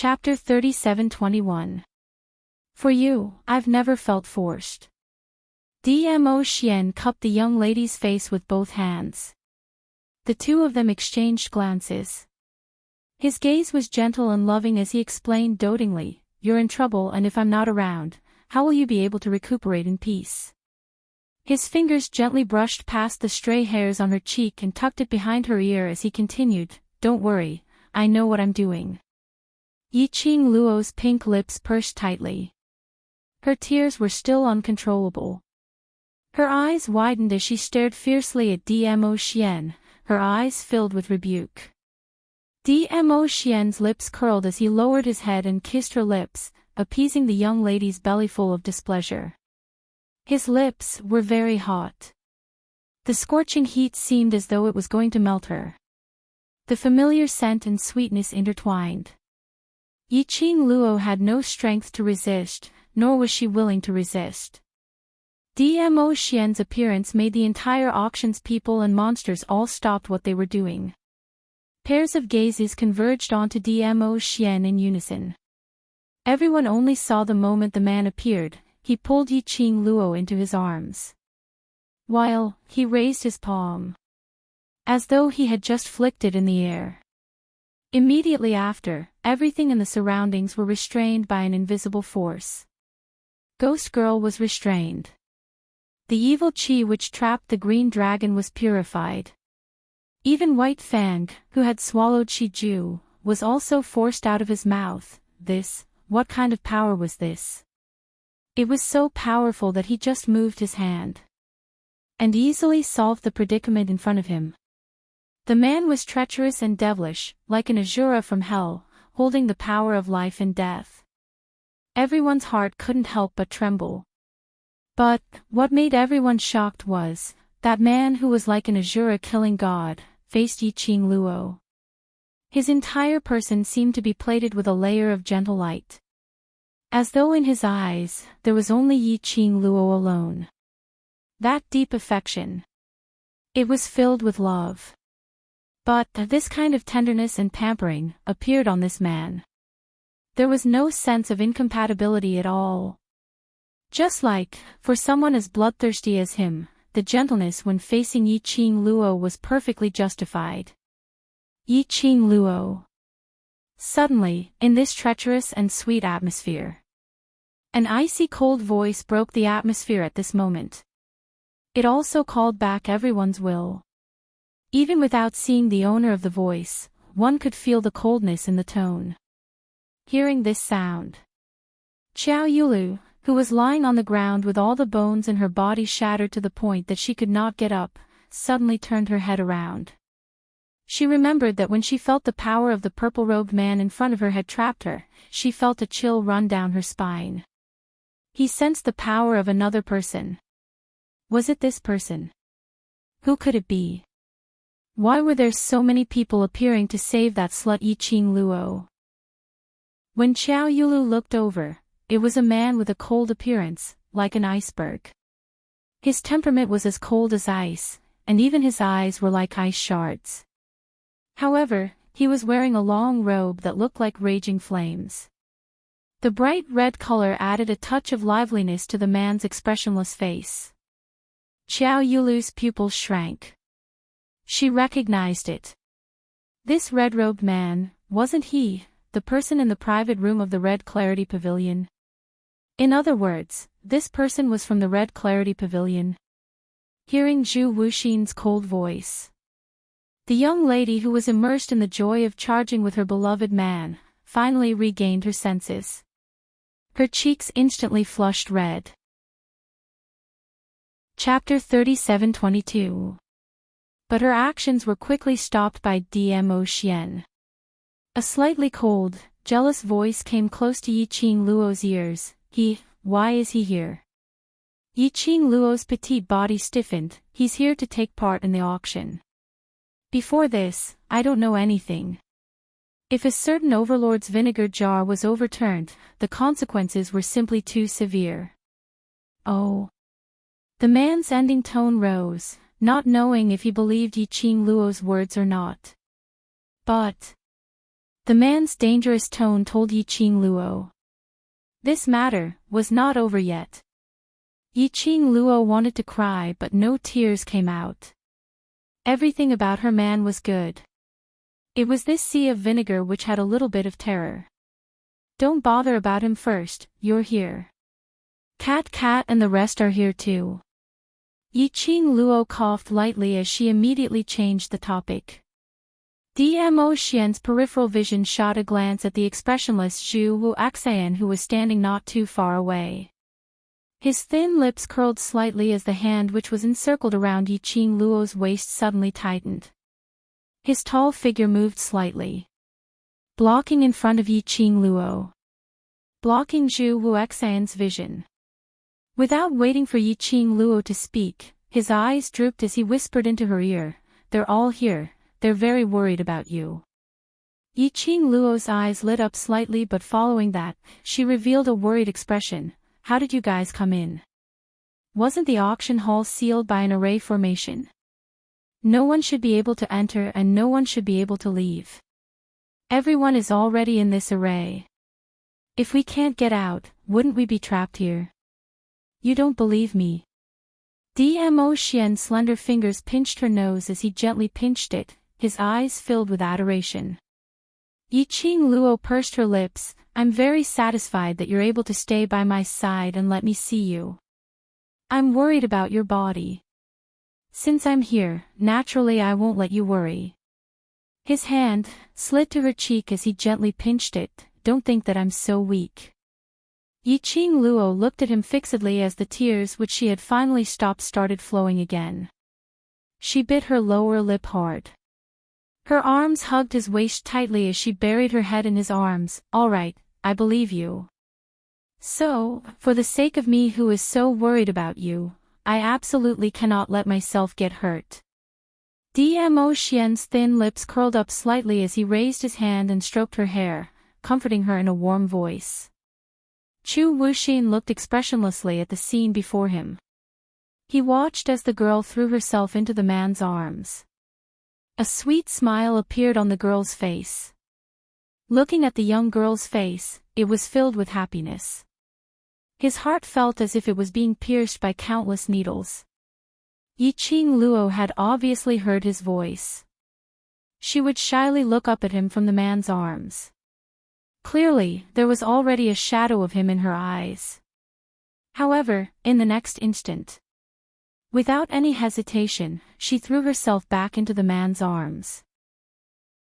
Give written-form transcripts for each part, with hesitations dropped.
Chapter 37:21. For you, I've never felt forced. Dmo Xian cupped the young lady's face with both hands. The two of them exchanged glances. His gaze was gentle and loving as he explained dotingly, "You're in trouble, and if I'm not around, how will you be able to recuperate in peace?" His fingers gently brushed past the stray hairs on her cheek and tucked it behind her ear as he continued, "Don't worry, I know what I'm doing." Yiqing Luo's pink lips pursed tightly. Her tears were still uncontrollable. Her eyes widened as she stared fiercely at Dmo Xian, her eyes filled with rebuke. Dmo Xian's lips curled as he lowered his head and kissed her lips, appeasing the young lady's bellyful of displeasure. His lips were very hot. The scorching heat seemed as though it was going to melt her. The familiar scent and sweetness intertwined. Yiqing Luo had no strength to resist, nor was she willing to resist. Dmo Xian's appearance made the entire auction's people and monsters all stop what they were doing. Pairs of gazes converged onto Dmo Xian in unison. Everyone only saw the moment the man appeared. He pulled Yiqing Luo into his arms, while he raised his palm, as though he had just flicked it in the air. Immediately after, everything in the surroundings were restrained by an invisible force. Ghost Girl was restrained. The evil qi which trapped the green dragon was purified. Even White Fang, who had swallowed Shiju, was also forced out of his mouth. What kind of power was this? It was so powerful that he just moved his hand and easily solved the predicament in front of him. The man was treacherous and devilish, like an Asura from hell, holding the power of life and death. Everyone's heart couldn't help but tremble. But what made everyone shocked was, that man who was like an Asura killing god, faced Yiqing Luo. His entire person seemed to be plated with a layer of gentle light. As though in his eyes, there was only Yiqing Luo alone. That deep affection. It was filled with love. But this kind of tenderness and pampering appeared on this man. There was no sense of incompatibility at all. Just like, for someone as bloodthirsty as him, the gentleness when facing Yiqing Luo was perfectly justified. Yiqing Luo. Suddenly, in this treacherous and sweet atmosphere, an icy cold voice broke the atmosphere at this moment. It also called back everyone's will. Even without seeing the owner of the voice, one could feel the coldness in the tone. Hearing this sound, Xiao Yulu, who was lying on the ground with all the bones in her body shattered to the point that she could not get up, suddenly turned her head around. She remembered that when she felt the power of the purple-robed man in front of her had trapped her, she felt a chill run down her spine. He sensed the power of another person. Was it this person? Who could it be? Why were there so many people appearing to save that slut Yiqing Luo? When Xiao Yulu looked over, it was a man with a cold appearance, like an iceberg. His temperament was as cold as ice, and even his eyes were like ice shards. However, he was wearing a long robe that looked like raging flames. The bright red color added a touch of liveliness to the man's expressionless face. Xiao Yulu's pupils shrank. She recognized it. This red-robed man, wasn't he, the person in the private room of the Red Clarity Pavilion? In other words, this person was from the Red Clarity Pavilion. Hearing Zhu Wuxin's cold voice, the young lady who was immersed in the joy of charging with her beloved man, finally regained her senses. Her cheeks instantly flushed red. Chapter 37:22. But her actions were quickly stopped by Dmo Xian. A slightly cold, jealous voice came close to Yiqing Luo's ears. Why is he here? Yiqing Luo's petite body stiffened. He's here to take part in the auction. Before this, I don't know anything. If a certain overlord's vinegar jar was overturned, the consequences were simply too severe. Oh. The man's ending tone rose, not knowing if he believed Yiqing Luo's words or not. But The man's dangerous tone told Yiqing Luo. This matter was not over yet. Yiqing Luo wanted to cry but no tears came out. Everything about her man was good. It was this sea of vinegar which had a little bit of terror. Don't bother about him first, you're here. Cat and the rest are here too. Yiqing Luo coughed lightly as she immediately changed the topic. Dmo Xian's peripheral vision shot a glance at the expressionless Zhu Wu Axian who was standing not too far away. His thin lips curled slightly as the hand which was encircled around Yiqing Luo's waist suddenly tightened. His tall figure moved slightly, blocking in front of Yiqing Luo, blocking Zhu Wu Axian's vision. Without waiting for Yiqing Luo to speak, his eyes drooped as he whispered into her ear, "They're all here. They're very worried about you." Yiqing Luo's eyes lit up slightly but following that, she revealed a worried expression. "How did you guys come in? Wasn't the auction hall sealed by an array formation? No one should be able to enter and no one should be able to leave. Everyone is already in this array. If we can't get out, wouldn't we be trapped here? You don't believe me." Dmo Xian's slender fingers pinched her nose as he gently pinched it, his eyes filled with adoration. Yiqing Luo pursed her lips. "I'm very satisfied that you're able to stay by my side and let me see you. I'm worried about your body. Since I'm here, naturally I won't let you worry." His hand slid to her cheek as he gently pinched it. "Don't think that I'm so weak." Yiqing Luo looked at him fixedly as the tears which she had finally stopped started flowing again. She bit her lower lip hard. Her arms hugged his waist tightly as she buried her head in his arms. "All right, I believe you. So, for the sake of me who is so worried about you, I absolutely cannot let myself get hurt." Dmo Xian's thin lips curled up slightly as he raised his hand and stroked her hair, comforting her in a warm voice. Chu Wuxin looked expressionlessly at the scene before him. He watched as the girl threw herself into the man's arms. A sweet smile appeared on the girl's face. Looking at the young girl's face, it was filled with happiness. His heart felt as if it was being pierced by countless needles. Yiqing Luo had obviously heard his voice. She would shyly look up at him from the man's arms. Clearly, there was already a shadow of him in her eyes. However, in the next instant, without any hesitation, she threw herself back into the man's arms.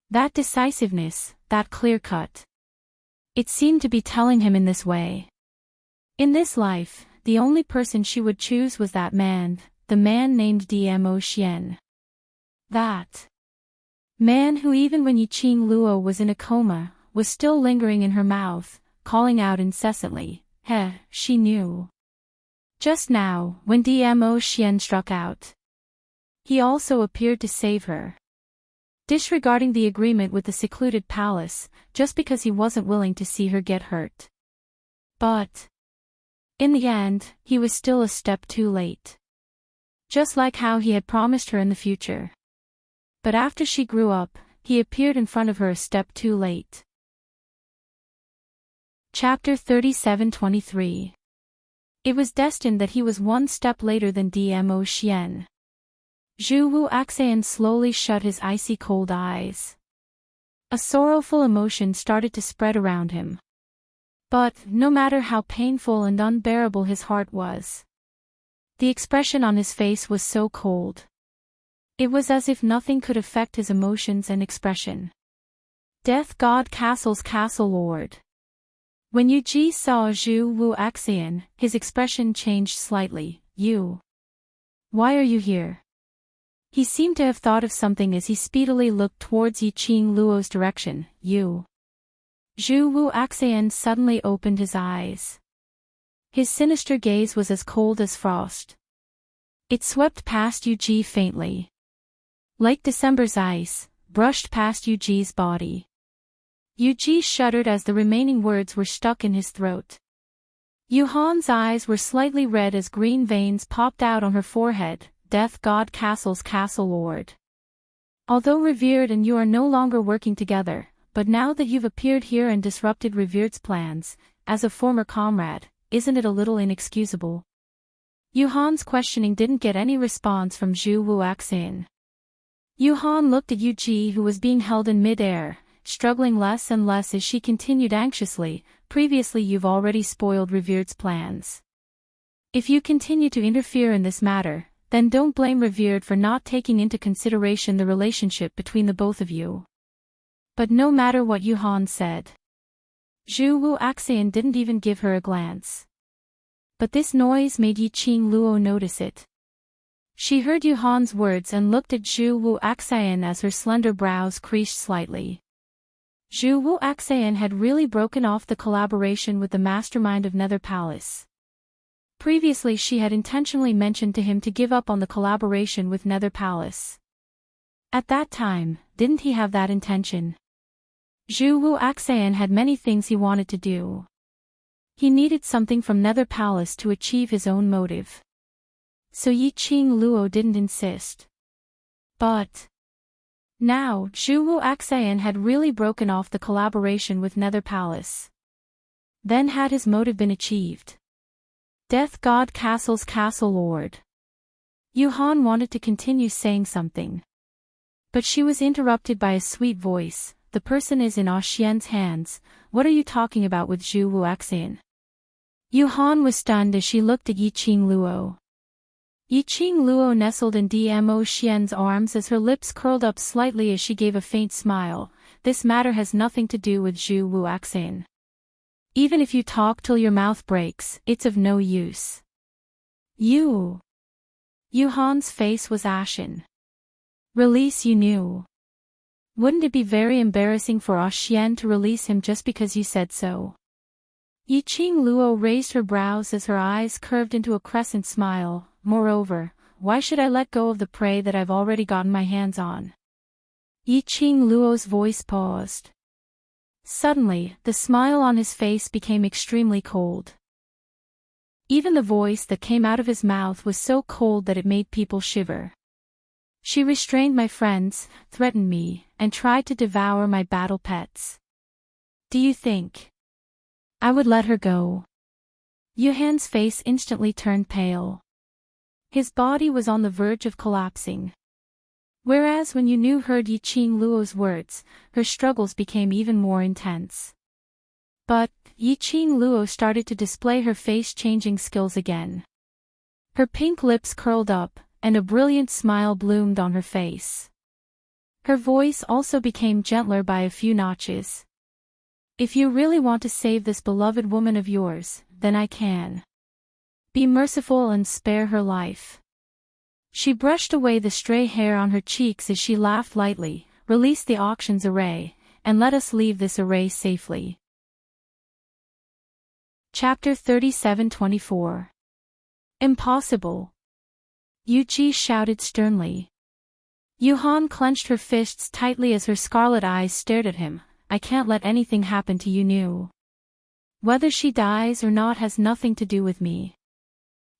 That decisiveness, that clear cut. It seemed to be telling him in this way. In this life, the only person she would choose was that man, the man named Dmo Xian. That man who even when Yiqing Luo was in a coma, was still lingering in her mouth, calling out incessantly, "Heh," she knew. Just now, when Dmo Xian struck out, he also appeared to save her. Disregarding the agreement with the secluded palace, just because he wasn't willing to see her get hurt. But in the end, he was still a step too late. Just like how he had promised her in the future. But after she grew up, he appeared in front of her a step too late. Chapter 37-23. It was destined that he was one step later than Dmo Xian. Zhu Wu Axian slowly shut his icy cold eyes. A sorrowful emotion started to spread around him. But, no matter how painful and unbearable his heart was, the expression on his face was so cold. It was as if nothing could affect his emotions and expression. Death God Castle's Castle Lord. When Yu Ji saw Zhu Wu Axian, his expression changed slightly. "You. Why are you here?" He seemed to have thought of something as he speedily looked towards Yiqing Luo's direction. "You." Zhu Wu Axian suddenly opened his eyes. His sinister gaze was as cold as frost. It swept past Yu Ji faintly, like December's ice, brushed past Yu Ji's body. Yu Ji shuddered as the remaining words were stuck in his throat. Yu Han's eyes were slightly red as green veins popped out on her forehead. "Death God Castle's Castle Lord. Although revered and you are no longer working together, but now that you've appeared here and disrupted Revered's plans, as a former comrade, isn't it a little inexcusable? Yuhan's questioning didn't get any response from Zhu Wuaxian. Yuhan looked at Yu Ji, who was being held in mid-air, struggling less and less as she continued anxiously. Previously you've already spoiled Revered's plans. If you continue to interfere in this matter, then don't blame Revered for not taking into consideration the relationship between the both of you. But no matter what Yuhan said, Zhu Wuaxian didn't even give her a glance. But this noise made Yiqing Luo notice it. She heard Yuhan's words and looked at Zhu Wuaxian as her slender brows creased slightly. Zhu Wuaxian had really broken off the collaboration with the mastermind of Nether Palace. Previously she had intentionally mentioned to him to give up on the collaboration with Nether Palace. At that time, didn't he have that intention? Zhu Wuaxian had many things he wanted to do. He needed something from Nether Palace to achieve his own motive. So Yiqing Luo didn't insist. But now, Zhu Wuaxian had really broken off the collaboration with Nether Palace. Then had his motive been achieved? Death God Castle's Castle Lord. Yuhan wanted to continue saying something. But she was interrupted by a sweet voice. The person is in Xian's hands. What are you talking about with Zhu Wuaxian? Yuhan was stunned as she looked at Yiqing Luo. Yiqing Luo nestled in Dmo Xian's arms as her lips curled up slightly as she gave a faint smile. This matter has nothing to do with Zhu Wuaxian. Even if you talk till your mouth breaks, it's of no use. Yuhan's face was ashen. Release Yu. Wouldn't it be very embarrassing for Xian to release him just because you said so? Yiqing Luo raised her brows as her eyes curved into a crescent smile. Moreover, why should I let go of the prey that I've already gotten my hands on? Yiqing Luo's voice paused. Suddenly, the smile on his face became extremely cold. Even the voice that came out of his mouth was so cold that it made people shiver. She restrained my friends, threatened me, and tried to devour my battle pets. Do you think I would let her go? Yuhan's face instantly turned pale. His body was on the verge of collapsing. Whereas when Yu heard Yiqing Luo's words, her struggles became even more intense. But Yiqing Luo started to display her face-changing skills again. Her pink lips curled up, and a brilliant smile bloomed on her face. Her voice also became gentler by a few notches. If you really want to save this beloved woman of yours, then I can. Be merciful and spare her life. She brushed away the stray hair on her cheeks as she laughed lightly. Release the auction's array, and let us leave this array safely. Chapter 37-24. Impossible. Yu Ji shouted sternly. Yuhan clenched her fists tightly as her scarlet eyes stared at him. I can't let anything happen to Yu. Whether she dies or not has nothing to do with me.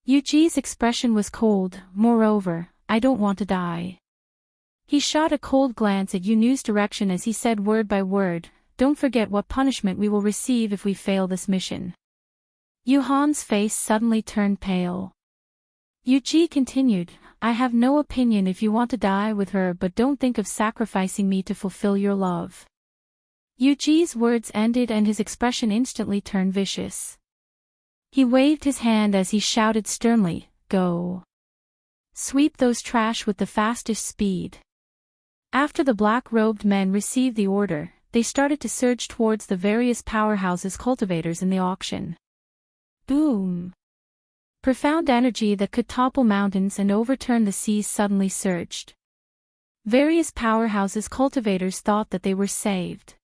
Yu Ji's expression was cold. Moreover, I don't want to die. He shot a cold glance at Yu's direction as he said word by word, don't forget what punishment we will receive if we fail this mission. Yuhan's face suddenly turned pale. Yu Ji continued, I have no opinion if you want to die with her, but don't think of sacrificing me to fulfill your love. Yu Ji's words ended and his expression instantly turned vicious. He waved his hand as he shouted sternly, go. Sweep those trash with the fastest speed. After the black-robed men received the order, they started to surge towards the various powerhouses cultivators in the auction. Boom! Profound energy that could topple mountains and overturn the seas suddenly surged. Various powerhouses cultivators thought that they were saved.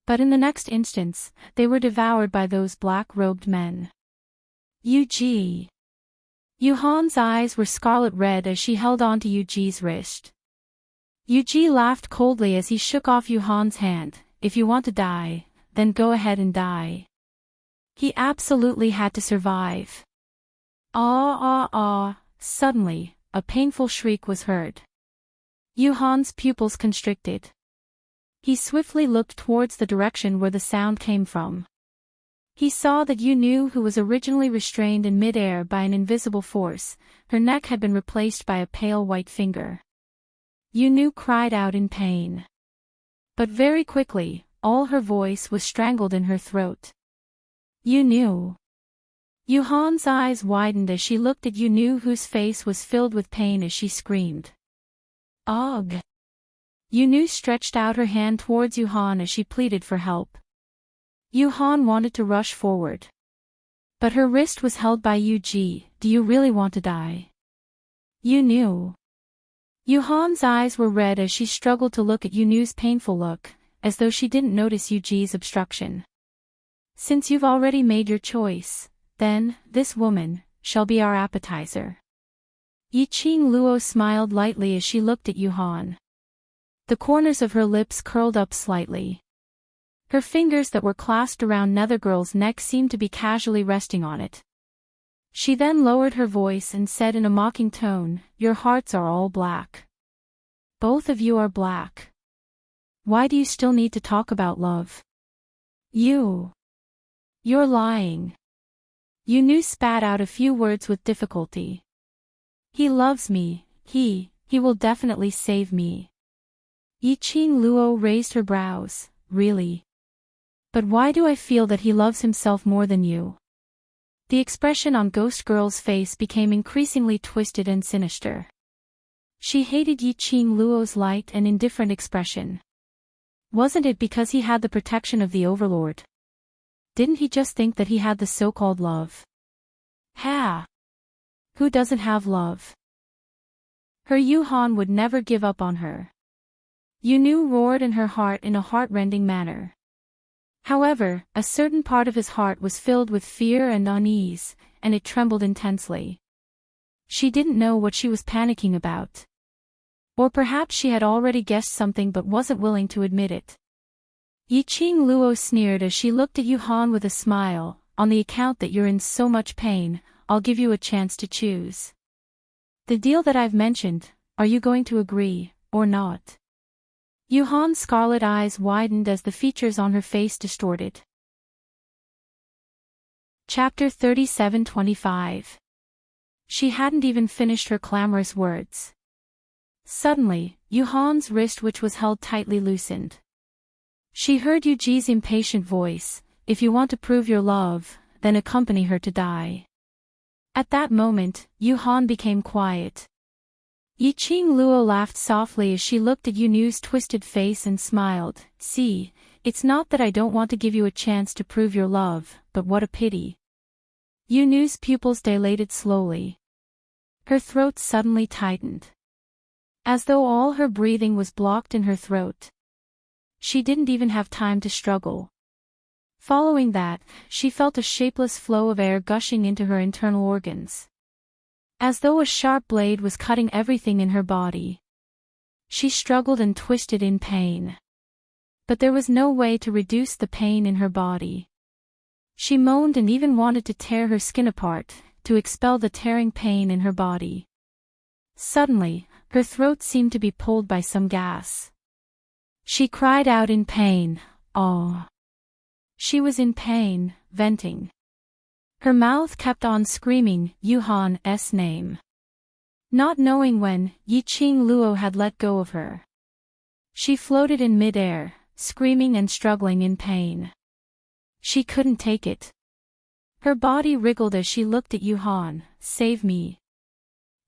But in the next instance, they were devoured by those black-robed men. Yu Ji. Yuhan's eyes were scarlet red as she held on to Yu Ji's wrist. Yu Ji laughed coldly as he shook off Yuhan's hand. If you want to die, then go ahead and die. He absolutely had to survive. Suddenly, a painful shriek was heard. Yuhan's pupils constricted. He swiftly looked towards the direction where the sound came from. He saw that Yu Nu, who was originally restrained in mid-air by an invisible force, her neck had been replaced by a pale white finger. Yu Nu cried out in pain. But very quickly, all her voice was strangled in her throat. Yu Nu. Yuhan's eyes widened as she looked at Yu Nu, whose face was filled with pain as she screamed. Ugh! Yu Nu stretched out her hand towards Yuhan as she pleaded for help. Yuhan wanted to rush forward. But her wrist was held by Yu Ji. Do you really want to die? Yu Nu. Yuhan's eyes were red as she struggled to look at Yu Nu's painful look, as though she didn't notice Yu Ji's obstruction. Since you've already made your choice, then, this woman, shall be our appetizer. Yiqing Luo smiled lightly as she looked at Yuhan. The corners of her lips curled up slightly. Her fingers that were clasped around Nethergirl's neck seemed to be casually resting on it. She then lowered her voice and said in a mocking tone, "Your hearts are all black. Both of you are black. Why do you still need to talk about love? You're lying." Yu Nu spat out a few words with difficulty. He loves me, he will definitely save me. Yiqing Luo raised her brows, really? But why do I feel that he loves himself more than you? The expression on Ghost Girl's face became increasingly twisted and sinister. She hated Yiqing Luo's light and indifferent expression. Wasn't it because he had the protection of the Overlord? Didn't he just think that he had the so-called love? Ha! Who doesn't have love? Her Yuhan would never give up on her. Yu Nu roared in her heart in a heart-rending manner. However, a certain part of his heart was filled with fear and unease, and it trembled intensely. She didn't know what she was panicking about. Or perhaps she had already guessed something but wasn't willing to admit it. Yiqing Luo sneered as she looked at Yuhan with a smile. On the account that you're in so much pain, I'll give you a chance to choose. The deal that I've mentioned, are you going to agree, or not? Yuhan's scarlet eyes widened as the features on her face distorted. Chapter 37:25. She hadn't even finished her clamorous words. Suddenly, Yuhan's wrist, which was held tightly, loosened. She heard Yu Ji's impatient voice, "If you want to prove your love, then accompany her to die." At that moment, Yuhan became quiet. Yiqing Luo laughed softly as she looked at Yu Nu's twisted face and smiled. "See, it's not that I don't want to give you a chance to prove your love, but what a pity." Yu Nu's pupils dilated slowly. Her throat suddenly tightened. As though all her breathing was blocked in her throat. She didn't even have time to struggle. Following that, she felt a shapeless flow of air gushing into her internal organs. As though a sharp blade was cutting everything in her body. She struggled and twisted in pain. But there was no way to reduce the pain in her body. She moaned and even wanted to tear her skin apart, to expel the tearing pain in her body. Suddenly, her throat seemed to be pulled by some gas. She cried out in pain, "Oh!" She was in pain, venting. Her mouth kept on screaming Yuhan's name. Not knowing when, Yiqing Luo had let go of her. She floated in mid-air, screaming and struggling in pain. She couldn't take it. Her body wriggled as she looked at Yuhan. "Save me.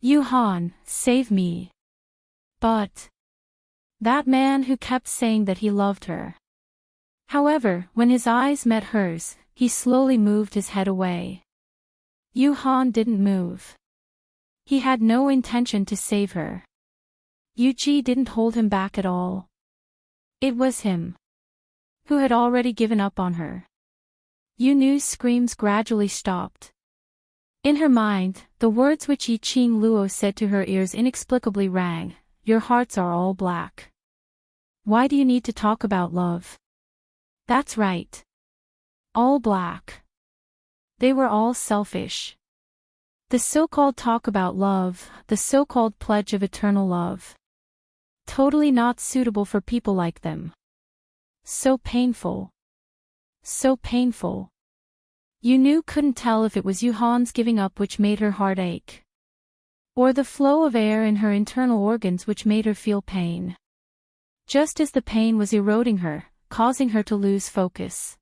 Yuhan, save me." But that man who kept saying that he loved her. However, when his eyes met hers, he slowly moved his head away. Yuhan didn't move. He had no intention to save her. Yu Ji didn't hold him back at all. It was him who had already given up on her. Yu Nu's screams gradually stopped. In her mind, the words which Yiqing Luo said to her ears inexplicably rang, "Your hearts are all black. Why do you need to talk about love? That's right. All black. They were all selfish. The so-called talk about love, the so-called pledge of eternal love. Totally not suitable for people like them." So painful. So painful. Yu couldn't tell if it was Yuhan's giving up which made her heart ache, or the flow of air in her internal organs which made her feel pain. Just as the pain was eroding her, causing her to lose focus.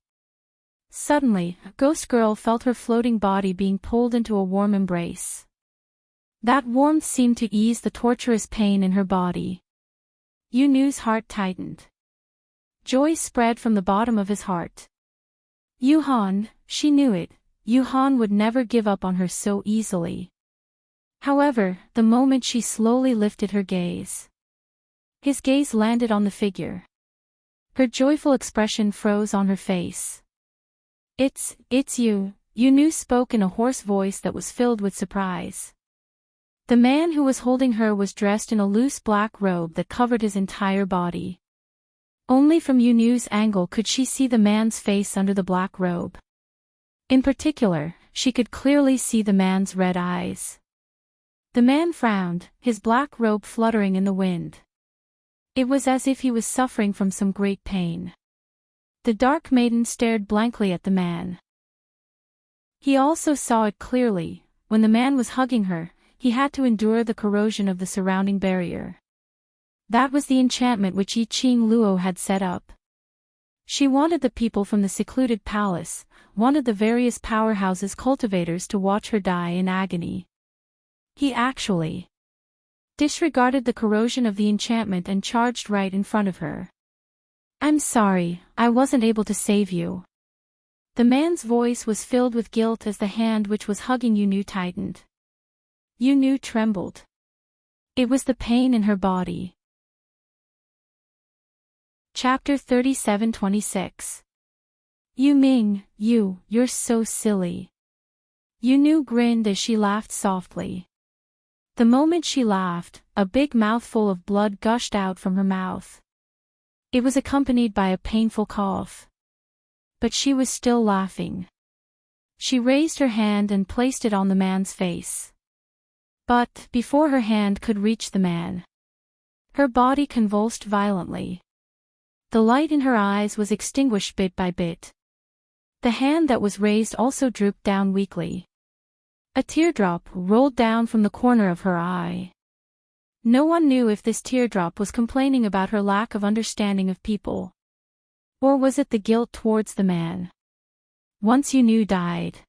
Suddenly, Ghost Girl felt her floating body being pulled into a warm embrace. That warmth seemed to ease the torturous pain in her body. Yu's heart tightened. Joy spread from the bottom of his heart. Yuhan, she knew it, Yuhan would never give up on her so easily. However, the moment she slowly lifted her gaze, his gaze landed on the figure. Her joyful expression froze on her face. It's you, Yu spoke in a hoarse voice that was filled with surprise. The man who was holding her was dressed in a loose black robe that covered his entire body. Only from Yu's angle could she see the man's face under the black robe. In particular, she could clearly see the man's red eyes. The man frowned, his black robe fluttering in the wind. It was as if he was suffering from some great pain. The dark maiden stared blankly at the man. He also saw it clearly, when the man was hugging her, he had to endure the corrosion of the surrounding barrier. That was the enchantment which Yiqing Luo had set up. She wanted the people from the secluded palace, wanted the various powerhouses cultivators to watch her die in agony. He actually disregarded the corrosion of the enchantment and charged right in front of her. I'm sorry, I wasn't able to save you. The man's voice was filled with guilt as the hand which was hugging Yu tightened. Yu trembled. It was the pain in her body. Chapter 37-26. Yuming, you're so silly. Yu grinned as she laughed softly. The moment she laughed, a big mouthful of blood gushed out from her mouth. It was accompanied by a painful cough. But she was still laughing. She raised her hand and placed it on the man's face. But, before her hand could reach the man, her body convulsed violently. The light in her eyes was extinguished bit by bit. The hand that was raised also drooped down weakly. A teardrop rolled down from the corner of her eye. No one knew if this teardrop was complaining about her lack of understanding of people, or was it the guilt towards the man. Once Yu died,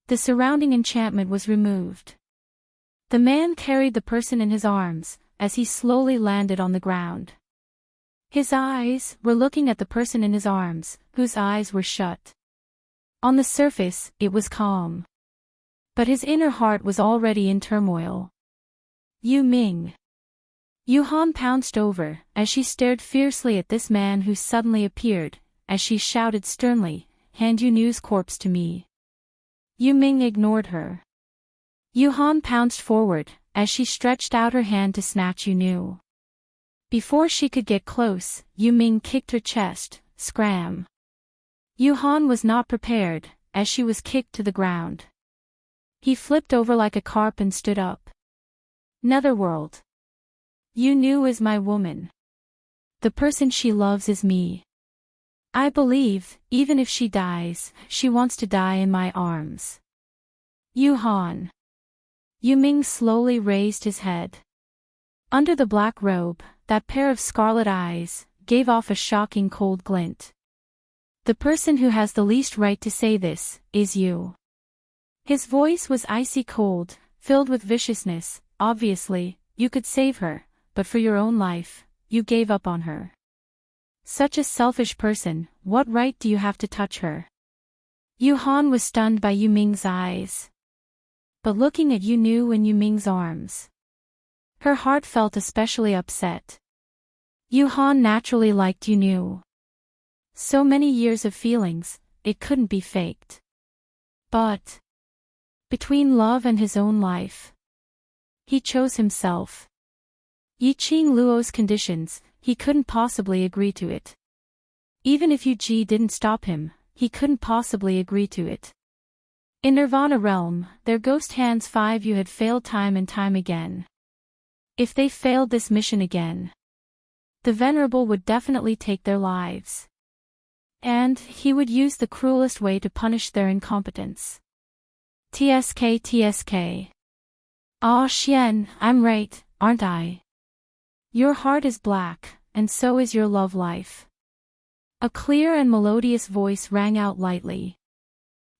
the surrounding enchantment was removed. The man carried the person in his arms, as he slowly landed on the ground. His eyes were looking at the person in his arms, whose eyes were shut. On the surface, it was calm. But his inner heart was already in turmoil. Yuhan pounced over, as she stared fiercely at this man who suddenly appeared, as she shouted sternly, "Hand Yu's corpse to me." Yuming ignored her. Yuhan pounced forward, as she stretched out her hand to snatch Yu. Before she could get close, Yuming kicked her chest, scram. Yuhan was not prepared, as she was kicked to the ground. He flipped over like a carp and stood up. Netherworld. Yu is my woman. The person she loves is me. I believe, even if she dies, she wants to die in my arms. Yuhan. Yuming slowly raised his head. Under the black robe, that pair of scarlet eyes gave off a shocking cold glint. The person who has the least right to say this is you. His voice was icy cold, filled with viciousness. Obviously, you could save her, but for your own life, you gave up on her. Such a selfish person, what right do you have to touch her? Yuhan was stunned by Yuming's eyes. But looking at Yu in Yuming's arms, her heart felt especially upset. Yuhan naturally liked Yu. So many years of feelings, it couldn't be faked. But between love and his own life, he chose himself. Yiqing Luo's conditions, he couldn't possibly agree to it. Even if Yu didn't stop him, he couldn't possibly agree to it. In Nirvana realm, their ghost hands 5 had failed time and time again. If they failed this mission again, The Venerable would definitely take their lives. And he would use the cruelest way to punish their incompetence. TSK. Ah, Xian, I'm right, aren't I? Your heart is black, and so is your love life. A clear and melodious voice rang out lightly.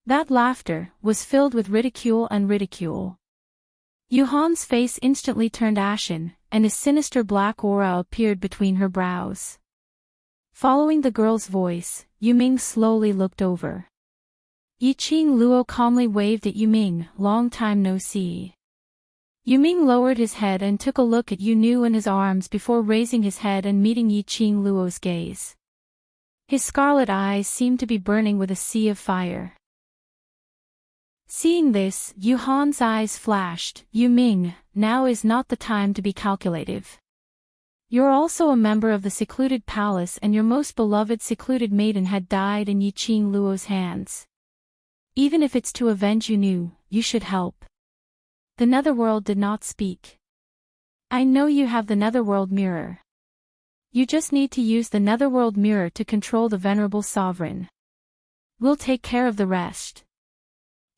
That laughter was filled with ridicule and ridicule. Yuhan's face instantly turned ashen, and a sinister black aura appeared between her brows. Following the girl's voice, Yuming slowly looked over. Yiqing Luo calmly waved at Yuming, long time no see. Yuming lowered his head and took a look at Yu Nu in his arms before raising his head and meeting Yiqing Luo's gaze. His scarlet eyes seemed to be burning with a sea of fire. Seeing this, Yuhan's eyes flashed. Yuming, now is not the time to be calculative. You're also a member of the secluded palace, and your most beloved secluded maiden had died in Yiqing Luo's hands. Even if it's to avenge Yu Nu, you should help. The Netherworld did not speak. I know you have the Netherworld mirror. You just need to use the Netherworld mirror to control the Venerable Sovereign. We'll take care of the rest.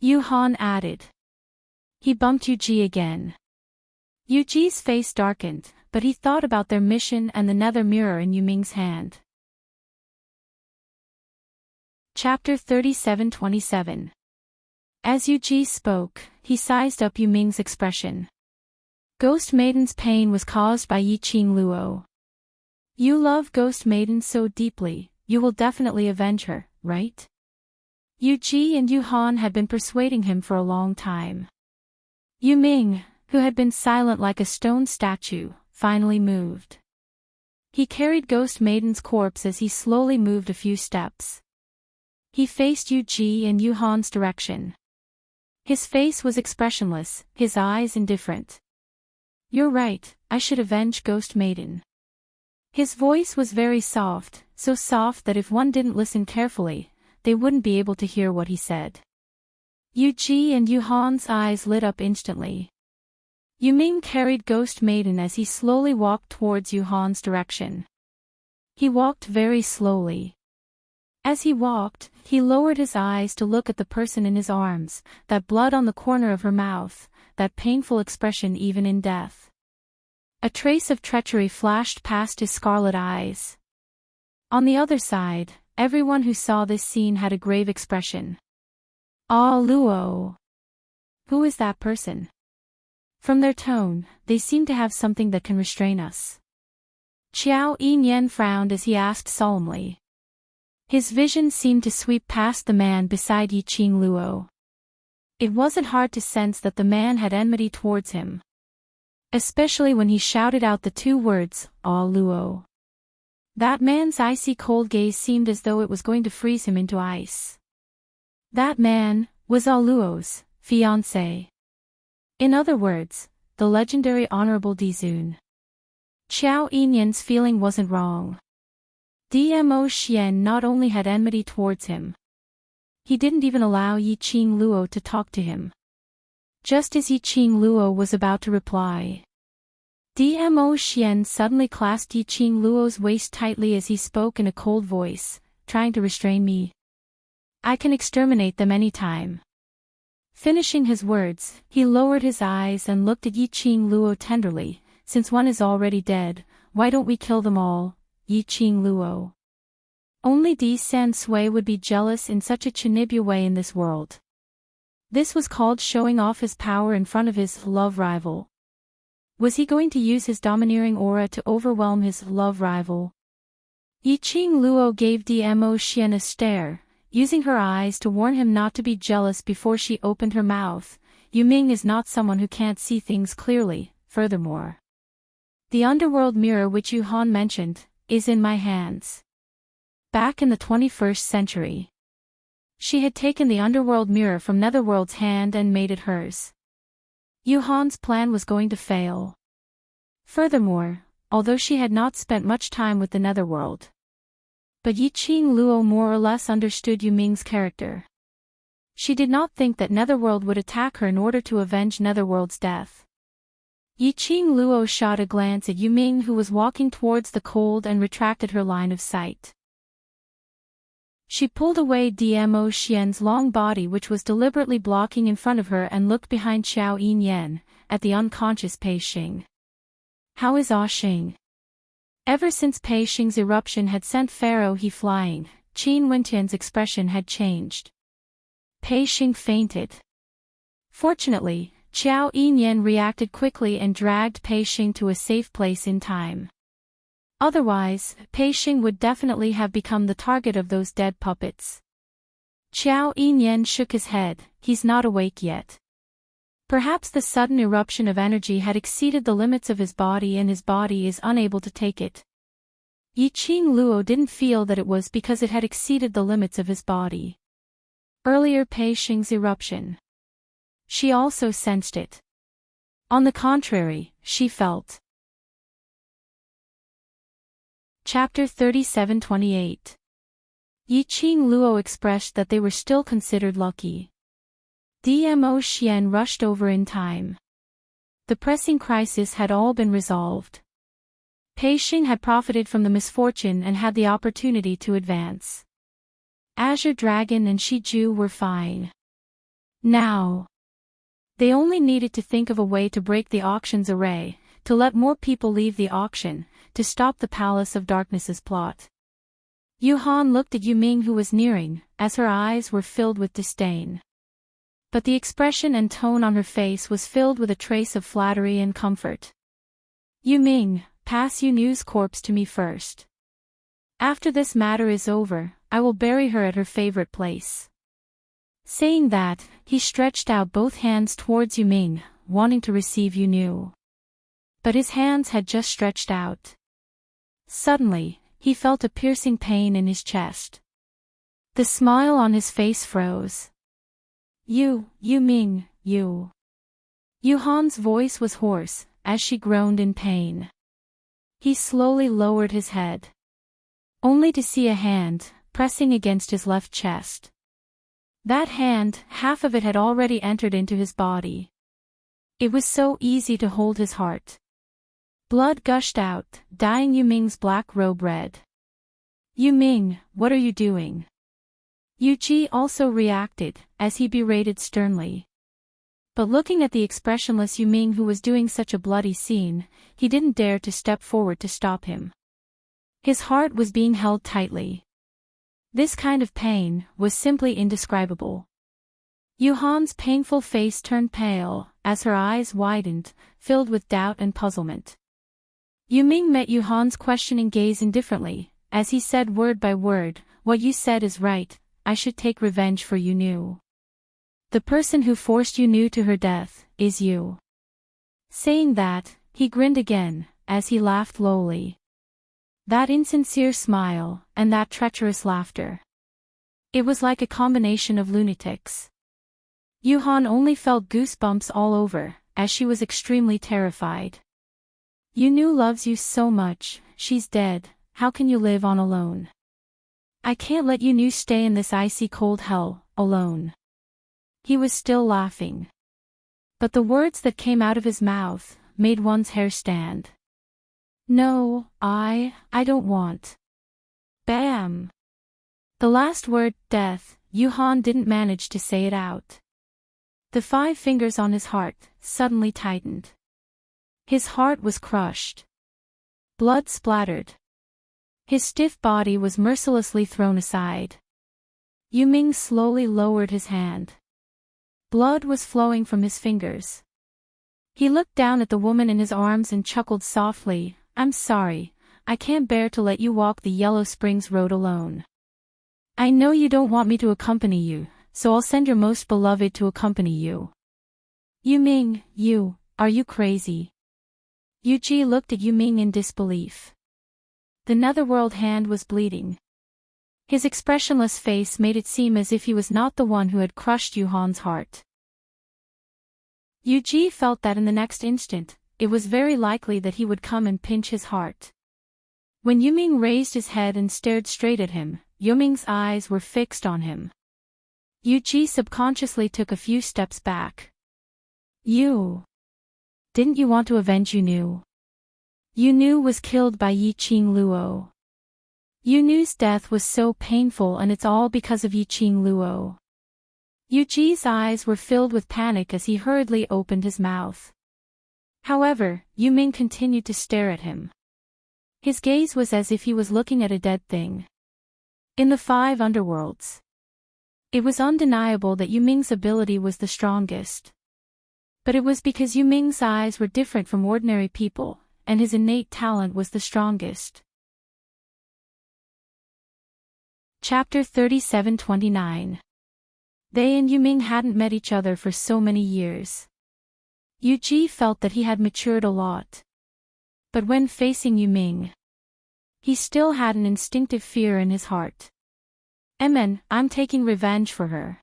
Yuhan added. He bumped Yuji again. Yuji's face darkened, but he thought about their mission and the nether mirror in Yuming's hand. Chapter 37-27. As Yuji spoke, he sized up Yuming's expression. Ghost Maiden's pain was caused by Yiqing Luo. You love Ghost Maiden so deeply, you will definitely avenge her, right? Yuji and Yuhan had been persuading him for a long time. Yuming, who had been silent like a stone statue, finally moved. He carried Ghost Maiden's corpse as he slowly moved a few steps. He faced Yuji and Yuhan's direction. His face was expressionless, his eyes indifferent. You're right, I should avenge Ghost Maiden. His voice was very soft, so soft that if one didn't listen carefully, they wouldn't be able to hear what he said. Yuji and Yuhan's eyes lit up instantly. Yuming carried Ghost Maiden as he slowly walked towards Yuhan's direction. He walked very slowly. As he walked, he lowered his eyes to look at the person in his arms, that blood on the corner of her mouth, that painful expression even in death. A trace of treachery flashed past his scarlet eyes. On the other side, everyone who saw this scene had a grave expression. Ah, Luo. Who is that person? From their tone, they seem to have something that can restrain us. Qiao Yinyan frowned as he asked solemnly. His vision seemed to sweep past the man beside Yiqing Luo. It wasn't hard to sense that the man had enmity towards him. Especially when he shouted out the two words, Ah Luo. That man's icy cold gaze seemed as though it was going to freeze him into ice. That man was Ah Luo's fiancé. In other words, the legendary Honorable Dizun. Qiao Yinyan's feeling wasn't wrong. Dmo Xian not only had enmity towards him. He didn't even allow Yiqing Luo to talk to him. Just as Yiqing Luo was about to reply, Dmo Xian suddenly clasped Yiqing Luo's waist tightly as he spoke in a cold voice, trying to restrain me. I can exterminate them anytime. Finishing his words, he lowered his eyes and looked at Yiqing Luo tenderly. Since one is already dead, why don't we kill them all, Yiqing Luo? Only Di San Sui would be jealous in such a Chinibya way in this world. This was called showing off his power in front of his love rival. Was he going to use his domineering aura to overwhelm his love rival? Yiqing Luo gave Dmo Xian a stare, using her eyes to warn him not to be jealous before she opened her mouth. Yuming is not someone who can't see things clearly. Furthermore, the underworld mirror which Yuhan mentioned is in my hands. Back in the 21st century, she had taken the underworld mirror from Netherworld's hand and made it hers. Yuhan's plan was going to fail. Furthermore, although she had not spent much time with the Netherworld, but Yiqing Luo more or less understood Yuming's character. She did not think that Netherworld would attack her in order to avenge Netherworld's death. Yiqing Luo shot a glance at Yuming, who was walking towards the cold, and retracted her line of sight. She pulled away Dmo Xian's long body, which was deliberately blocking in front of her, and looked behind Xiao Yinyan, at the unconscious Pei Xing. How is Ah Xing? Ever since Pei Xing's eruption had sent Pharaoh He flying, Qin Wentian's expression had changed. Pei Xing fainted. Fortunately, Xiao Yinyan reacted quickly and dragged Pei Xing to a safe place in time. Otherwise, Pei Xing would definitely have become the target of those dead puppets. Xiao Yinyan shook his head. He's not awake yet. Perhaps the sudden eruption of energy had exceeded the limits of his body, and his body is unable to take it. Yiqing Luo didn't feel that it was because it had exceeded the limits of his body. Earlier Pei Xing's eruption. She also sensed it. On the contrary, she felt. Chapter 37-28. Yiqing Luo expressed that they were still considered lucky. Dmo Xian rushed over in time. The pressing crisis had all been resolved. Pei Xing had profited from the misfortune and had the opportunity to advance. Azure Dragon and Shi Ju were fine. Now, they only needed to think of a way to break the auction's array, to let more people leave the auction, to stop the Palace of Darkness's plot. Yuhan looked at Yuming, who was nearing, as her eyes were filled with disdain. But the expression and tone on her face was filled with a trace of flattery and comfort. Yuming, pass Yunu's corpse to me first. After this matter is over, I will bury her at her favorite place. Saying that, he stretched out both hands towards Yuming, wanting to receive Yunu. But his hands had just stretched out. Suddenly, he felt a piercing pain in his chest. The smile on his face froze. Yuming, you. Yuhan's voice was hoarse, as she groaned in pain. He slowly lowered his head. Only to see a hand, pressing against his left chest. That hand, half of it had already entered into his body. It was so easy to hold his heart. Blood gushed out, dyeing Yuming's black robe red. Yuming, what are you doing? Yuji also reacted, as he berated sternly. But looking at the expressionless Yuming, who was doing such a bloody scene, he didn't dare to step forward to stop him. His heart was being held tightly. This kind of pain was simply indescribable. Yuhan's painful face turned pale, as her eyes widened, filled with doubt and puzzlement. Yuming met Yuhan's questioning gaze indifferently, as he said word by word, "What you said is right, I should take revenge for Yunu. The person who forced Yunu to her death, is you." Saying that, he grinned again, as he laughed lowly. That insincere smile, and that treacherous laughter. It was like a combination of lunatics. Yuhan only felt goosebumps all over, as she was extremely terrified. Yunu loves you so much, she's dead, how can you live on alone? I can't let Yunu stay in this icy cold hell, alone. He was still laughing. But the words that came out of his mouth, made one's hair stand. No, I don't want. Bam! The last word, death, Yuhan didn't manage to say it out. The 5 fingers on his heart, suddenly tightened. His heart was crushed. Blood splattered. His stiff body was mercilessly thrown aside. Yuming slowly lowered his hand. Blood was flowing from his fingers. He looked down at the woman in his arms and chuckled softly, "I'm sorry, I can't bear to let you walk the Yellow Springs road alone. I know you don't want me to accompany you, so I'll send your most beloved to accompany you." Yuming, are you crazy? Yuji looked at Yuming in disbelief. The netherworld hand was bleeding. His expressionless face made it seem as if he was not the one who had crushed Yuhan's heart. Yuji felt that in the next instant, it was very likely that he would come and pinch his heart. When Yuming raised his head and stared straight at him, Yuming's eyes were fixed on him. Yuji subconsciously took a few steps back. Didn't you want to avenge Yunu? Yunu was killed by Yiqing Luo. Yunu's death was so painful, and it's all because of Yiqing Luo. Yuji's eyes were filled with panic as he hurriedly opened his mouth. However, Yuming continued to stare at him. His gaze was as if he was looking at a dead thing. In the 5 underworlds, it was undeniable that Yuming's ability was the strongest. But it was because Yuming's eyes were different from ordinary people, and his innate talent was the strongest. Chapter 37-29. They and Yuming hadn't met each other for so many years. Yuji felt that he had matured a lot. But when facing Yuming, he still had an instinctive fear in his heart. I'm taking revenge for her.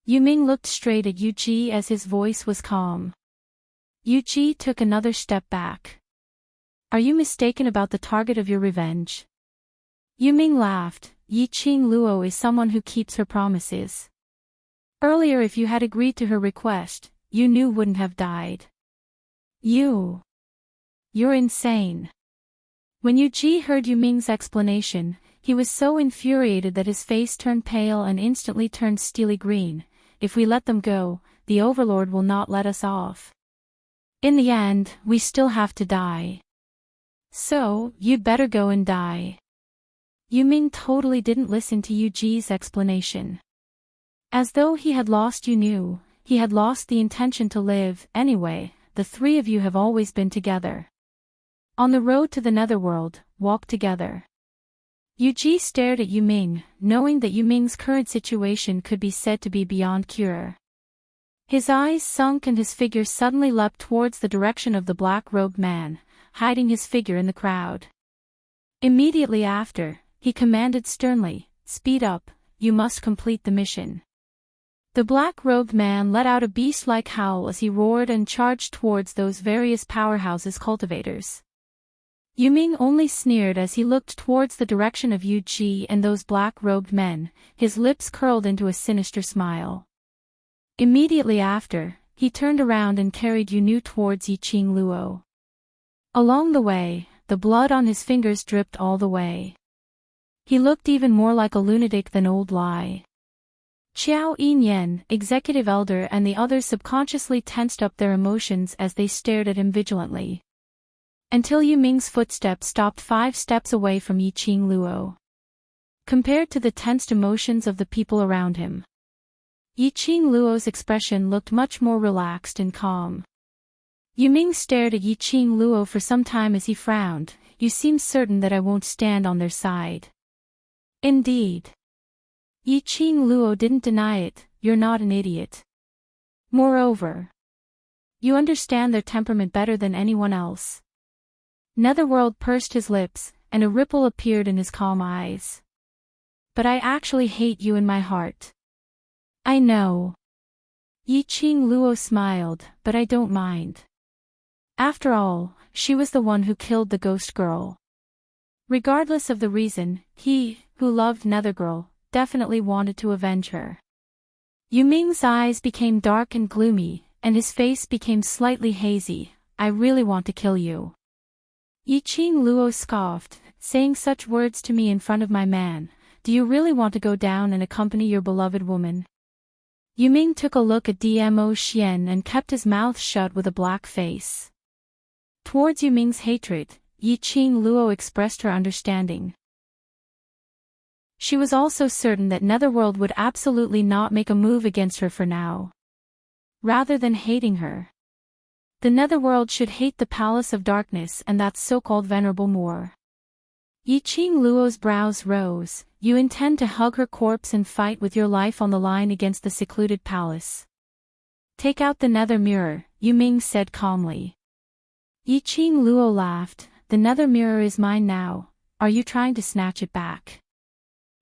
Yuming looked straight at Yuji as his voice was calm. Yuji took another step back. Are you mistaken about the target of your revenge? Yuming laughed. Yiqing Luo is someone who keeps her promises. Earlier, if you had agreed to her request, Yunu wouldn't have died. You're insane. When Yuji heard Yuming's explanation, he was so infuriated that his face turned pale and instantly turned steely green. If we let them go, the Overlord will not let us off. In the end, we still have to die. So, you'd better go and die. Yuming totally didn't listen to Yuji's explanation. As though he had lost Yunu, he had lost the intention to live. Anyway, the 3 of you have always been together. On the road to the Netherworld, walk together. Yuji stared at Yuming, knowing that Yuming's current situation could be said to be beyond cure. His eyes sunk and his figure suddenly leapt towards the direction of the black-robed man, hiding his figure in the crowd. Immediately after, he commanded sternly, "Speed up, you must complete the mission." The black-robed man let out a beast-like howl as he roared and charged towards those various powerhouses cultivators. Yuming only sneered as he looked towards the direction of Yuji and those black-robed men, his lips curled into a sinister smile. Immediately after, he turned around and carried Yunu towards Yiqing Luo. Along the way, the blood on his fingers dripped all the way. He looked even more like a lunatic than old Lai. Qiao Yinyan, executive elder, and the others subconsciously tensed up their emotions as they stared at him vigilantly. Until Yuming's footsteps stopped 5 steps away from Yiqing Luo. Compared to the tensed emotions of the people around him, Yiqing Luo's expression looked much more relaxed and calm. Yuming stared at Yiqing Luo for some time as he frowned. You seem certain that I won't stand on their side. Indeed. Yiqing Luo didn't deny it. You're not an idiot. Moreover, you understand their temperament better than anyone else. Netherworld pursed his lips, and a ripple appeared in his calm eyes. But I actually hate you in my heart. I know. Yiqing Luo smiled, but I don't mind. After all, she was the one who killed the ghost girl. Regardless of the reason, he, who loved Nethergirl, definitely wanted to avenge her. Yuming's eyes became dark and gloomy, and his face became slightly hazy. I really want to kill you. Yiqing Luo scoffed, saying such words to me in front of my man. Do you really want to go down and accompany your beloved woman? Yuming took a look at Dmo Xian and kept his mouth shut with a black face. Towards Yuming's hatred, Yiqing Luo expressed her understanding. She was also certain that Netherworld would absolutely not make a move against her for now. Rather than hating her, the Netherworld should hate the Palace of Darkness and that so-called Venerable Moor. Yiqing Luo's brows rose. You intend to hug her corpse and fight with your life on the line against the secluded palace. Take out the nether mirror, Yuming said calmly. Yiqing Luo laughed. The nether mirror is mine now. Are you trying to snatch it back?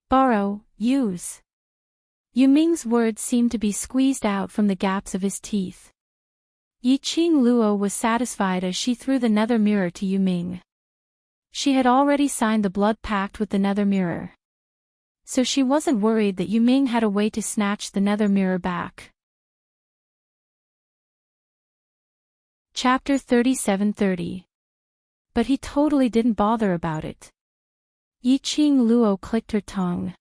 Borrow, use. Yuming's words seemed to be squeezed out from the gaps of his teeth. Yiqing Luo was satisfied as she threw the nether mirror to Yuming. She had already signed the blood pact with the nether mirror, so she wasn't worried that Yuming had a way to snatch the nether mirror back. Chapter 37:30. But he totally didn't bother about it. Yi-Ching Luo clicked her tongue.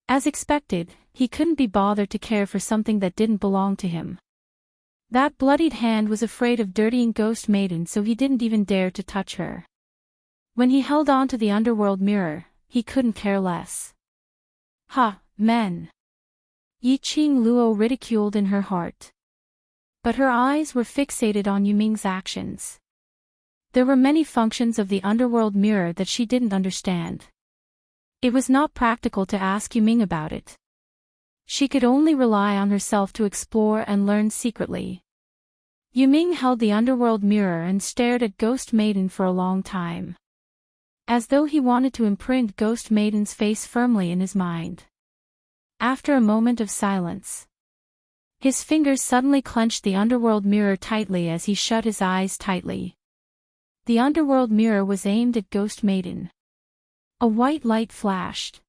As expected, he couldn't be bothered to care for something that didn't belong to him. That bloodied hand was afraid of dirtying Ghost Maiden, so he didn't even dare to touch her. When he held on to the underworld mirror, he couldn't care less. Ha, men! Yi-Ching Luo ridiculed in her heart. But her eyes were fixated on Yuming's actions. There were many functions of the underworld mirror that she didn't understand. It was not practical to ask Yuming about it. She could only rely on herself to explore and learn secretly. Yuming held the underworld mirror and stared at Ghost Maiden for a long time, as though he wanted to imprint Ghost Maiden's face firmly in his mind. After a moment of silence, his fingers suddenly clenched the underworld mirror tightly as he shut his eyes tightly. The underworld mirror was aimed at Ghost Maiden. A white light flashed.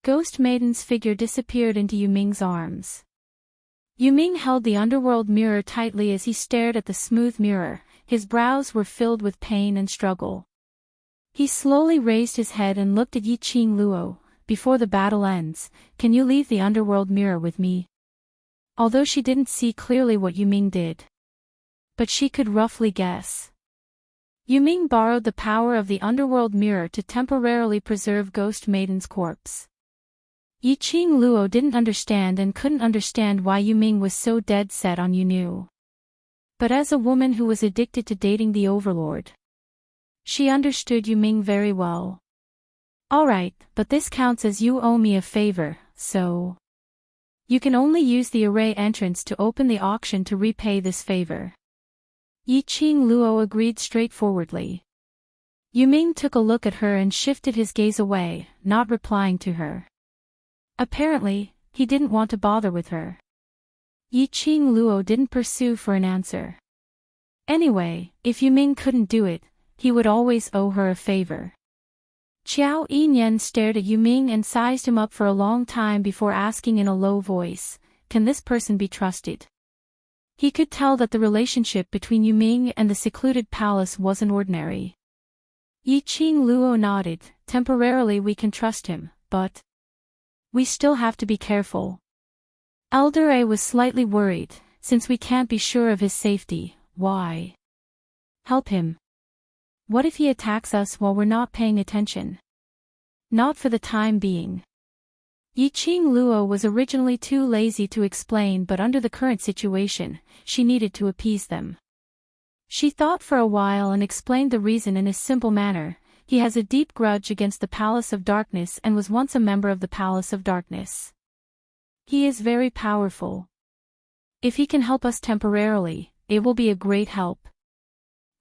Ghost Maiden's figure disappeared into Yuming's arms. Yuming held the underworld mirror tightly as he stared at the smooth mirror. His brows were filled with pain and struggle. He slowly raised his head and looked at Yi-Ching Luo. Before the battle ends, can you leave the underworld mirror with me? Although she didn't see clearly what Yuming did, but she could roughly guess. Yuming borrowed the power of the underworld mirror to temporarily preserve Ghost Maiden's corpse. Yi-Ching Luo didn't understand and couldn't understand why Yuming was so dead set on Yunu. But as a woman who was addicted to dating the Overlord, she understood Yuming very well. Alright, but this counts as you owe me a favor, so you can only use the array entrance to open the auction to repay this favor. Yi-Ching Luo agreed straightforwardly. Yuming took a look at her and shifted his gaze away, not replying to her. Apparently, he didn't want to bother with her. Yi-Ching Luo didn't pursue for an answer. Anyway, if Yuming couldn't do it, he would always owe her a favor. Qiao Yinyan stared at Yuming and sized him up for a long time before asking in a low voice, "Can this person be trusted?" He could tell that the relationship between Yuming and the secluded palace wasn't ordinary. Yi-Ching Luo nodded. Temporarily we can trust him, but we still have to be careful. Elder A was slightly worried. Since we can't be sure of his safety, why help him? What if he attacks us while we're not paying attention? Not for the time being. Yi-Ching Luo was originally too lazy to explain, but under the current situation, she needed to appease them. She thought for a while and explained the reason in a simple manner. He has a deep grudge against the Palace of Darkness and was once a member of the Palace of Darkness. He is very powerful. If he can help us temporarily, it will be a great help.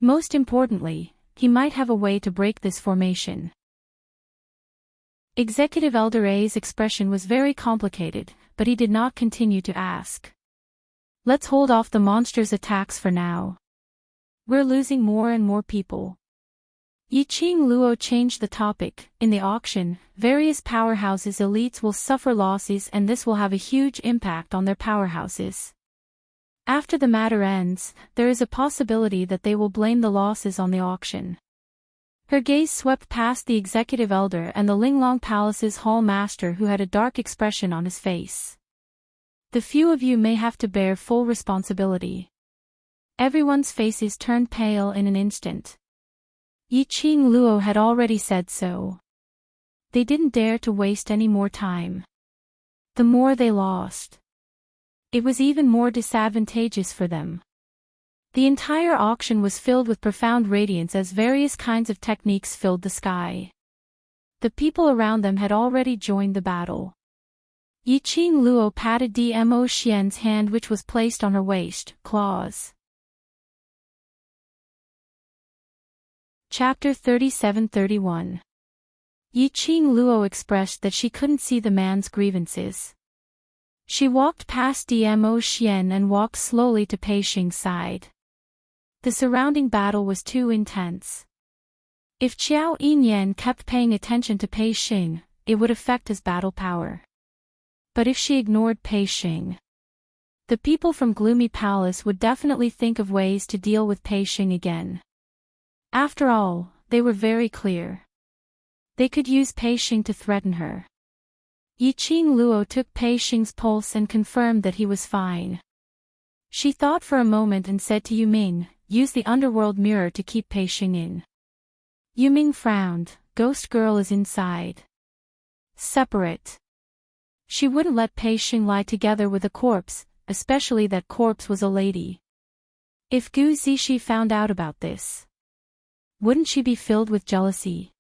Most importantly, he might have a way to break this formation. Executive Elder A's expression was very complicated, but he did not continue to ask. Let's hold off the monster's attacks for now. We're losing more and more people. Yi-Ching Luo changed the topic. In the auction, various powerhouses' elites will suffer losses, and this will have a huge impact on their powerhouses. After the matter ends, there is a possibility that they will blame the losses on the auction. Her gaze swept past the executive elder and the Linglong Palace's hall master, who had a dark expression on his face. The few of you may have to bear full responsibility. Everyone's faces turned pale in an instant. Yi-Ching Luo had already said so. They didn't dare to waste any more time. The more they lost, it was even more disadvantageous for them. The entire auction was filled with profound radiance as various kinds of techniques filled the sky. The people around them had already joined the battle. Yi-Ching Luo patted Dmo Xian's hand, which was placed on her waist. Claws. Chapter 37:31. Yi-Ching Luo expressed that she couldn't see the man's grievances. She walked past Dmo Xian and walked slowly to Pei Xing's side. The surrounding battle was too intense. If Qiao Yinyan kept paying attention to Pei Xing, it would affect his battle power. But if she ignored Pei Xing, The people from Gloomy Palace would definitely think of ways to deal with Pei Xing again. After all, they were very clear. They could use Pei Xing to threaten her. Yiqing Luo took Pei Xing's pulse and confirmed that he was fine. She thought for a moment and said to Yuming, "Use the underworld mirror to keep Pei Xing in." Yuming frowned. Ghost girl is inside. Separate. She wouldn't let Pei Xing lie together with a corpse, especially that corpse was a lady. If Gu Zixi found out about this, wouldn't she be filled with jealousy?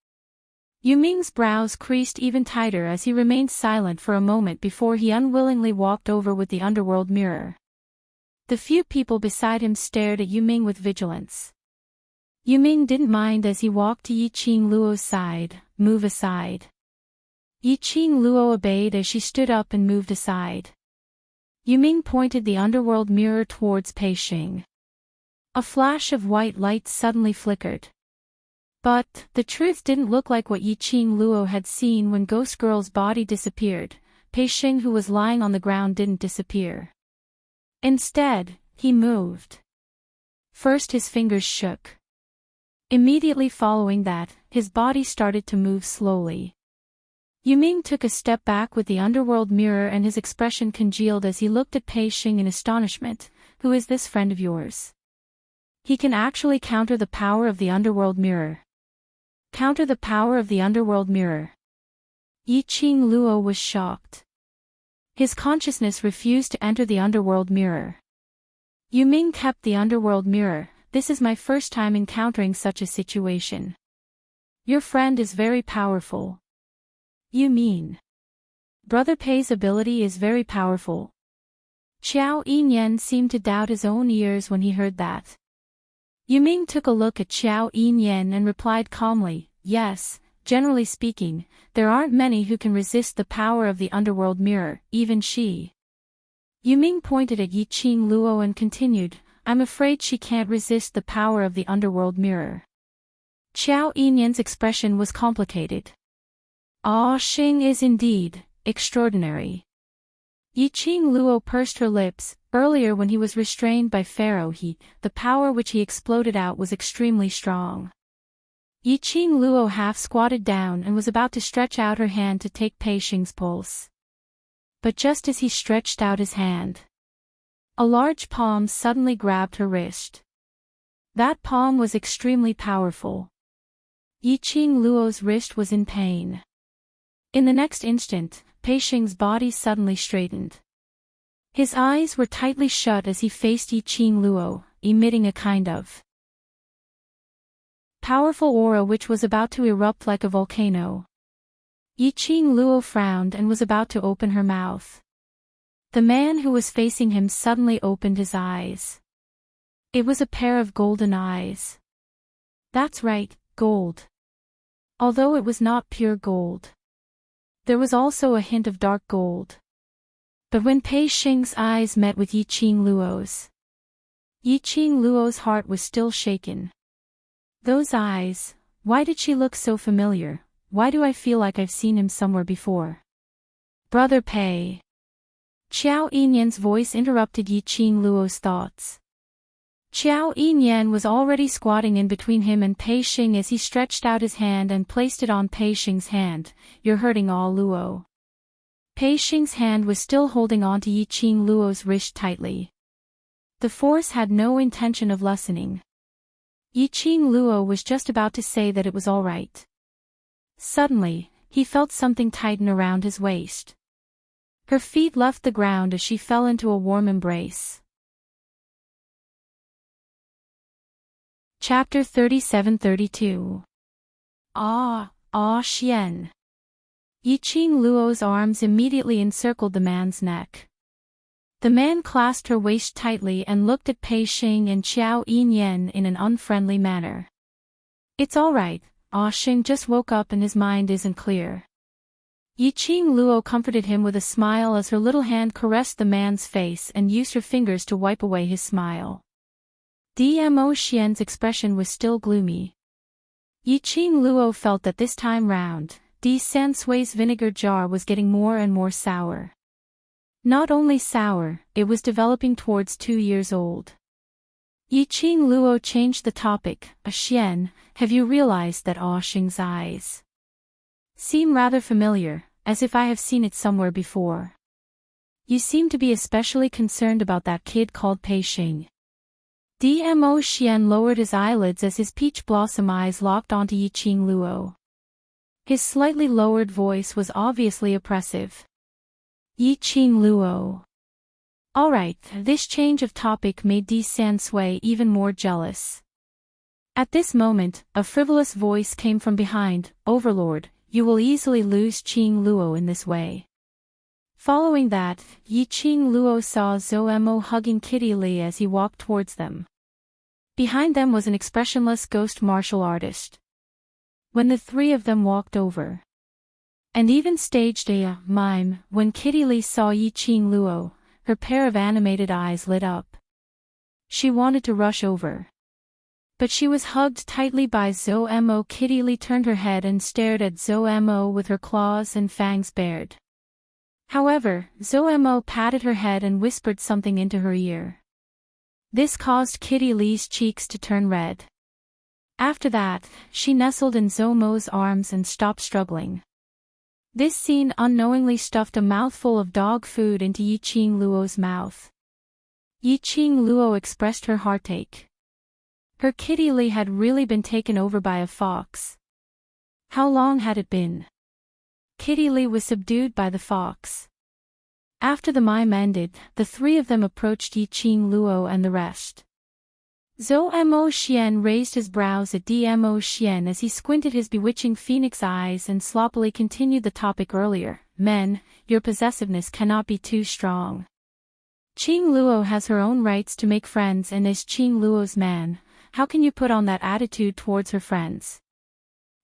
Yuming's brows creased even tighter as he remained silent for a moment before he unwillingly walked over with the underworld mirror. The few people beside him stared at Yuming with vigilance. Yuming didn't mind as he walked to Yiqing Luo's side. "Move aside." Yiqing Luo obeyed as she stood up and moved aside. Yuming pointed the underworld mirror towards Pei Xing. A flash of white light suddenly flickered. But the truth didn't look like what Yiqing Luo had seen when Ghost Girl's body disappeared. Pei Xing, who was lying on the ground, didn't disappear. Instead, he moved. First his fingers shook. Immediately following that, his body started to move slowly. Yuming took a step back with the underworld mirror and his expression congealed as he looked at Pei Xing in astonishment. "Who is this friend of yours? He can actually counter the power of the underworld mirror." Counter the power of the underworld mirror. Yiqing Luo was shocked. His consciousness refused to enter the underworld mirror. Yuming kept the underworld mirror. "This is my first time encountering such a situation. Your friend is very powerful." "You mean? Brother Pei's ability is very powerful." Qiao Yinyan seemed to doubt his own ears when he heard that. Yuming took a look at Qiao Yinyan and replied calmly, "Yes, generally speaking, there aren't many who can resist the power of the underworld mirror, even she." Yuming pointed at Yiqing Luo and continued, "I'm afraid she can't resist the power of the underworld mirror." Qiao Yinyan's expression was complicated. Xing is indeed extraordinary. Yiqing Luo pursed her lips. Earlier when he was restrained by Pharaoh the power which he exploded out was extremely strong. Yiqing Luo half squatted down and was about to stretch out her hand to take Pei Xing's pulse. But just as he stretched out his hand, a large palm suddenly grabbed her wrist. That palm was extremely powerful. Yiqing Luo's wrist was in pain. In the next instant, Pei Xing's body suddenly straightened. His eyes were tightly shut as he faced Yiqing Luo, emitting a kind of powerful aura which was about to erupt like a volcano. Yiqing Luo frowned and was about to open her mouth. The man who was facing him suddenly opened his eyes. It was a pair of golden eyes. That's right, gold. Although it was not pure gold, there was also a hint of dark gold. But when Pei Xing's eyes met with Yiqing Luo's heart was still shaken. Those eyes, why did she look so familiar? Why do I feel like I've seen him somewhere before? Brother Pei. Qiao Yinyan's voice interrupted Yiqing Luo's thoughts. Qiao Yinyan was already squatting in between him and Pei Xing as he stretched out his hand and placed it on Pei Xing's hand. "You're hurting all Luo." Pei Xing's hand was still holding on to Yiqing Luo's wrist tightly. The force had no intention of lessening. Yiqing Luo was just about to say that it was all right. Suddenly, he felt something tighten around his waist. Her feet left the ground as she fell into a warm embrace. Chapter 37-32. Xian. Yiqing Luo's arms immediately encircled the man's neck. The man clasped her waist tightly and looked at Pei Xing and Qiao Yinyan in an unfriendly manner. "It's all right, Xing just woke up and his mind isn't clear." Yiqing Luo comforted him with a smile as her little hand caressed the man's face and used her fingers to wipe away his smile. Dmo Xian's expression was still gloomy. Yiqing Luo felt that this time round, Di Sansui's vinegar jar was getting more and more sour. Not only sour, it was developing towards 2 years old. Yiqing Luo changed the topic. Xian, have you realized that Xing's eyes seem rather familiar, as if I have seen it somewhere before? You seem to be especially concerned about that kid called Pei Xing. Dmo Xian lowered his eyelids as his peach blossom eyes locked onto Yiqing Luo. His slightly lowered voice was obviously oppressive. Yiqing Luo. Alright, this change of topic made Di Sansui even more jealous. At this moment, a frivolous voice came from behind. Overlord, you will easily lose Qing Luo in this way. Following that, Yiqing Luo saw Zhou Mo hugging Kitty Li as he walked towards them. Behind them was an expressionless ghost martial artist. When the three of them walked over and even staged a mime, when Kitty Li saw Yiqing Luo, her pair of animated eyes lit up. She wanted to rush over, but she was hugged tightly by Zhou Mo. Kitty Li turned her head and stared at Zhou Mo with her claws and fangs bared. However, Zhou Mo patted her head and whispered something into her ear. This caused Kitty Li's cheeks to turn red. After that, she nestled in Zhou Mo's arms and stopped struggling. This scene unknowingly stuffed a mouthful of dog food into Yiqing Luo's mouth. Yiqing Luo expressed her heartache. Her Kitty Li had really been taken over by a fox. How long had it been? Kitty Li was subdued by the fox. After the mime ended, the three of them approached Yiqing Luo and the rest. Zhou Mo Xian raised his brows at Dmo Xian as he squinted his bewitching phoenix eyes and sloppily continued the topic earlier. Men, your possessiveness cannot be too strong. Qing Luo has her own rights to make friends and is Qing Luo's man. How can you put on that attitude towards her friends?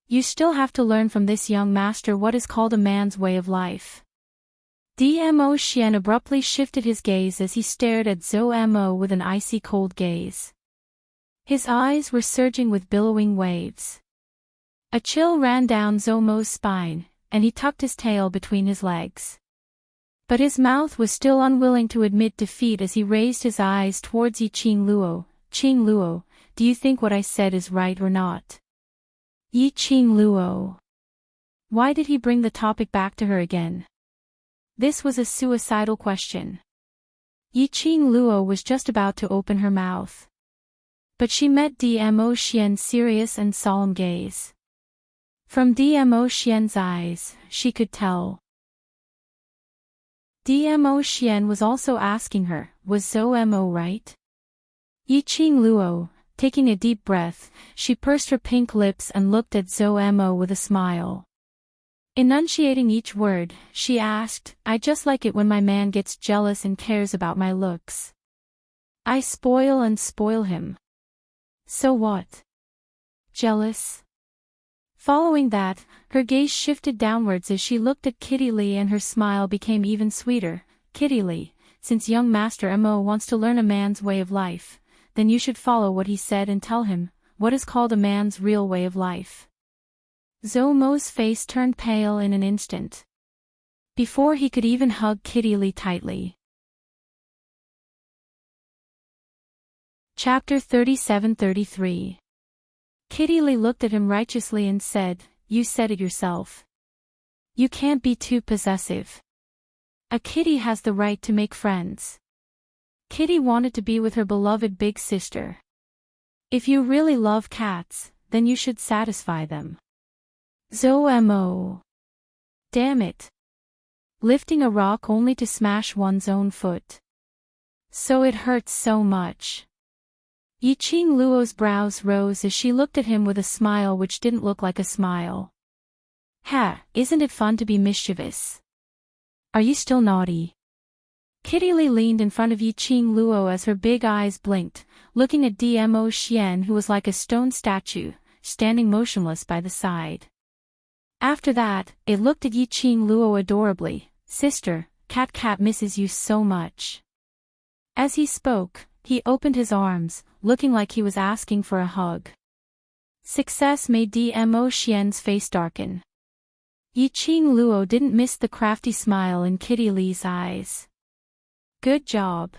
You still have to learn from this young master what is called a man's way of life. Dmo Xian abruptly shifted his gaze as he stared at Zhou Mo with an icy cold gaze. His eyes were surging with billowing waves. A chill ran down Zhou Mo's spine, and he tucked his tail between his legs. But his mouth was still unwilling to admit defeat as he raised his eyes towards Yiqing Luo. Qing Luo, do you think what I said is right or not? Yiqing Luo. Why did he bring the topic back to her again? This was a suicidal question. Yiqing Luo was just about to open her mouth. But she met Dmo Xian's serious and solemn gaze. From Dmo Xian's eyes, she could tell. Dmo Xian was also asking her, was Zhou Mo right? Yiqing Luo, taking a deep breath, she pursed her pink lips and looked at Zhou Mo with a smile. Enunciating each word, she asked, I just like it when my man gets jealous and cares about my looks. I spoil and spoil him. So what? Jealous? Following that, her gaze shifted downwards as she looked at Kitty Li and her smile became even sweeter. Kitty Li, since young Master Mo wants to learn a man's way of life, then you should follow what he said and tell him what is called a man's real way of life. Zhou Mo's face turned pale in an instant. Before he could even hug Kitty Li tightly. Chapter 37-33. Kitty Li looked at him righteously and said, you said it yourself. You can't be too possessive. A kitty has the right to make friends. Kitty wanted to be with her beloved big sister. If you really love cats, then you should satisfy them. Zhou Mo. Damn it. Lifting a rock only to smash one's own foot. So it hurts so much. Yiqing Luo's brows rose as she looked at him with a smile which didn't look like a smile. Ha, isn't it fun to be mischievous? Are you still naughty? Kitty Li leaned in front of Yiqing Luo as her big eyes blinked, looking at Dmo Xian who was like a stone statue, standing motionless by the side. After that, it looked at Yiqing Luo adorably. Sister, Cat misses you so much. As he spoke, he opened his arms, looking like he was asking for a hug. Success made Dmo Xian's face darken. Yiqing Luo didn't miss the crafty smile in Kitty Li's eyes. Good job.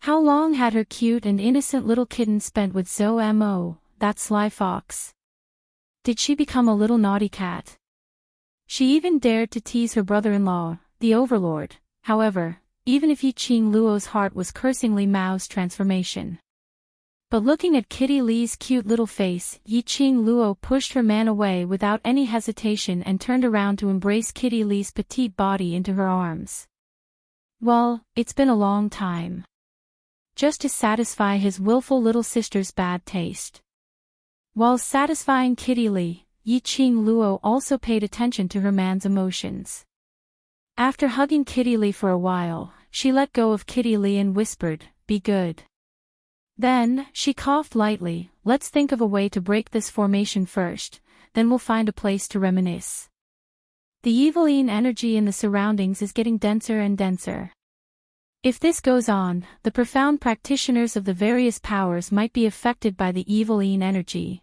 How long had her cute and innocent little kitten spent with Zo-Mo, that sly fox? Did she become a little naughty cat? She even dared to tease her brother-in-law, the overlord. However, even if Yi-Ching Luo's heart was cursingly Mao's transformation. But looking at Kitty Lee's cute little face, Yi-Ching Luo pushed her man away without any hesitation and turned around to embrace Kitty Lee's petite body into her arms. Well, it's been a long time. Just to satisfy his willful little sister's bad taste. While satisfying Kitty Lee, Yi-Ching Luo also paid attention to her man's emotions. After hugging Kitty Lee for a while, she let go of Kitty Lee and whispered, "Be good." Then, she coughed lightly, "Let's think of a way to break this formation first, then we'll find a place to reminisce. The eviline energy in the surroundings is getting denser and denser. If this goes on, the profound practitioners of the various powers might be affected by the eviline energy."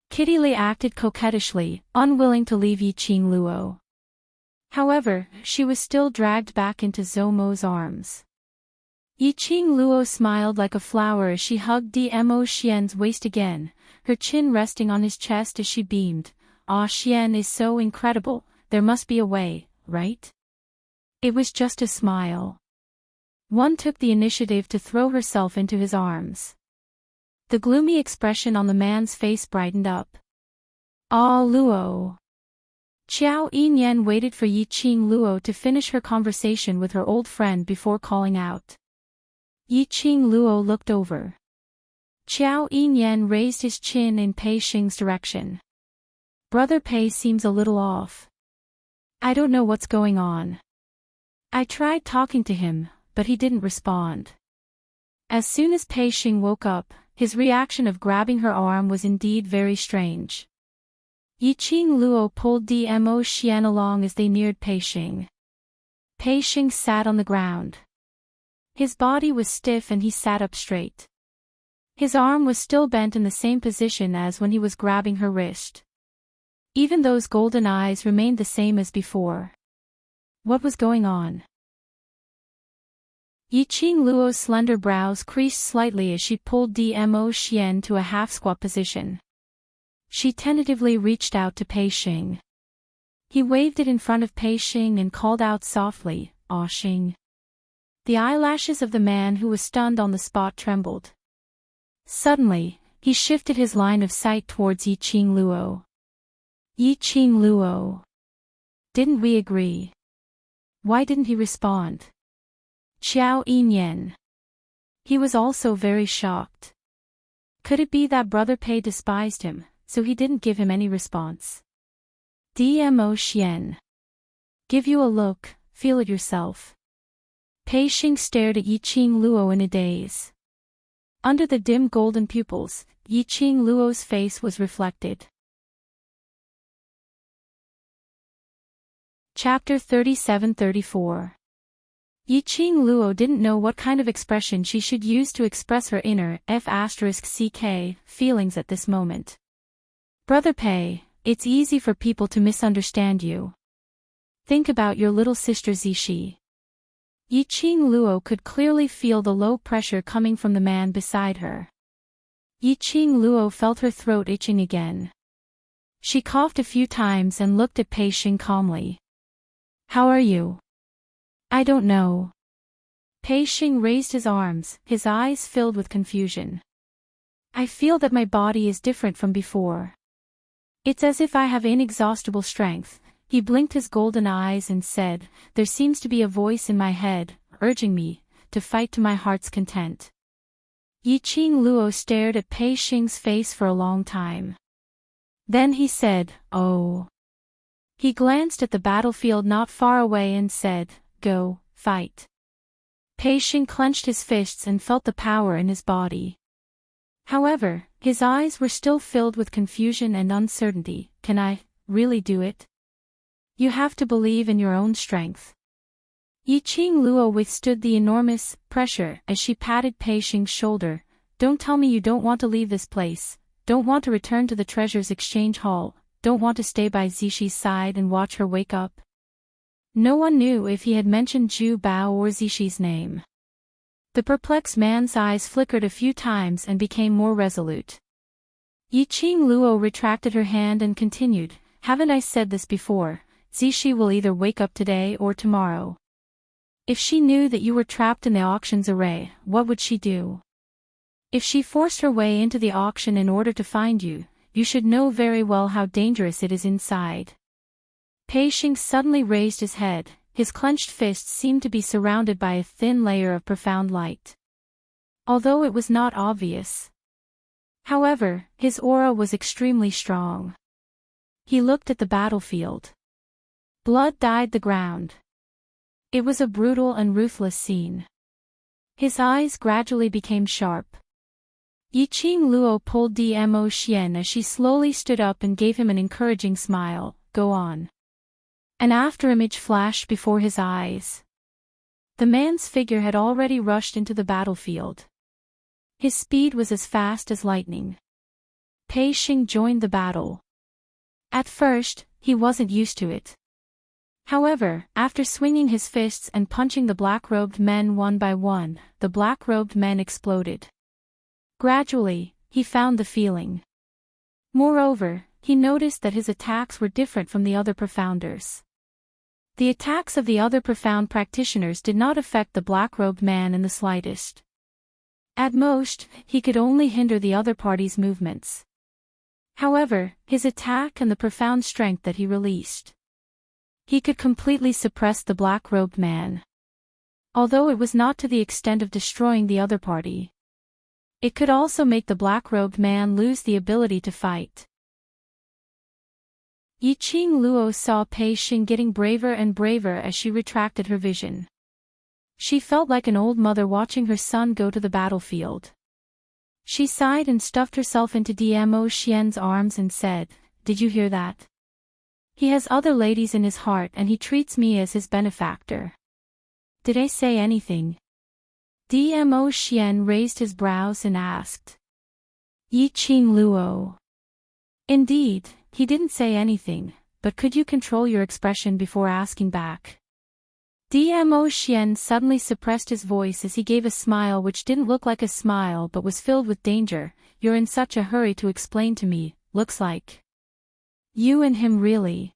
Kitty Lee acted coquettishly, unwilling to leave Yi-Ching Luo. However, she was still dragged back into Zo-Mo's arms. Yi-Ching Luo smiled like a flower as she hugged Dmo Xian's waist again, her chin resting on his chest as she beamed. "Ah, Xian is so incredible, there must be a way, right?" It was just a smile. One took the initiative to throw herself into his arms. The gloomy expression on the man's face brightened up. "Ah, Luo." Qiao Yinyan waited for Yi-Ching Luo to finish her conversation with her old friend before calling out. Yi-Ching Luo looked over. Qiao Yinyan raised his chin in Pei Xing's direction. "Brother Pei seems a little off. I don't know what's going on. I tried talking to him, but he didn't respond." As soon as Pei Xing woke up, his reaction of grabbing her arm was indeed very strange. Yi-Ching Luo pulled Dmo Xian along as they neared Pei Xing. Pei Xing sat on the ground. His body was stiff and he sat up straight. His arm was still bent in the same position as when he was grabbing her wrist. Even those golden eyes remained the same as before. What was going on? Yi-Ching Luo's slender brows creased slightly as she pulled Dmo Xian to a half-squat position. She tentatively reached out to Pei Xing. He waved it in front of Pei Xing and called out softly, "Ah Xing." The eyelashes of the man who was stunned on the spot trembled. Suddenly, he shifted his line of sight towards Yi-Ching Luo. "Yi-Ching Luo. Didn't we agree? Why didn't he respond?" Qiao Yinyan. He was also very shocked. Could it be that Brother Pei despised him, so he didn't give him any response? Dmo Xian. Give you a look, feel it yourself. Pei Xing stared at Yi-Ching Luo in a daze. Under the dim golden pupils, Yi-Ching Luo's face was reflected. Chapter 37-34. Yi-Ching Luo didn't know what kind of expression she should use to express her inner F***ck feelings at this moment. "Brother Pei, it's easy for people to misunderstand you. Think about your little sister Zixi." Yi-Ching Luo could clearly feel the low pressure coming from the man beside her. Yi-Ching Luo felt her throat itching again. She coughed a few times and looked at Pei Xing calmly. "How are you?" "I don't know." Pei Xing raised his arms, his eyes filled with confusion. "I feel that my body is different from before. It's as if I have inexhaustible strength." He blinked his golden eyes and said, "There seems to be a voice in my head, urging me to fight to my heart's content." Yi-Ching Luo stared at Pei Xing's face for a long time. Then he said, "Oh." He glanced at the battlefield not far away and said, "Go, fight." Pei Xing clenched his fists and felt the power in his body. However, his eyes were still filled with confusion and uncertainty. "Can I really do it?" "You have to believe in your own strength." Yi-Ching Luo withstood the enormous pressure as she patted Pei Xing's shoulder. "Don't tell me you don't want to leave this place, don't want to return to the treasures exchange hall, don't want to stay by Zixi's side and watch her wake up." No one knew if he had mentioned Zhu Bao or Zixi name. The perplexed man's eyes flickered a few times and became more resolute. Yiqing Luo retracted her hand and continued, "Haven't I said this before? Zixi will either wake up today or tomorrow. If she knew that you were trapped in the auction's array, what would she do? If she forced her way into the auction in order to find you, you should know very well how dangerous it is inside." Pei Xing suddenly raised his head, his clenched fists seemed to be surrounded by a thin layer of profound light. Although it was not obvious. However, his aura was extremely strong. He looked at the battlefield. Blood dyed the ground. It was a brutal and ruthless scene. His eyes gradually became sharp. Yiqing Luo pulled Dmo Xian as she slowly stood up and gave him an encouraging smile. "Go on." An afterimage flashed before his eyes. The man's figure had already rushed into the battlefield. His speed was as fast as lightning. Pei Xing joined the battle. At first, he wasn't used to it. However, after swinging his fists and punching the black-robed men one by one, the black-robed men exploded. Gradually, he found the feeling. Moreover, he noticed that his attacks were different from the other profounders. The attacks of the other profound practitioners did not affect the black-robed man in the slightest. At most, he could only hinder the other party's movements. However, his attack and the profound strength that he released. He could completely suppress the black-robed man. Although it was not to the extent of destroying the other party. It could also make the black-robed man lose the ability to fight. Yiqing Luo saw Pei Xing getting braver and braver as she retracted her vision. She felt like an old mother watching her son go to the battlefield. She sighed and stuffed herself into Dmo Xian's arms and said, "Did you hear that? He has other ladies in his heart and he treats me as his benefactor. Did I say anything?" Dmo Xian raised his brows and asked. Yiqing Luo. "Indeed, he didn't say anything, but could you control your expression before asking back?" Dmo Xian suddenly suppressed his voice as he gave a smile which didn't look like a smile but was filled with danger. "You're in such a hurry to explain to me, looks like. You and him really."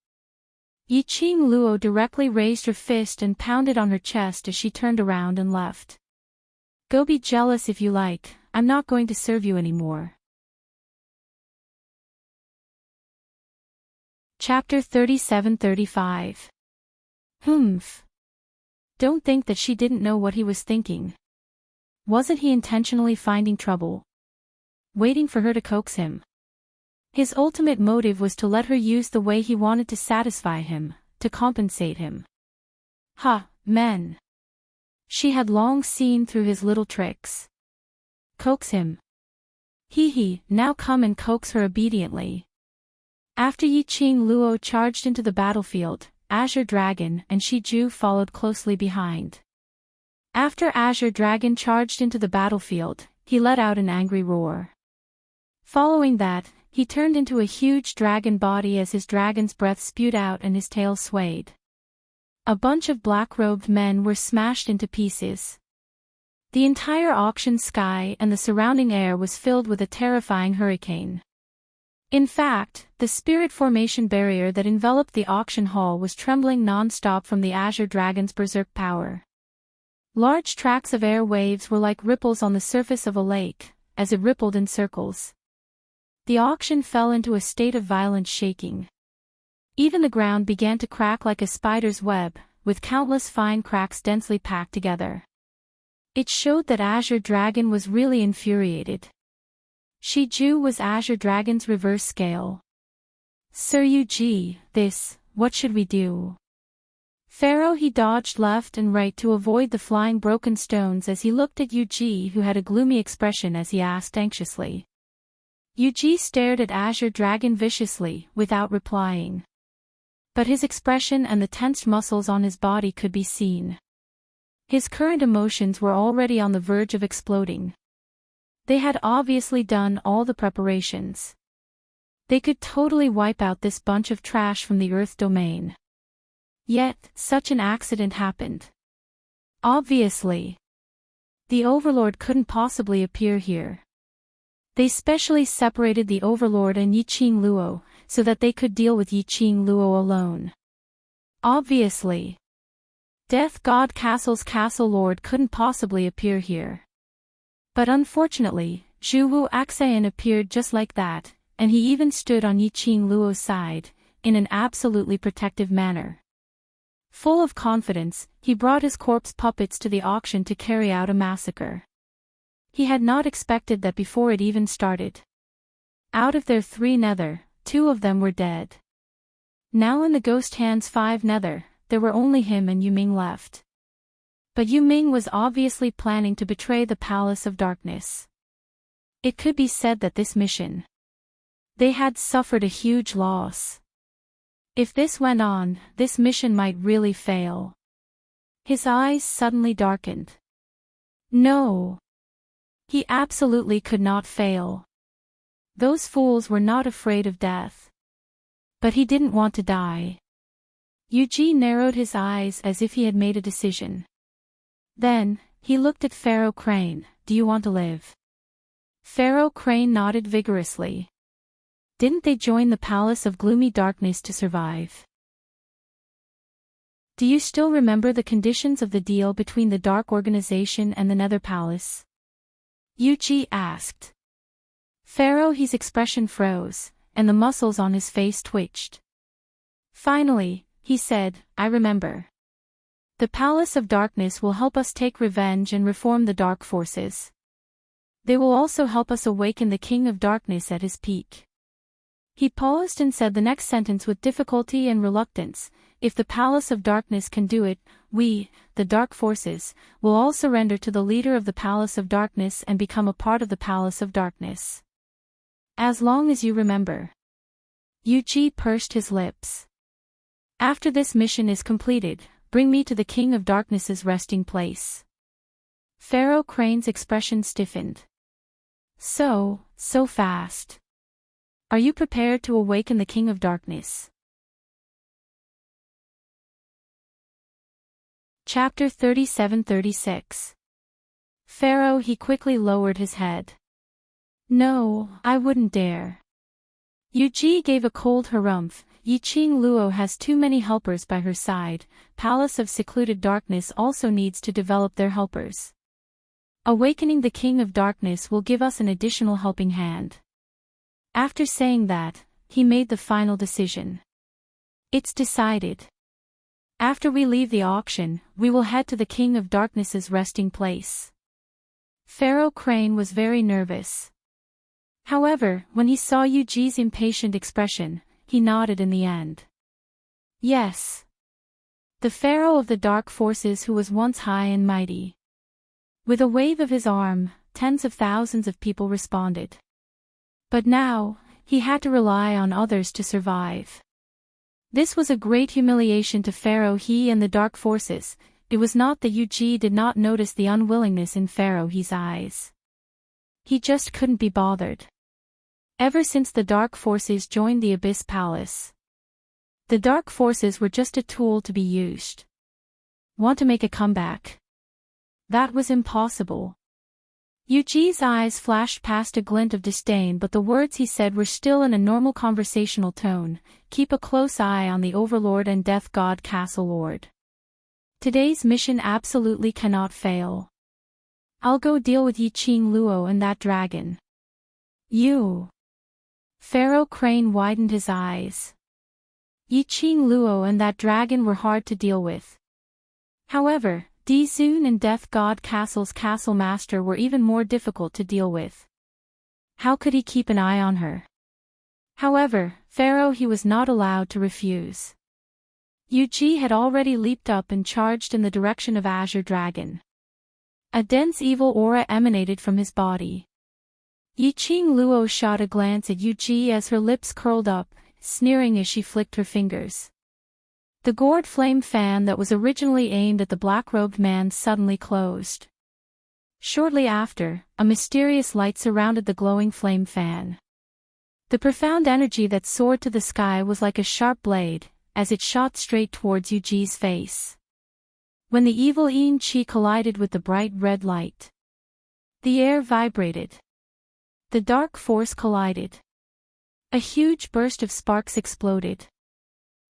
Yiqing Luo directly raised her fist and pounded on her chest as she turned around and left. "Go be jealous if you like, I'm not going to serve you anymore." Chapter 37-35. Humph. Don't think that she didn't know what he was thinking. Wasn't he intentionally finding trouble? Waiting for her to coax him? His ultimate motive was to let her use the way he wanted to satisfy him, to compensate him. Men. She had long seen through his little tricks. Coax him. Now come and coax her obediently. After Yiqing Luo charged into the battlefield, Azure Dragon and Shi Ju followed closely behind. After Azure Dragon charged into the battlefield, he let out an angry roar. Following that, he turned into a huge dragon body as his dragon's breath spewed out and his tail swayed. A bunch of black-robed men were smashed into pieces. The entire auction sky and the surrounding air was filled with a terrifying hurricane. In fact, the spirit formation barrier that enveloped the auction hall was trembling non-stop from the Azure Dragon's berserk power. Large tracts of air waves were like ripples on the surface of a lake, as it rippled in circles. The auction fell into a state of violent shaking. Even the ground began to crack like a spider's web, with countless fine cracks densely packed together. It showed that Azure Dragon was really infuriated. Shi Ju was Azure Dragon's reverse scale. "Sir Yuji, what should we do?" Pharaoh he dodged left and right to avoid the flying broken stones as he looked at Yuji, who had a gloomy expression as he asked anxiously. Yuji stared at Azure Dragon viciously, without replying. But his expression and the tensed muscles on his body could be seen. His current emotions were already on the verge of exploding. They had obviously done all the preparations. They could totally wipe out this bunch of trash from the Earth domain. Yet, such an accident happened. Obviously, the Overlord couldn't possibly appear here. They specially separated the Overlord and Yiqing Luo, so that they could deal with Yiqing Luo alone. Obviously, Death God Castle's Castle Lord couldn't possibly appear here. But unfortunately, Zhu Wu Axayan appeared just like that, and he even stood on Yiqing Luo's side, in an absolutely protective manner. Full of confidence, he brought his corpse puppets to the auction to carry out a massacre. He had not expected that before it even started. Out of their 3 nether, 2 of them were dead. Now in the ghost hand's 5 nether, there were only him and Yuming left. But Yuming was obviously planning to betray the Palace of Darkness. It could be said that this mission, they had suffered a huge loss. If this went on, this mission might really fail. His eyes suddenly darkened. No. He absolutely could not fail. Those fools were not afraid of death. But he didn't want to die. Yuji narrowed his eyes as if he had made a decision. Then, he looked at Pharaoh Crane. Do you want to live? Pharaoh Crane nodded vigorously. Didn't they join the Palace of Gloomy Darkness to survive? Do you still remember the conditions of the deal between the Dark Organization and the Nether Palace? Yuji asked. Pharaoh's expression froze, and the muscles on his face twitched. Finally, he said, I remember. The Palace of Darkness will help us take revenge and reform the dark forces. They will also help us awaken the King of Darkness at his peak. He paused and said the next sentence with difficulty and reluctance. If the Palace of Darkness can do it, we, the Dark Forces, will all surrender to the leader of the Palace of Darkness and become a part of the Palace of Darkness. As long as you remember. Yuji pursed his lips. After this mission is completed, bring me to the King of Darkness's resting place. Pharaoh Crane's expression stiffened. So fast. Are you prepared to awaken the King of Darkness? Chapter 37-36. Pharaoh he quickly lowered his head. No, I wouldn't dare. Yuji gave a cold harumph. Yiqing Luo has too many helpers by her side. Palace of Secluded Darkness also needs to develop their helpers. Awakening the King of Darkness will give us an additional helping hand. After saying that, he made the final decision. It's decided. After we leave the auction, we will head to the King of Darkness's resting place. Pharaoh Crane was very nervous. However, when he saw Yuji's impatient expression, he nodded in the end. Yes. The Pharaoh of the Dark Forces who was once high and mighty. With a wave of his arm, tens of thousands of people responded. But now, he had to rely on others to survive. This was a great humiliation to Pharaoh he and the Dark Forces. It was not that Yuji did not notice the unwillingness in Pharaoh he's eyes. He just couldn't be bothered. Ever since the Dark Forces joined the Abyss Palace, the Dark Forces were just a tool to be used. Want to make a comeback? That was impossible. Yuji's eyes flashed past a glint of disdain, but the words he said were still in a normal conversational tone. Keep a close eye on the Overlord and Death God Castle Lord. Today's mission absolutely cannot fail. I'll go deal with Yiqing Luo and that dragon. You. Pharaoh Crane widened his eyes. Yiqing Luo and that dragon were hard to deal with. However, Dizun and Death God Castle's Castle Master were even more difficult to deal with. How could he keep an eye on her? However, Pharaoh he was not allowed to refuse. Yuji had already leaped up and charged in the direction of Azure Dragon. A dense evil aura emanated from his body. Yiqing Luo shot a glance at Yuji as her lips curled up, sneering as she flicked her fingers. The gourd flame fan that was originally aimed at the black-robed man suddenly closed. Shortly after, a mysterious light surrounded the glowing flame fan. The profound energy that soared to the sky was like a sharp blade, as it shot straight towards Yuji's face. When the evil yin chi collided with the bright red light, the air vibrated. The dark force collided. A huge burst of sparks exploded.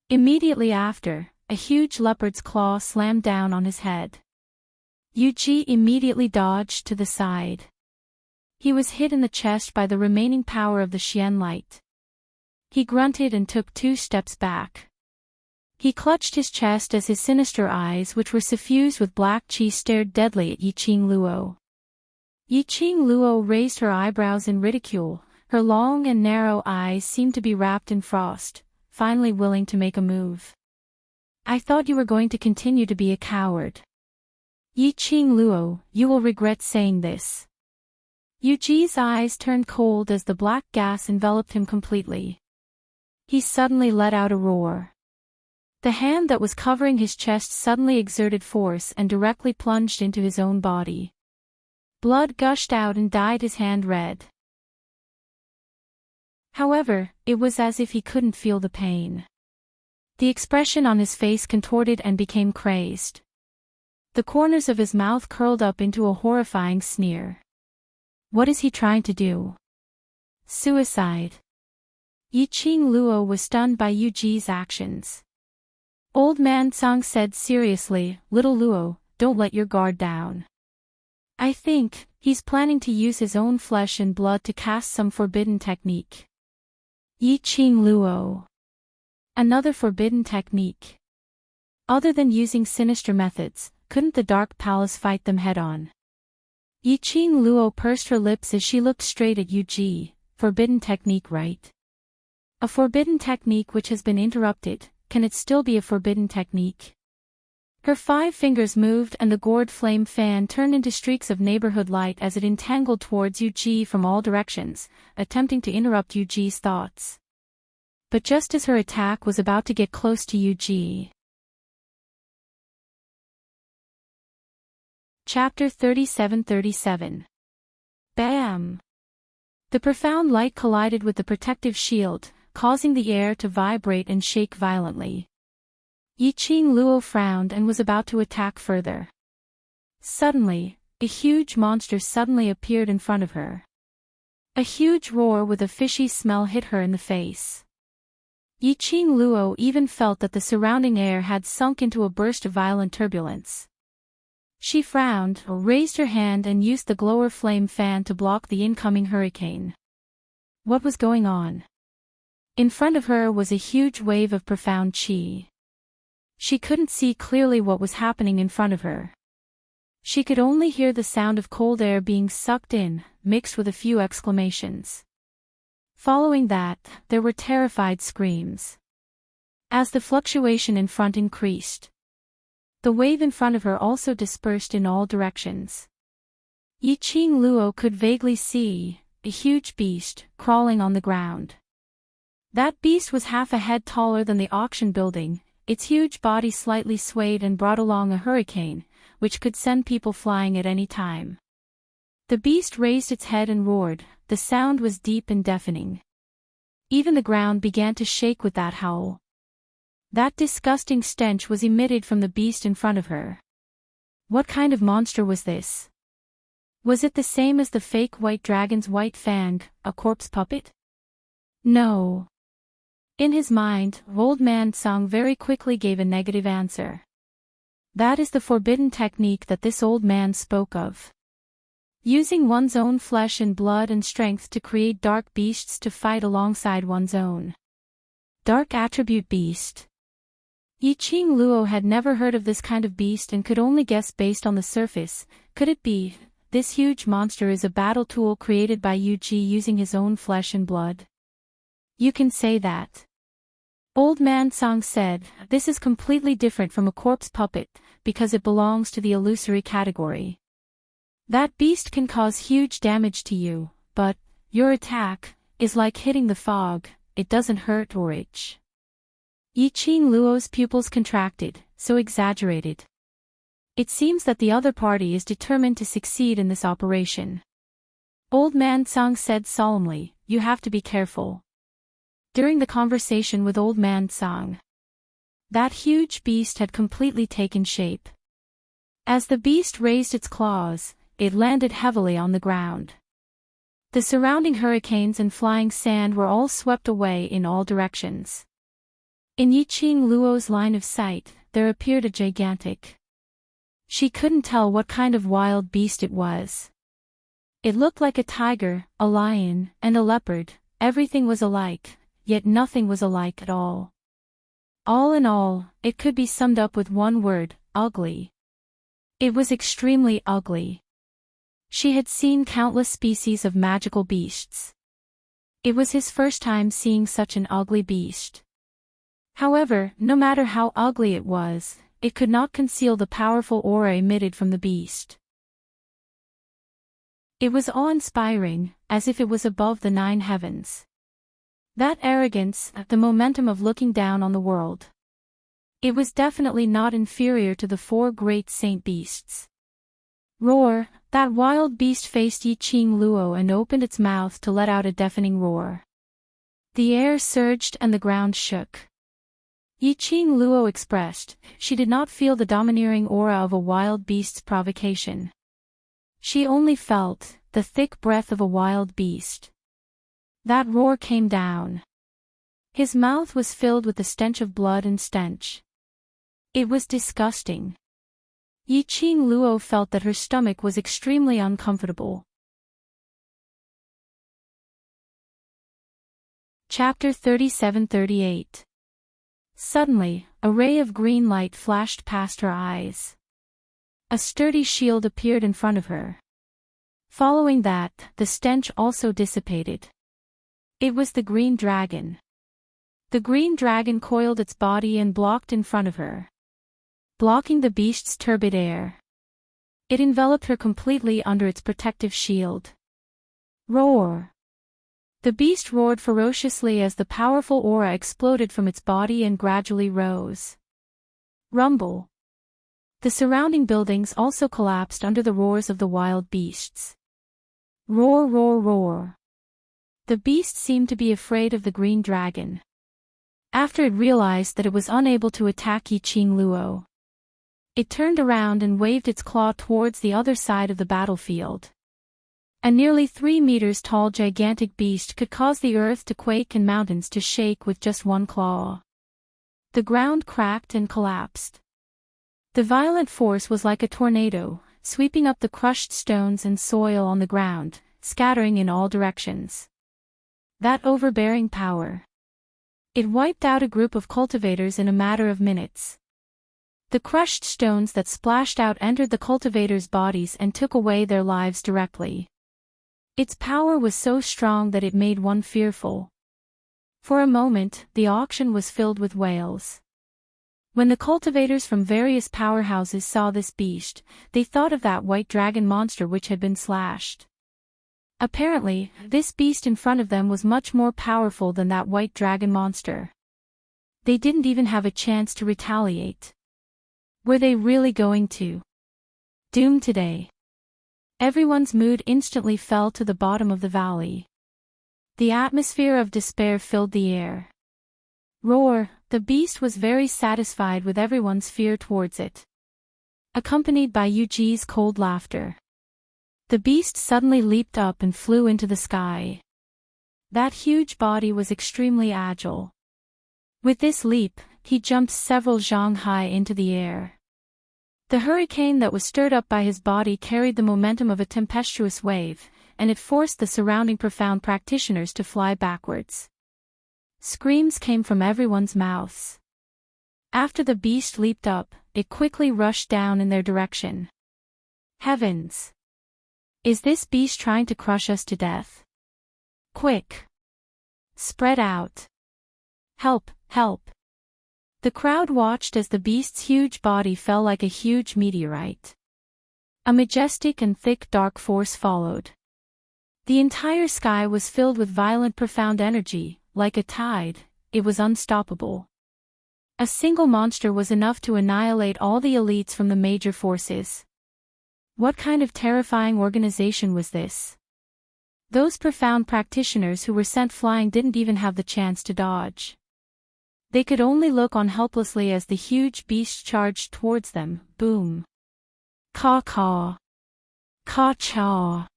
Immediately after, a huge leopard's claw slammed down on his head. Yuji immediately dodged to the side. He was hit in the chest by the remaining power of the Xian light. He grunted and took 2 steps back. He clutched his chest as his sinister eyes, which were suffused with black chi, stared deadly at Yiqing Luo. Yiqing Luo raised her eyebrows in ridicule. Her long and narrow eyes seemed to be wrapped in frost, finally willing to make a move. I thought you were going to continue to be a coward. Yiqing Luo, you will regret saying this. Yuji's eyes turned cold as the black gas enveloped him completely. He suddenly let out a roar. The hand that was covering his chest suddenly exerted force and directly plunged into his own body. Blood gushed out and dyed his hand red. However, it was as if he couldn't feel the pain. The expression on his face contorted and became crazed. The corners of his mouth curled up into a horrifying sneer. What is he trying to do? Suicide. Yiqing Luo was stunned by Yuji's actions. Old Man Tsang said seriously, "Little Luo, don't let your guard down. I think he's planning to use his own flesh and blood to cast some forbidden technique." Yiqing Luo. Another forbidden technique. Other than using sinister methods, couldn't the Dark Palace fight them head-on? Yiqing Luo pursed her lips as she looked straight at Yuji. Forbidden technique, right? A forbidden technique which has been interrupted, can it still be a forbidden technique? Her 5 fingers moved and the gourd flame fan turned into streaks of neighborhood light as it entangled towards Yuji from all directions, attempting to interrupt Yuji's thoughts. But just as her attack was about to get close to Yuji. Chapter 37:37. Bam! The profound light collided with the protective shield, causing the air to vibrate and shake violently. Yiqing Luo frowned and was about to attack further. Suddenly, a huge monster suddenly appeared in front of her. A huge roar with a fishy smell hit her in the face. Yiqing Luo even felt that the surrounding air had sunk into a burst of violent turbulence. She frowned, raised her hand and used the glower flame fan to block the incoming hurricane. What was going on? In front of her was a huge wave of profound chi. She couldn't see clearly what was happening in front of her. She could only hear the sound of cold air being sucked in, mixed with a few exclamations. Following that, there were terrified screams. As the fluctuation in front increased, the wave in front of her also dispersed in all directions. Yiqing Luo could vaguely see a huge beast crawling on the ground. That beast was half a head taller than the auction building. Its huge body slightly swayed and brought along a hurricane, which could send people flying at any time. The beast raised its head and roared. The sound was deep and deafening. Even the ground began to shake with that howl. That disgusting stench was emitted from the beast in front of her. What kind of monster was this? Was it the same as the fake white dragon's white fang, a corpse puppet? No. In his mind, Old Man Tsang very quickly gave a negative answer. That is the forbidden technique that this old man spoke of. Using one's own flesh and blood and strength to create dark beasts to fight alongside one's own. Dark attribute beast. Yiqing Luo had never heard of this kind of beast and could only guess based on the surface. Could it be, this huge monster is a battle tool created by Yuji using his own flesh and blood? You can say that. Old Man Tsang said, this is completely different from a corpse puppet, because it belongs to the illusory category. That beast can cause huge damage to you, but your attack is like hitting the fog, it doesn't hurt or itch. Yiqing Luo's pupils contracted, so exaggerated. It seems that the other party is determined to succeed in this operation. Old Man Tsang said solemnly, you have to be careful. During the conversation with Old Man Tsang, That huge beast had completely taken shape. As the beast raised its claws, it landed heavily on the ground. The surrounding hurricanes and flying sand were all swept away in all directions. In Yiqing Luo's line of sight, there appeared a gigantic. She couldn't tell what kind of wild beast it was. It looked like a tiger, a lion, and a leopard. Everything was alike, yet nothing was alike at all. All in all, it could be summed up with one word: ugly. It was extremely ugly. She had seen countless species of magical beasts. It was his first time seeing such an ugly beast. However, no matter how ugly it was, it could not conceal the powerful aura emitted from the beast. It was awe-inspiring, as if it was above the 9 heavens. That arrogance, the momentum of looking down on the world. It was definitely not inferior to the 4 great saint beasts. Roar! That wild beast faced Yiqing Luo and opened its mouth to let out a deafening roar. The air surged and the ground shook. Yiqing Luo expressed, she did not feel the domineering aura of a wild beast's provocation. She only felt the thick breath of a wild beast. That roar came down. His mouth was filled with the stench of blood and stench. It was disgusting. Yiqing Luo felt that her stomach was extremely uncomfortable. Chapter 37-38. Suddenly, a ray of green light flashed past her eyes. A sturdy shield appeared in front of her. Following that, the stench also dissipated. It was the green dragon. The green dragon coiled its body and blocked in front of her, blocking the beast's turbid air. It enveloped her completely under its protective shield. Roar! The beast roared ferociously as the powerful aura exploded from its body and gradually rose. Rumble! The surrounding buildings also collapsed under the roars of the wild beasts. Roar, roar, roar! The beast seemed to be afraid of the green dragon. After it realized that it was unable to attack Yiqing Luo, it turned around and waved its claw towards the other side of the battlefield. A nearly 3 meters tall gigantic beast could cause the earth to quake and mountains to shake with just one claw. The ground cracked and collapsed. The violent force was like a tornado, sweeping up the crushed stones and soil on the ground, scattering in all directions. That overbearing power. It wiped out a group of cultivators in a matter of minutes. The crushed stones that splashed out entered the cultivators' bodies and took away their lives directly. Its power was so strong that it made one fearful. For a moment, the auction was filled with wails. When the cultivators from various powerhouses saw this beast, they thought of that white dragon monster which had been slashed. Apparently, this beast in front of them was much more powerful than that white dragon monster. They didn't even have a chance to retaliate. Were they really going to doom today? Everyone's mood instantly fell to the bottom of the valley. The atmosphere of despair filled the air. Roar! The beast was very satisfied with everyone's fear towards it, accompanied by Yuji's cold laughter. The beast suddenly leaped up and flew into the sky. That huge body was extremely agile. With this leap, he jumped several zhang high into the air. The hurricane that was stirred up by his body carried the momentum of a tempestuous wave, and it forced the surrounding profound practitioners to fly backwards. Screams came from everyone's mouths. After the beast leaped up, it quickly rushed down in their direction. Heavens! Is this beast trying to crush us to death? Quick! Spread out! Help! Help! The crowd watched as the beast's huge body fell like a huge meteorite. A majestic and thick dark force followed. The entire sky was filled with violent profound energy, like a tide. It was unstoppable. A single monster was enough to annihilate all the elites from the major forces. What kind of terrifying organization was this? Those profound practitioners who were sent flying didn't even have the chance to dodge. They could only look on helplessly as the huge beast charged towards them. Boom. Caw-caw. Caw-chaw.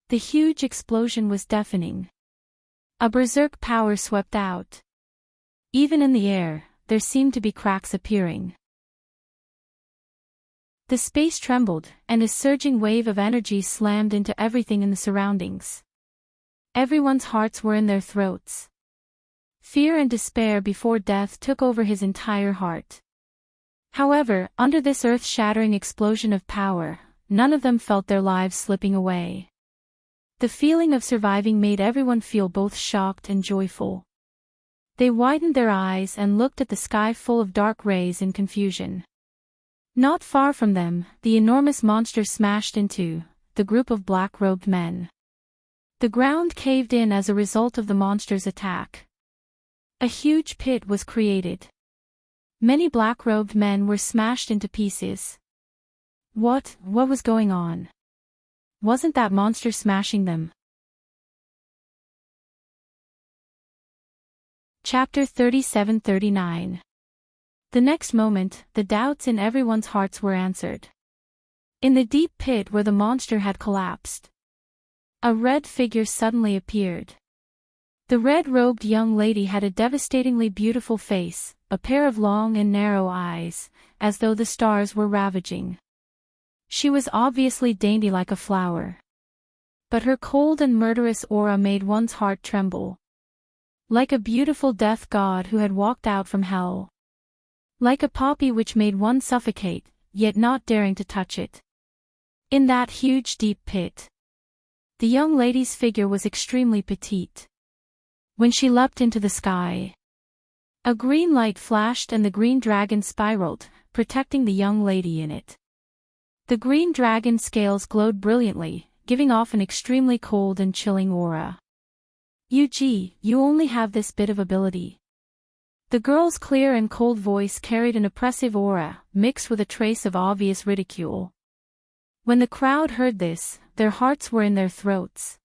The huge explosion was deafening. A berserk power swept out. Even in the air, there seemed to be cracks appearing. The space trembled, and a surging wave of energy slammed into everything in the surroundings. Everyone's hearts were in their throats. Fear and despair before death took over his entire heart. However, under this earth-shattering explosion of power, none of them felt their lives slipping away. The feeling of surviving made everyone feel both shocked and joyful. They widened their eyes and looked at the sky full of dark rays in confusion. Not far from them, the enormous monster smashed into the group of black-robed men. The ground caved in as a result of the monster's attack. A huge pit was created. Many black-robed men were smashed into pieces. What was going on? Wasn't that monster smashing them? Chapter 37-39. The next moment, the doubts in everyone's hearts were answered. In the deep pit where the monster had collapsed, a red figure suddenly appeared. The red-robed young lady had a devastatingly beautiful face, a pair of long and narrow eyes, as though the stars were ravaging. She was obviously dainty like a flower. But her cold and murderous aura made one's heart tremble. Like a beautiful death god who had walked out from hell. Like a poppy which made one suffocate, yet not daring to touch it. In that huge deep pit, the young lady's figure was extremely petite. When she leapt into the sky, a green light flashed and the green dragon spiraled, protecting the young lady in it. The green dragon scales glowed brilliantly, giving off an extremely cold and chilling aura. "Yuji, you only have this bit of ability." The girl's clear and cold voice carried an oppressive aura, mixed with a trace of obvious ridicule. When the crowd heard this, their hearts were in their throats.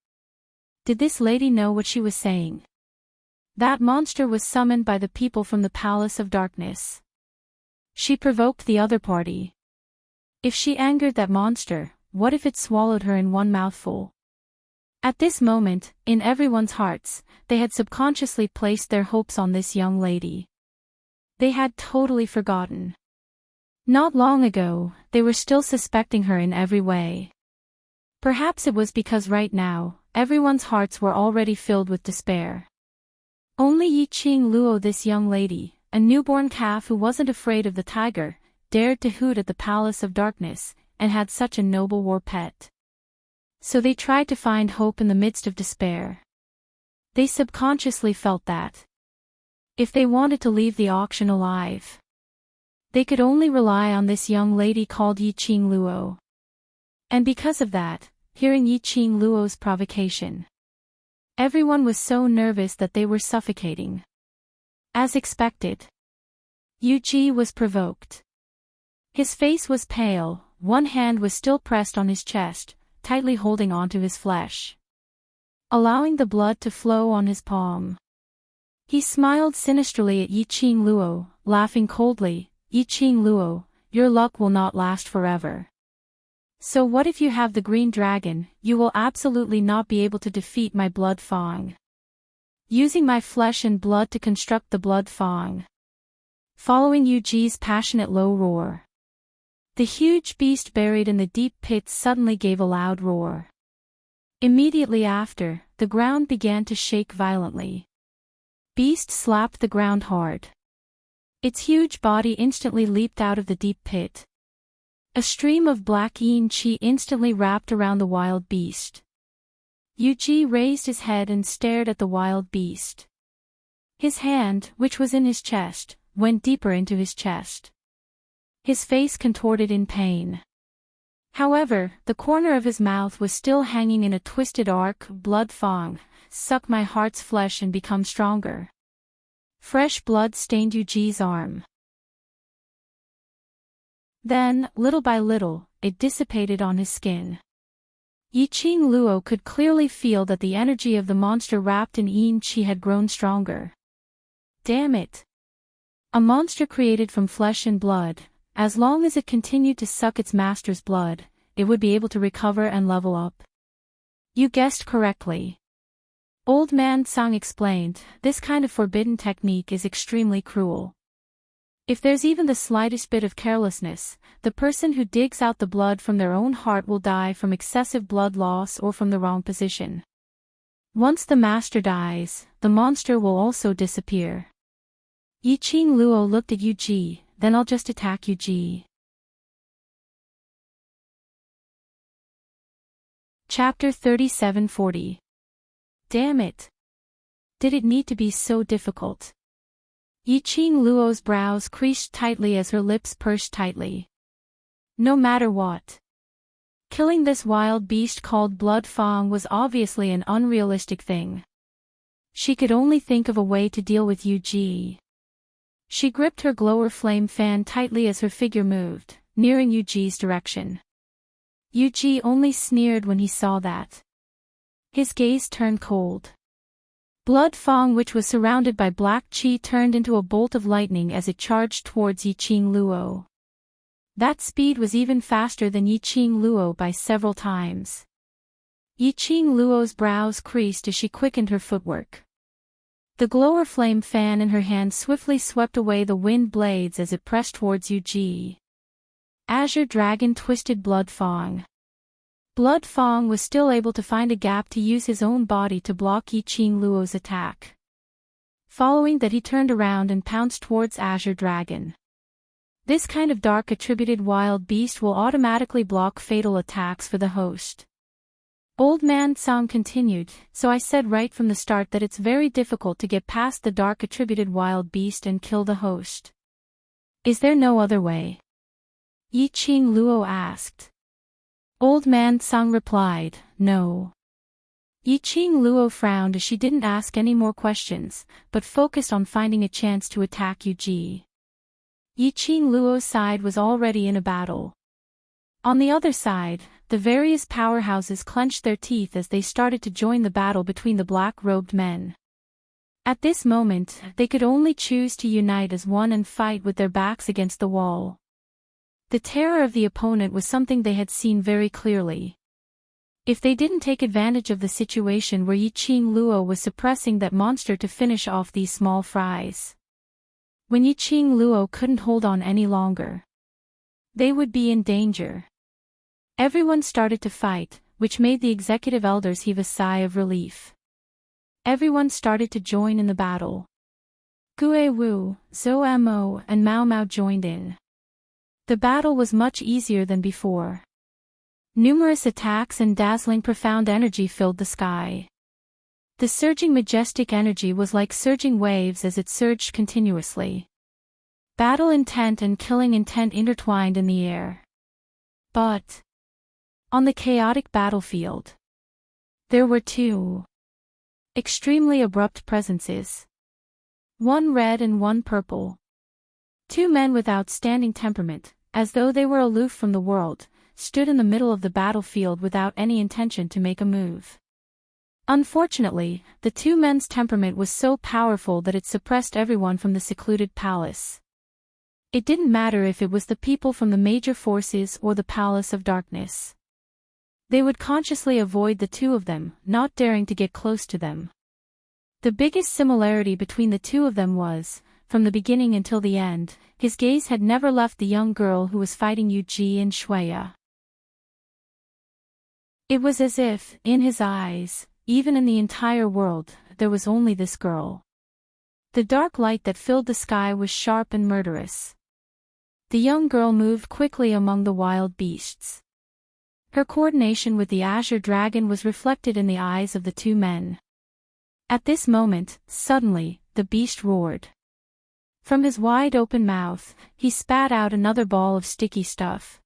Did this lady know what she was saying? That monster was summoned by the people from the Palace of Darkness. She provoked the other party. If she angered that monster, what if it swallowed her in one mouthful? At this moment, in everyone's hearts, they had subconsciously placed their hopes on this young lady. They had totally forgotten. Not long ago, they were still suspecting her in every way. Perhaps it was because right now, everyone's hearts were already filled with despair. Only Yi-Ching Luo, this young lady, a newborn calf who wasn't afraid of the tiger, dared to hoot at the Palace of Darkness, and had such a noble war pet. So they tried to find hope in the midst of despair. They subconsciously felt that if they wanted to leave the auction alive, they could only rely on this young lady called Yi-Ching Luo. And because of that, hearing Yi-Ching Luo's provocation, everyone was so nervous that they were suffocating. As expected, Yuji was provoked. His face was pale, one hand was still pressed on his chest, tightly holding onto his flesh, allowing the blood to flow on his palm. He smiled sinisterly at Yi-Ching Luo, laughing coldly. "Yi-Ching Luo, your luck will not last forever. So what if you have the green dragon? You will absolutely not be able to defeat my blood fang. Using my flesh and blood to construct the blood fang." Following Yuji's passionate low roar, the huge beast buried in the deep pit suddenly gave a loud roar. Immediately after, the ground began to shake violently. Beast slapped the ground hard. Its huge body instantly leaped out of the deep pit. A stream of black yin chi instantly wrapped around the wild beast. Yuji raised his head and stared at the wild beast. His hand, which was in his chest, went deeper into his chest. His face contorted in pain. However, the corner of his mouth was still hanging in a twisted arc. "Blood fang, suck my heart's flesh and become stronger." Fresh blood stained Yuji's arm. Then, little by little, it dissipated on his skin. Yi-Ching Luo could clearly feel that the energy of the monster wrapped in yin chi had grown stronger. Damn it! A monster created from flesh and blood. As long as it continued to suck its master's blood, it would be able to recover and level up. You guessed correctly. Old Man Tsang explained, this kind of forbidden technique is extremely cruel. If there's even the slightest bit of carelessness, the person who digs out the blood from their own heart will die from excessive blood loss or from the wrong position. Once the master dies, the monster will also disappear. Yiqing Luo looked at Yu Ji, then I'll just attack Yu Ji. Chapter 3740. Damn it. Did it need to be so difficult? Yiqing Luo's brows creased tightly as her lips pursed tightly. No matter what. Killing this wild beast called Blood Fang was obviously an unrealistic thing. She could only think of a way to deal with Yu Ji. She gripped her glower flame fan tightly as her figure moved, nearing Yu Ji's direction. Yu Ji only sneered when he saw that. His gaze turned cold. Blood Fang, which was surrounded by black qi, turned into a bolt of lightning as it charged towards Yiqing Luo. That speed was even faster than Yiqing Luo by several times. Yiqing Luo's brows creased as she quickened her footwork. The glower flame fan in her hand swiftly swept away the wind blades as it pressed towards Yu Ji. Azure Dragon twisted Blood Fang. Blood Fang was still able to find a gap to use his own body to block Yiqing Luo's attack. Following that, he turned around and pounced towards Azure Dragon. This kind of dark attributed wild beast will automatically block fatal attacks for the host. Old Man Tsang continued, so I said right from the start that it's very difficult to get past the dark attributed wild beast and kill the host. Is there no other way? Yiqing Luo asked. Old Man Tsang replied, no. Yiqing Luo frowned as she didn't ask any more questions, but focused on finding a chance to attack Yu Ji. Yiqing Luo's side was already in a battle. On the other side, the various powerhouses clenched their teeth as they started to join the battle between the black-robed men. At this moment, they could only choose to unite as one and fight with their backs against the wall. The terror of the opponent was something they had seen very clearly. If they didn't take advantage of the situation where Yiqing Luo was suppressing that monster to finish off these small fries. When Yiqing Luo couldn't hold on any longer, they would be in danger. Everyone started to fight, which made the executive elders heave a sigh of relief. Everyone started to join in the battle. Gue Wu, Zhou Mo, and Mao Mao joined in. The battle was much easier than before. Numerous attacks and dazzling profound energy filled the sky. The surging majestic energy was like surging waves as it surged continuously. Battle intent and killing intent intertwined in the air. But on the chaotic battlefield, there were two extremely abrupt presences. One red and one purple. Two men with outstanding temperament, as though they were aloof from the world, stood in the middle of the battlefield without any intention to make a move. Unfortunately, the two men's temperament was so powerful that it suppressed everyone from the secluded palace. It didn't matter if it was the people from the major forces or the Palace of Darkness. They would consciously avoid the two of them, not daring to get close to them. The biggest similarity between the two of them was, from the beginning until the end, his gaze had never left the young girl who was fighting Yu Ji and Shuya. It was as if, in his eyes, even in the entire world, there was only this girl. The dark light that filled the sky was sharp and murderous. The young girl moved quickly among the wild beasts. Her coordination with the Azure Dragon was reflected in the eyes of the two men. At this moment, suddenly, the beast roared. From his wide-open mouth, he spat out another ball of sticky stuff.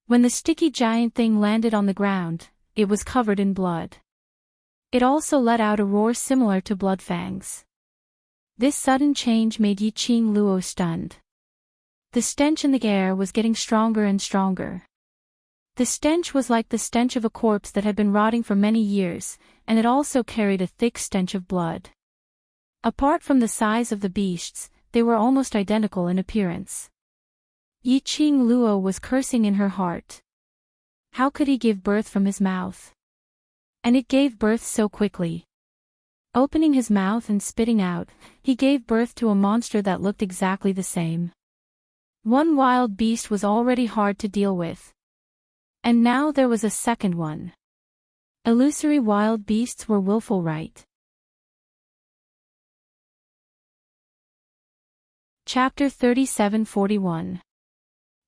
When the sticky giant thing landed on the ground, it was covered in blood. It also let out a roar similar to Bloodfang's. This sudden change made Yiqing Luo stunned. The stench in the air was getting stronger and stronger. The stench was like the stench of a corpse that had been rotting for many years, and it also carried a thick stench of blood. Apart from the size of the beasts, they were almost identical in appearance. Yiqing Luo was cursing in her heart. How could he give birth from his mouth? And it gave birth so quickly. Opening his mouth and spitting out, he gave birth to a monster that looked exactly the same. One wild beast was already hard to deal with. And now there was a second one. Illusory wild beasts were willful, right? Chapter 37:41.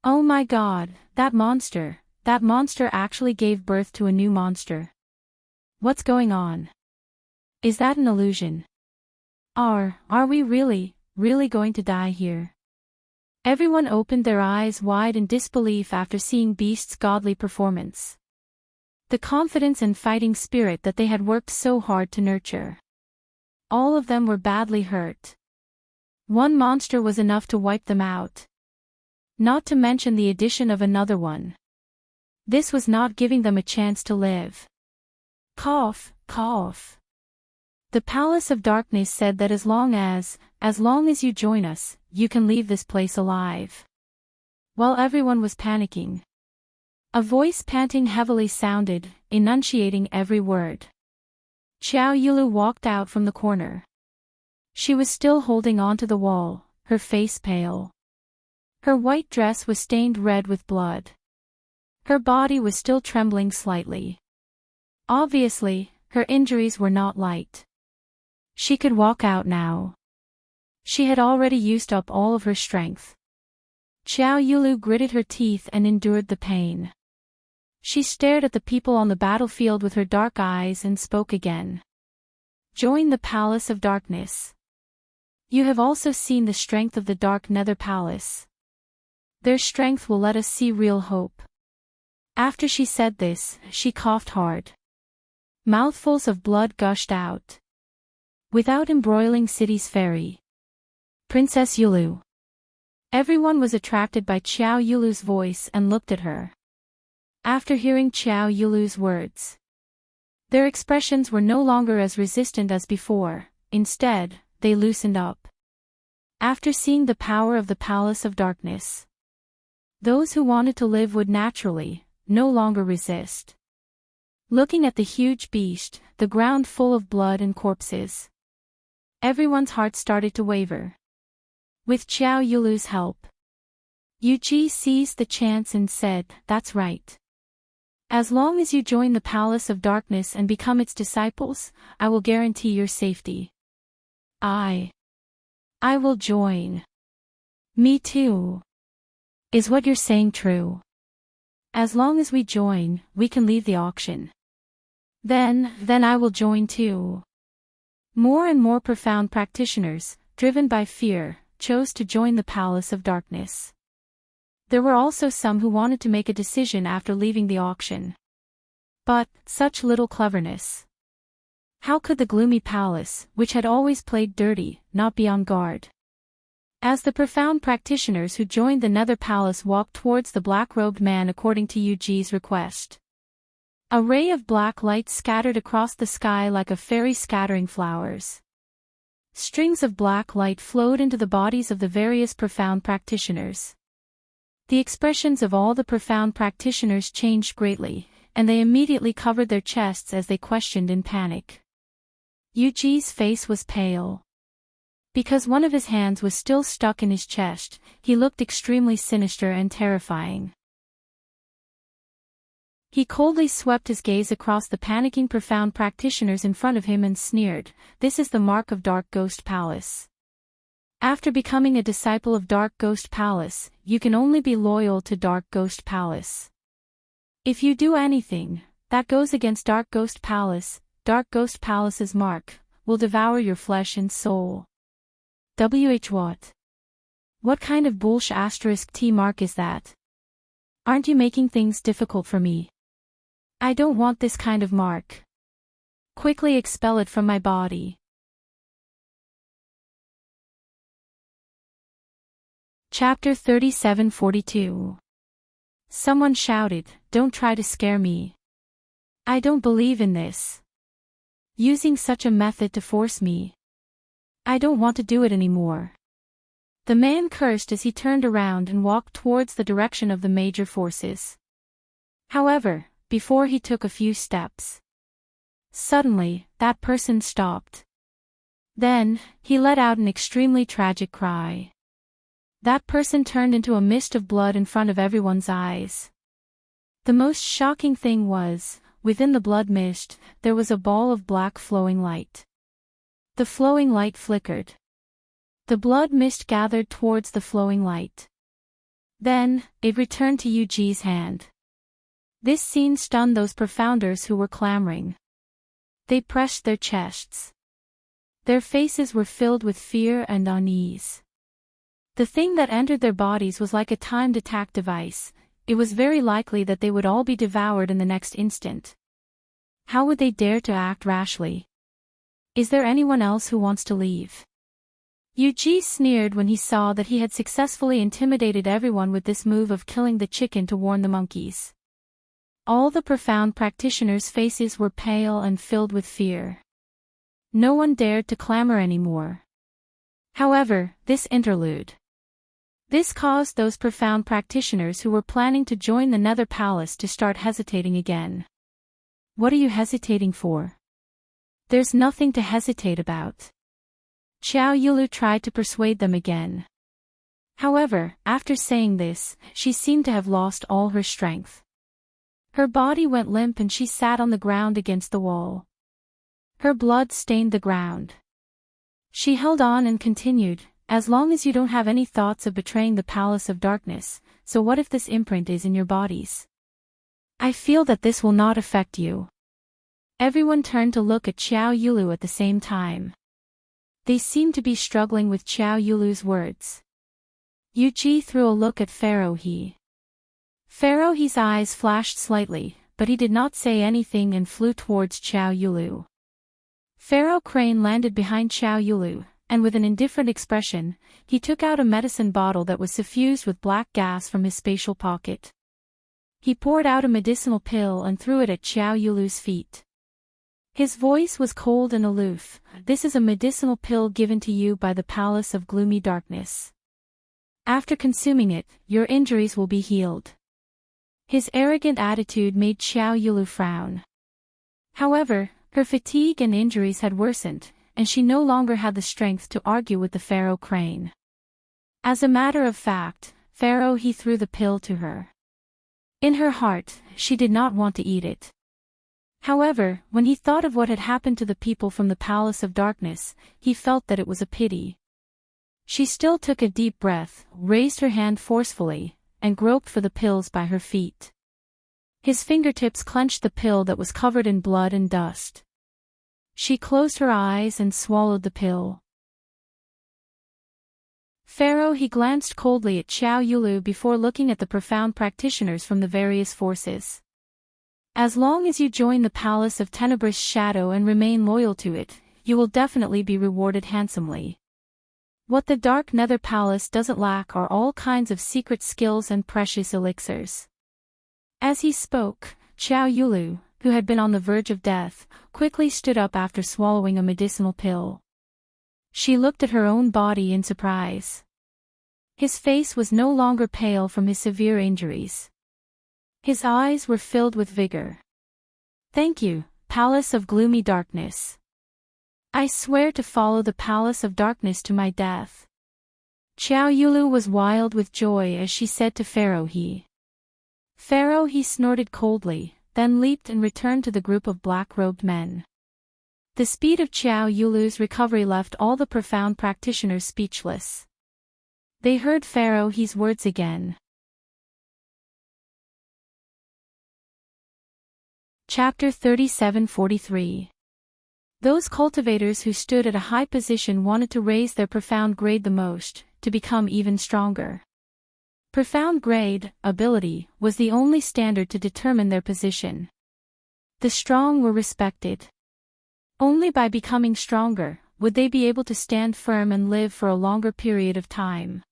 Oh my god, that monster actually gave birth to a new monster. What's going on? Is that an illusion? Are we really going to die here? Everyone opened their eyes wide in disbelief after seeing Beast's godly performance. The confidence and fighting spirit that they had worked so hard to nurture. All of them were badly hurt. One monster was enough to wipe them out. Not to mention the addition of another one. This was not giving them a chance to live. Cough, cough. The Palace of Darkness said that as long as you join us, you can leave this place alive. While everyone was panicking, a voice panting heavily sounded, enunciating every word. Xiao Yulu walked out from the corner. She was still holding onto the wall, her face pale. Her white dress was stained red with blood. Her body was still trembling slightly. Obviously, her injuries were not light. She could walk out now. She had already used up all of her strength. Xiao Yulu gritted her teeth and endured the pain. She stared at the people on the battlefield with her dark eyes and spoke again. Join the Palace of Darkness. You have also seen the strength of the Dark Nether Palace. Their strength will let us see real hope. After she said this, she coughed hard. Mouthfuls of blood gushed out. Without embroiling city's fairy. Princess Yulu. Everyone was attracted by Xiao Yulu's voice and looked at her. After hearing Xiao Yulu's words, their expressions were no longer as resistant as before, instead, they loosened up. After seeing the power of the Palace of Darkness, those who wanted to live would naturally, no longer resist. Looking at the huge beast, the ground full of blood and corpses, everyone's heart started to waver. With Xiao Yulu's help, Yuji seized the chance and said, "That's right. As long as you join the Palace of Darkness and become its disciples, I will guarantee your safety." I will join. Me too. Is what you're saying true? As long as we join, we can leave the auction. Then I will join too. More and more profound practitioners, driven by fear, chose to join the Palace of Darkness. There were also some who wanted to make a decision after leaving the auction. But, such little cleverness. How could the gloomy palace, which had always played dirty, not be on guard? As the profound practitioners who joined the Nether Palace walked towards the black-robed man according to Yuji's request, a ray of black light scattered across the sky like a fairy scattering flowers. Strings of black light flowed into the bodies of the various profound practitioners. The expressions of all the profound practitioners changed greatly, and they immediately covered their chests as they questioned in panic. Yuji's face was pale. Because one of his hands was still stuck in his chest, he looked extremely sinister and terrifying. He coldly swept his gaze across the panicking profound practitioners in front of him and sneered, "This is the mark of Dark Ghost Palace. After becoming a disciple of Dark Ghost Palace, you can only be loyal to Dark Ghost Palace. If you do anything that goes against Dark Ghost Palace's mark will devour your flesh and soul." What? What kind of bullsh T mark is that? Aren't you making things difficult for me? I don't want this kind of mark. Quickly expel it from my body. Chapter 37:42. Someone shouted, "Don't try to scare me. I don't believe in this. Using such a method to force me. I don't want to do it anymore." The man cursed as he turned around and walked towards the direction of the major forces. However, before he took a few steps, suddenly, that person stopped. Then, he let out an extremely tragic cry. That person turned into a mist of blood in front of everyone's eyes. The most shocking thing was, within the blood mist, there was a ball of black flowing light. The flowing light flickered. The blood mist gathered towards the flowing light. Then, it returned to Yuji's hand. This scene stunned those profounders who were clamoring. They pressed their chests. Their faces were filled with fear and unease. The thing that entered their bodies was like a timed attack device. It was very likely that they would all be devoured in the next instant. How would they dare to act rashly? Is there anyone else who wants to leave? Yuji sneered when he saw that he had successfully intimidated everyone with this move of killing the chicken to warn the monkeys. All the profound practitioners' faces were pale and filled with fear. No one dared to clamor anymore. However, this caused those profound practitioners who were planning to join the Nether Palace to start hesitating again. What are you hesitating for? There's nothing to hesitate about. Xiao Yulu tried to persuade them again. However, after saying this, she seemed to have lost all her strength. Her body went limp and she sat on the ground against the wall. Her blood stained the ground. She held on and continued, as long as you don't have any thoughts of betraying the Palace of Darkness, so what if this imprint is in your bodies? I feel that this will not affect you. Everyone turned to look at Xiao Yulu at the same time. They seemed to be struggling with Xiao Yulu's words. Yuji threw a look at Pharaoh He. Pharaoh He's eyes flashed slightly, but he did not say anything and flew towards Xiao Yulu. Pharaoh Crane landed behind Xiao Yulu, and with an indifferent expression, he took out a medicine bottle that was suffused with black gas from his spatial pocket. He poured out a medicinal pill and threw it at Xiao Yulu's feet. His voice was cold and aloof. This is a medicinal pill given to you by the Palace of Gloomy Darkness. After consuming it, your injuries will be healed. His arrogant attitude made Xiao Yulu frown. However, her fatigue and injuries had worsened, and she no longer had the strength to argue with the Pharaoh Crane. As a matter of fact, Pharaoh He threw the pill to her. In her heart, she did not want to eat it. However, when he thought of what had happened to the people from the Palace of Darkness, he felt that it was a pity. She still took a deep breath, raised her hand forcefully, and groped for the pills by her feet. His fingertips clenched the pill that was covered in blood and dust. She closed her eyes and swallowed the pill. Pharaoh He glanced coldly at Xiao Yulu before looking at the profound practitioners from the various forces. As long as you join the Palace of Tenebrous Shadow and remain loyal to it, you will definitely be rewarded handsomely. What the Dark Nether Palace doesn't lack are all kinds of secret skills and precious elixirs. As he spoke, Xiao Yulu, who had been on the verge of death, quickly stood up after swallowing a medicinal pill. She looked at her own body in surprise. His face was no longer pale from his severe injuries. His eyes were filled with vigor. Thank you, Palace of Gloomy Darkness. I swear to follow the Palace of Darkness to my death. Xiao Yulu was wild with joy as she said to Pharaoh He. Pharaoh He snorted coldly, then leaped and returned to the group of black-robed men. The speed of Xiao Yulu's recovery left all the profound practitioners speechless. They heard Pharaoh He's words again. Chapter 37-43. Those cultivators who stood at a high position wanted to raise their profound grade the most, to become even stronger. Profound grade, ability, was the only standard to determine their position. The strong were respected. Only by becoming stronger, would they be able to stand firm and live for a longer period of time.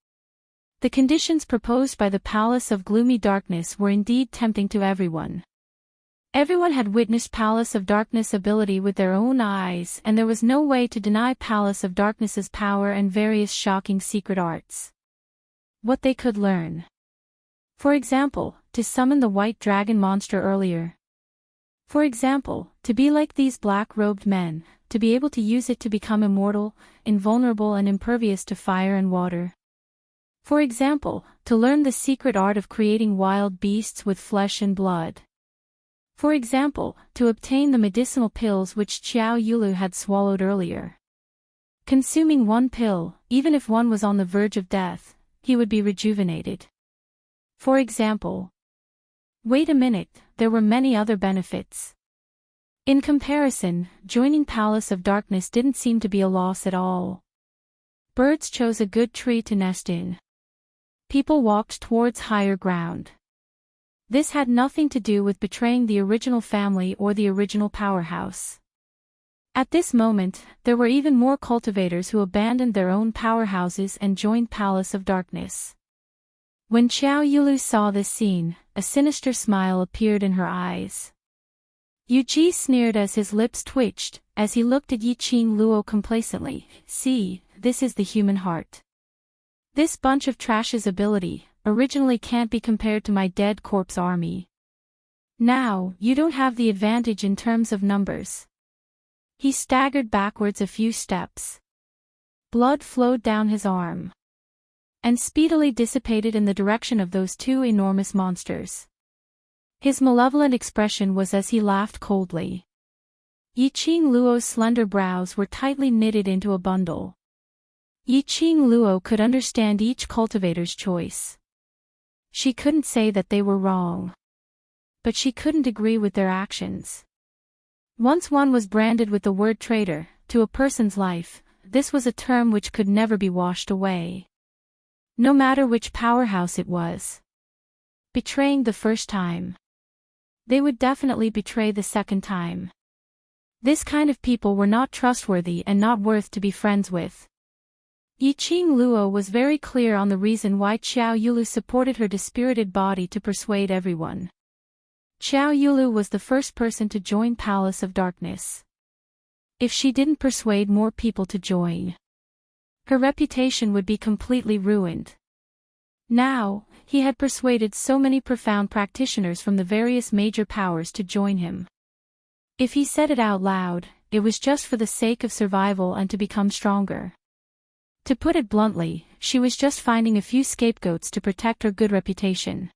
The conditions proposed by the Palace of Gloomy Darkness were indeed tempting to everyone. Everyone had witnessed Palace of Darkness' ability with their own eyes, and there was no way to deny Palace of Darkness's power and various shocking secret arts. What they could learn. For example, to summon the white dragon monster earlier. For example, to be like these black-robed men, to be able to use it to become immortal, invulnerable and impervious to fire and water. For example, to learn the secret art of creating wild beasts with flesh and blood. For example, to obtain the medicinal pills which Xiao Yulu had swallowed earlier. Consuming one pill, even if one was on the verge of death, he would be rejuvenated. For example. Wait a minute, there were many other benefits. In comparison, joining Palace of Darkness didn't seem to be a loss at all. Birds chose a good tree to nest in. People walked towards higher ground. This had nothing to do with betraying the original family or the original powerhouse. At this moment, there were even more cultivators who abandoned their own powerhouses and joined Palace of Darkness. When Xiao Yulu saw this scene, a sinister smile appeared in her eyes. Yu Ji sneered as his lips twitched, as he looked at Yi Qing Luo complacently. See, this is the human heart. This bunch of trash's ability, originally can't be compared to my dead corpse army. Now, you don't have the advantage in terms of numbers. He staggered backwards a few steps. Blood flowed down his arm. And speedily dissipated in the direction of those two enormous monsters. His malevolent expression was as he laughed coldly. Yi Qing Luo's slender brows were tightly knitted into a bundle. Yi Qing Luo could understand each cultivator's choice. She couldn't say that they were wrong. But she couldn't agree with their actions. Once one was branded with the word traitor, to a person's life, this was a term which could never be washed away. No matter which powerhouse it was. Betraying the first time. They would definitely betray the second time. This kind of people were not trustworthy and not worth to be friends with. Yi Qing Luo was very clear on the reason why Xiao Yulu supported her dispirited body to persuade everyone. Xiao Yulu was the first person to join Palace of Darkness. If she didn't persuade more people to join, her reputation would be completely ruined. Now, he had persuaded so many profound practitioners from the various major powers to join him. If he said it out loud, it was just for the sake of survival and to become stronger. To put it bluntly, she was just finding a few scapegoats to protect her good reputation.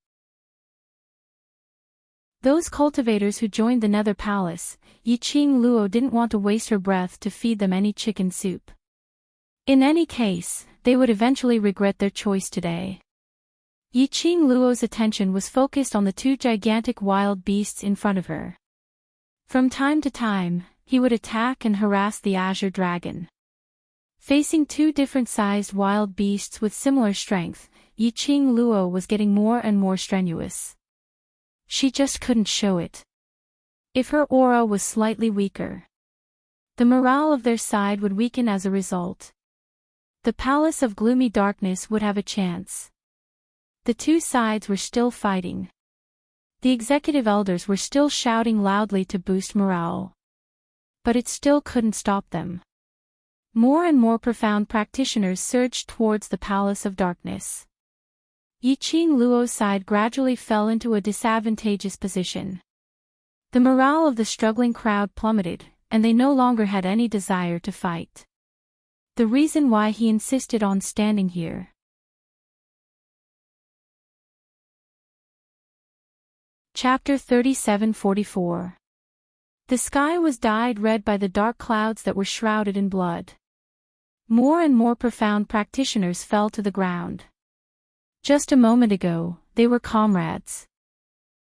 Those cultivators who joined the Nether Palace, Yi Qing Luo didn't want to waste her breath to feed them any chicken soup. In any case, they would eventually regret their choice today. Yi Qing Luo's attention was focused on the two gigantic wild beasts in front of her. From time to time, he would attack and harass the Azure Dragon. Facing two different-sized wild beasts with similar strength, Yi Qing Luo was getting more and more strenuous. She just couldn't show it. If her aura was slightly weaker, the morale of their side would weaken as a result. The Palace of Gloomy Darkness would have a chance. The two sides were still fighting. The executive elders were still shouting loudly to boost morale. But it still couldn't stop them. More and more profound practitioners surged towards the Palace of Darkness. Yi Qing Luo's side gradually fell into a disadvantageous position. The morale of the struggling crowd plummeted, and they no longer had any desire to fight. The reason why he insisted on standing here. Chapter 37-44. The sky was dyed red by the dark clouds that were shrouded in blood. More and more profound practitioners fell to the ground. Just a moment ago, they were comrades.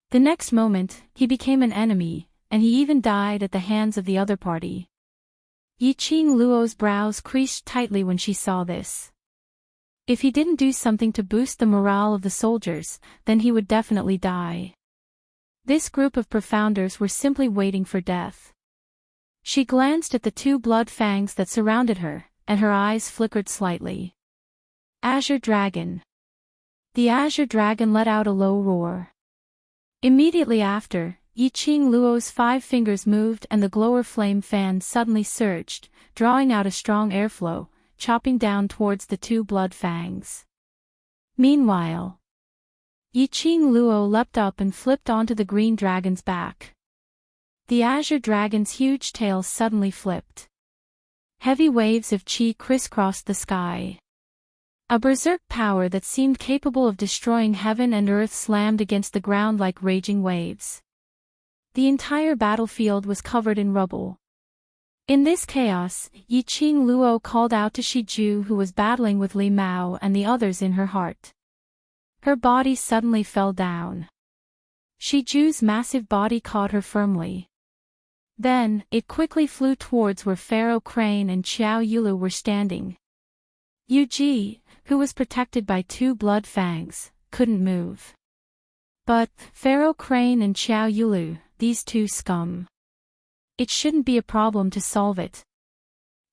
The next moment, he became an enemy, and he even died at the hands of the other party. Yi Qing Luo's brows creased tightly when she saw this. If he didn't do something to boost the morale of the soldiers, then he would definitely die. This group of profounders were simply waiting for death. She glanced at the two blood fangs that surrounded her, and her eyes flickered slightly. Azure Dragon. The Azure Dragon let out a low roar. Immediately after, Yiqing Luo's 5 fingers moved and the glower flame fan suddenly surged, drawing out a strong airflow, chopping down towards the 2 blood fangs. Meanwhile, Yiqing Luo leapt up and flipped onto the green dragon's back. The azure dragon's huge tail suddenly flipped. Heavy waves of qi crisscrossed the sky. A berserk power that seemed capable of destroying heaven and earth slammed against the ground like raging waves. The entire battlefield was covered in rubble. In this chaos, Yiqing Luo called out to Shiju, who was battling with Li Mao and the others in her heart. Her body suddenly fell down. Shiju's massive body caught her firmly. Then, it quickly flew towards where Pharaoh Crane and Xiao Yulu were standing. Yu Ji, who was protected by 2 blood fangs, couldn't move. But, Pharaoh Crane and Xiao Yulu, these 2 scum. It shouldn't be a problem to solve it.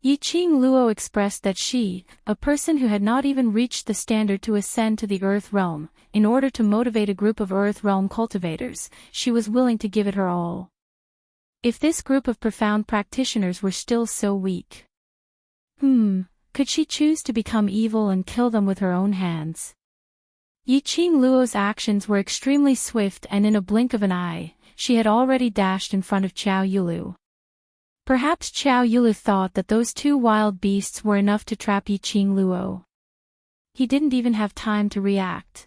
Yiqing Luo expressed that she, a person who had not even reached the standard to ascend to the Earth Realm, in order to motivate a group of Earth Realm cultivators, she was willing to give it her all. If this group of profound practitioners were still so weak. Could she choose to become evil and kill them with her own hands? Yiqing Luo's actions were extremely swift and in a blink of an eye, she had already dashed in front of Xiao Yulu. Perhaps Xiao Yulu thought that those 2 wild beasts were enough to trap Yiqing Luo. He didn't even have time to react.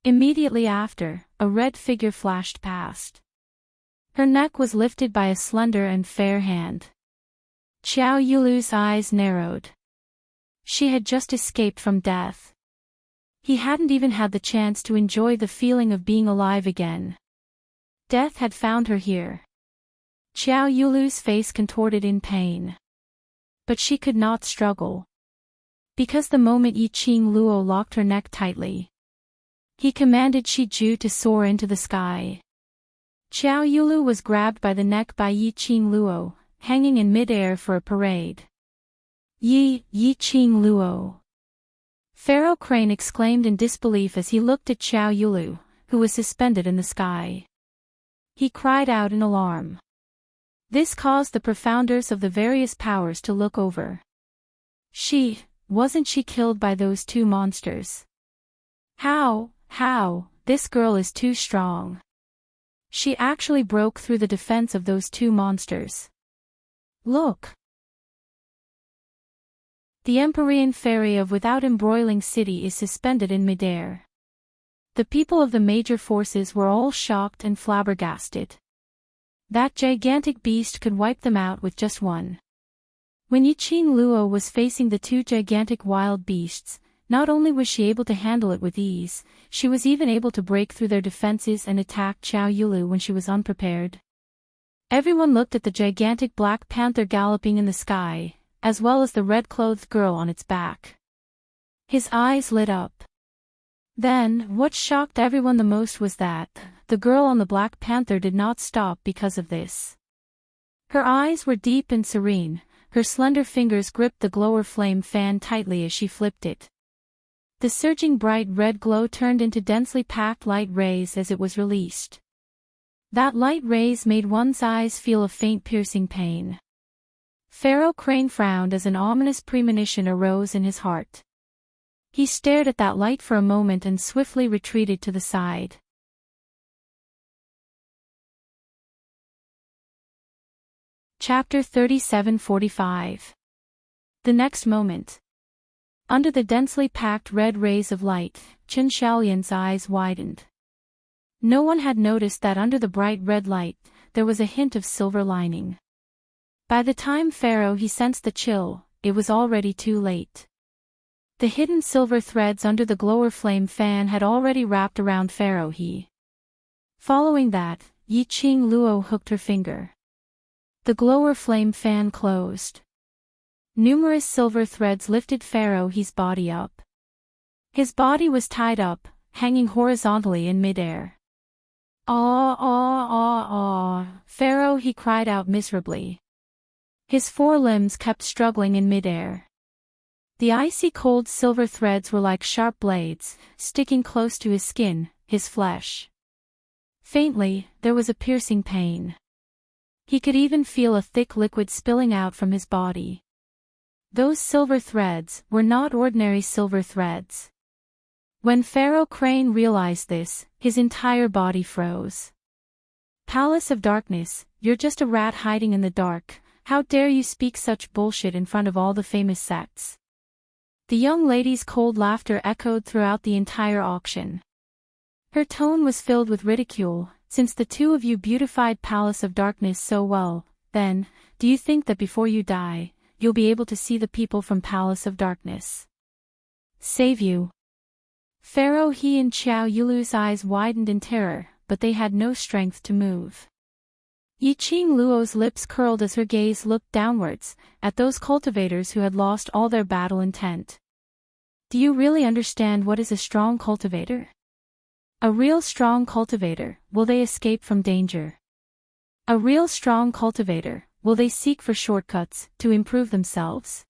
Immediately after, a red figure flashed past. Her neck was lifted by a slender and fair hand. Xiao Yulu's eyes narrowed. She had just escaped from death. He hadn't even had the chance to enjoy the feeling of being alive again. Death had found her here. Xiao Yulu's face contorted in pain. But she could not struggle. Because the moment Yiqing Luo locked her neck tightly. He commanded Shiju to soar into the sky. Xiao Yulu was grabbed by the neck by Yiqing Luo, hanging in mid-air for a parade. Yiqing Luo. Pharaoh Crane exclaimed in disbelief as he looked at Xiao Yulu, who was suspended in the sky. He cried out in alarm. This caused the profounders of the various powers to look over. Wasn't she killed by those 2 monsters? How, this girl is too strong. She actually broke through the defense of those 2 monsters. Look! The Empyrean ferry of Without Embroiling City is suspended in midair. The people of the major forces were all shocked and flabbergasted. That gigantic beast could wipe them out with just one. When Yiqing Luo was facing the 2 gigantic wild beasts, not only was she able to handle it with ease, she was even able to break through their defenses and attack Xiao Yulu when she was unprepared. Everyone looked at the gigantic black panther galloping in the sky, as well as the red-clothed girl on its back. His eyes lit up. Then, what shocked everyone the most was that the girl on the black panther did not stop because of this. Her eyes were deep and serene, her slender fingers gripped the glower flame fan tightly as she flipped it. The surging bright red glow turned into densely packed light rays as it was released. That light rays made one's eyes feel a faint piercing pain. Pharaoh Crane frowned as an ominous premonition arose in his heart. He stared at that light for a moment and swiftly retreated to the side. Chapter 37:45. The next moment. Under the densely packed red rays of light, Chen Xiaolian's eyes widened. No one had noticed that under the bright red light, there was a hint of silver lining. By the time Pharaoh he sensed the chill, it was already too late. The hidden silver threads under the glower flame fan had already wrapped around Pharaoh he. Following that, Yiqing Luo hooked her finger. The glower flame fan closed. Numerous silver threads lifted Pharaoh he's body up. His body was tied up, hanging horizontally in midair. Pharaoh he cried out miserably. His 4 limbs kept struggling in midair. The icy cold silver threads were like sharp blades, sticking close to his skin, his flesh. Faintly, there was a piercing pain. He could even feel a thick liquid spilling out from his body. Those silver threads were not ordinary silver threads. When Pharaoh Crane realized this, his entire body froze. Palace of Darkness, you're just a rat hiding in the dark. How dare you speak such bullshit in front of all the famous sects? The young lady's cold laughter echoed throughout the entire auction. Her tone was filled with ridicule. Since the two of you beautified Palace of Darkness so well, then, do you think that before you die, you'll be able to see the people from Palace of Darkness save you? Pharaoh He and Xiao Yulu's eyes widened in terror, but they had no strength to move. Yiqing Luo's lips curled as her gaze looked downwards, at those cultivators who had lost all their battle intent. Do you really understand what is a strong cultivator? A real strong cultivator, will they escape from danger? A real strong cultivator, will they seek for shortcuts, to improve themselves?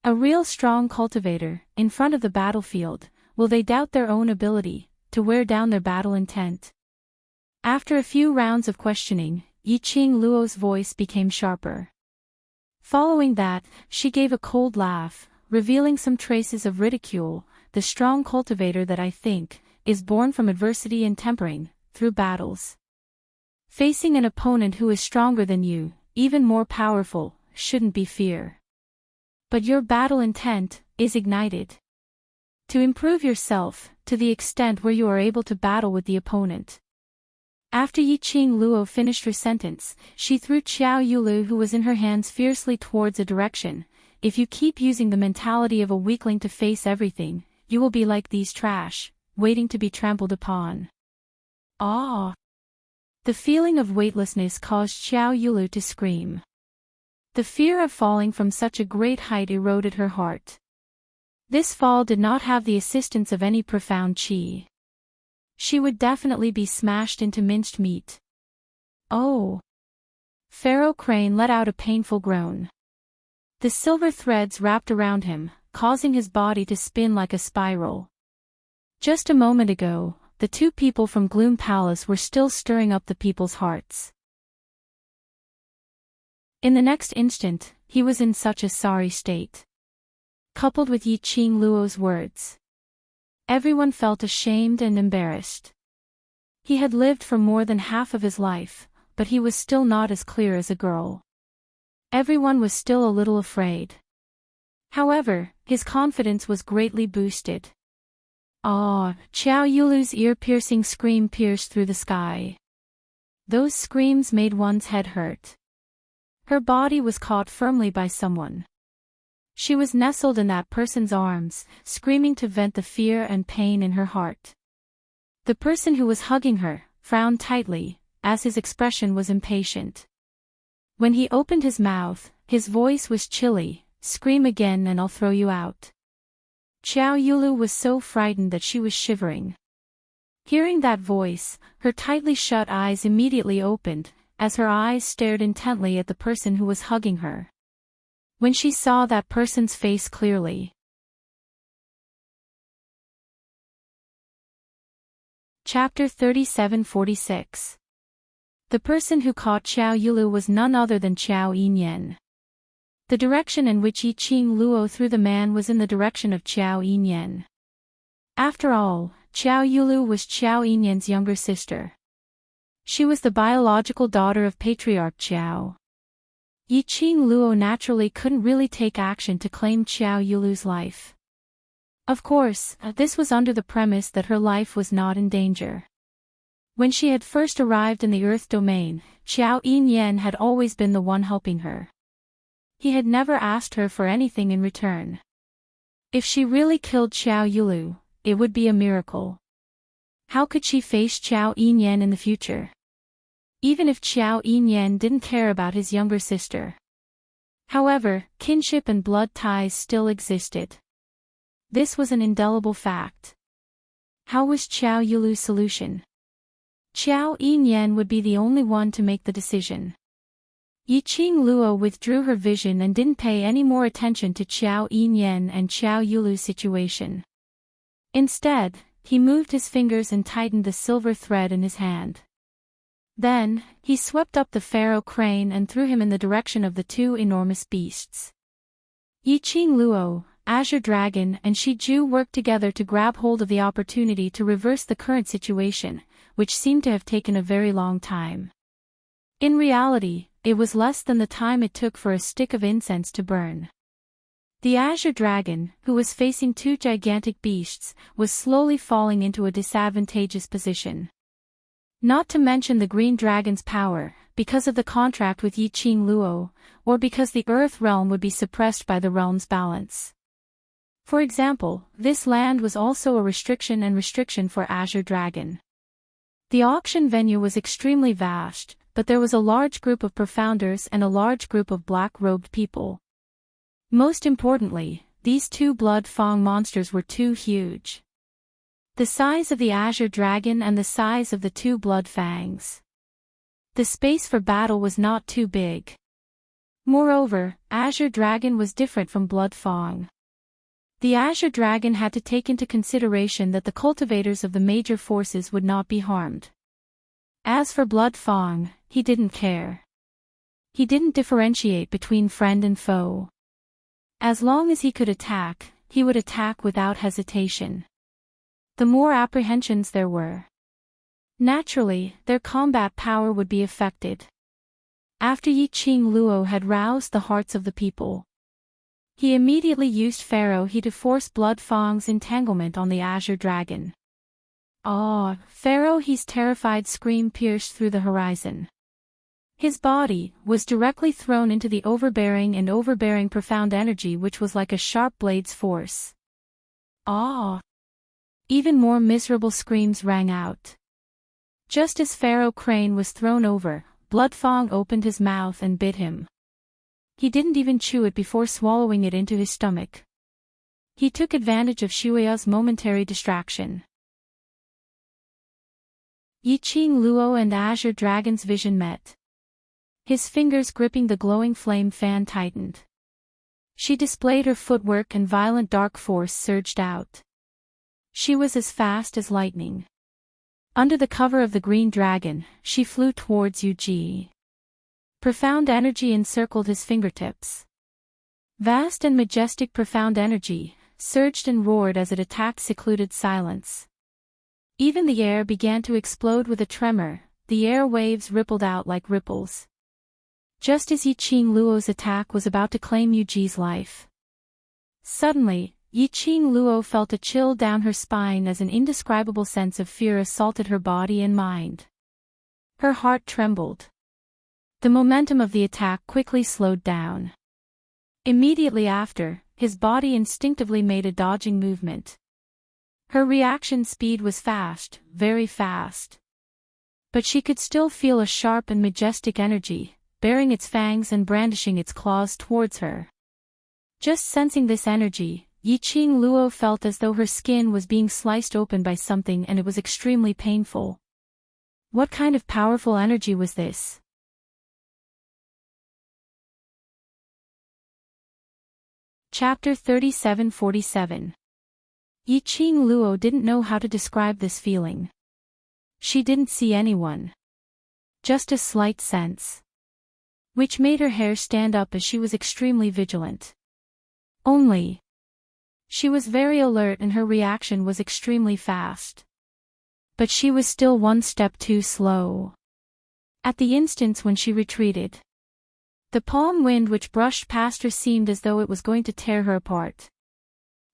A real strong cultivator, in front of the battlefield, will they doubt their own ability, to wear down their battle intent? After a few rounds of questioning, Yiqing Luo's voice became sharper. Following that, she gave a cold laugh, revealing some traces of ridicule. The strong cultivator that I think is born from adversity and tempering, through battles. Facing an opponent who is stronger than you, even more powerful, shouldn't be fear. But your battle intent is ignited. To improve yourself, to the extent where you are able to battle with the opponent. After Yiqing Luo finished her sentence, she threw Xiao Yulu who was in her hands fiercely towards a direction. If you keep using the mentality of a weakling to face everything, you will be like these trash, waiting to be trampled upon. Ah! The feeling of weightlessness caused Xiao Yulu to scream. The fear of falling from such a great height eroded her heart. This fall did not have the assistance of any profound qi. She would definitely be smashed into minced meat. Oh! Pharaoh Crane let out a painful groan. The silver threads wrapped around him, causing his body to spin like a spiral. Just a moment ago, the two people from Gloom Palace were still stirring up the people's hearts. In the next instant, he was in such a sorry state. Coupled with Yiqing Luo's words, everyone felt ashamed and embarrassed. He had lived for more than half of his life, but he was still not as clear as a girl. Everyone was still a little afraid. However, his confidence was greatly boosted. Ah! Xiao Yulu's ear-piercing scream pierced through the sky. Those screams made one's head hurt. Her body was caught firmly by someone. She was nestled in that person's arms, screaming to vent the fear and pain in her heart. The person who was hugging her frowned tightly, as his expression was impatient. When he opened his mouth, his voice was chilly. Scream again and I'll throw you out. Xiao Yulu was so frightened that she was shivering. Hearing that voice, her tightly shut eyes immediately opened, as her eyes stared intently at the person who was hugging her. When she saw that person's face clearly. Chapter 3746. The person who caught Xiao Yulu was none other than Xiao Yinyan. The direction in which Yiqing Luo threw the man was in the direction of Xiao Yinyan. After all, Xiao Yulu was Xiao Yinyan's younger sister. She was the biological daughter of Patriarch Xiao. Yiqing Luo naturally couldn't really take action to claim Xiao Yulu's life. Of course, this was under the premise that her life was not in danger. When she had first arrived in the Earth domain, Xiao Yinyan had always been the one helping her. He had never asked her for anything in return. If she really killed Xiao Yulu, it would be a miracle. How could she face Xiao Yinyan in the future? Even if Xiao Yinyan didn't care about his younger sister. However, kinship and blood ties still existed. This was an indelible fact. How was Xiao Yulu's solution? Xiao Yinyan would be the only one to make the decision. Yiqing Luo withdrew her vision and didn't pay any more attention to Xiao Yinyan and Xiao Yulu's situation. Instead, he moved his fingers and tightened the silver thread in his hand. Then, he swept up the pharaoh crane and threw him in the direction of the two enormous beasts. Yiqing Luo, Azure Dragon and Shi Ju worked together to grab hold of the opportunity to reverse the current situation, which seemed to have taken a very long time. In reality, it was less than the time it took for a stick of incense to burn. The Azure Dragon, who was facing two gigantic beasts, was slowly falling into a disadvantageous position. Not to mention the Green Dragon's power, because of the contract with Yiqing Luo, or because the Earth realm would be suppressed by the realm's balance. For example, this land was also a restriction for Azure Dragon. The auction venue was extremely vast, but there was a large group of profounders and a large group of black-robed people. Most importantly, these two blood fang monsters were too huge. The size of the Azure Dragon and the size of the two blood fangs. The space for battle was not too big. Moreover, Azure Dragon was different from Blood Fang. The Azure Dragon had to take into consideration that the cultivators of the major forces would not be harmed. As for Blood Fang, he didn't care. He didn't differentiate between friend and foe. As long as he could attack, he would attack without hesitation. The more apprehensions there were, naturally, their combat power would be affected. After Yiqing Luo had roused the hearts of the people, he immediately used Pharaoh He to force Blood Fang's entanglement on the Azure Dragon. Ah! Pharaoh He's terrified scream pierced through the horizon. His body was directly thrown into the overbearing profound energy which was like a sharp blade's force. Ah! Even more miserable screams rang out. Just as Pharaoh Crane was thrown over, Blood Fang opened his mouth and bit him. He didn't even chew it before swallowing it into his stomach. He took advantage of Shuya's momentary distraction. Yiqing Luo and Azure Dragon's vision met. His fingers gripping the glowing flame fan tightened. She displayed her footwork and violent dark force surged out. She was as fast as lightning. Under the cover of the Green Dragon, she flew towards Yuji. Profound energy encircled his fingertips. Vast and majestic profound energy surged and roared as it attacked secluded silence. Even the air began to explode with a tremor, the air waves rippled out like ripples. Just as Yiqing Luo's attack was about to claim Yuji's life. Suddenly, Yiqing Luo felt a chill down her spine as an indescribable sense of fear assaulted her body and mind. Her heart trembled. The momentum of the attack quickly slowed down. Immediately after, his body instinctively made a dodging movement. Her reaction speed was fast, very fast. But she could still feel a sharp and majestic energy, baring its fangs and brandishing its claws towards her. Just sensing this energy, Yiqing Luo felt as though her skin was being sliced open by something and it was extremely painful. What kind of powerful energy was this? Chapter 3747. Yiqing Luo didn't know how to describe this feeling. She didn't see anyone. Just a slight sense. Which made her hair stand up as she was extremely vigilant. Only. She was very alert and her reaction was extremely fast. But she was still one step too slow. At the instance when she retreated, the palm wind which brushed past her seemed as though it was going to tear her apart.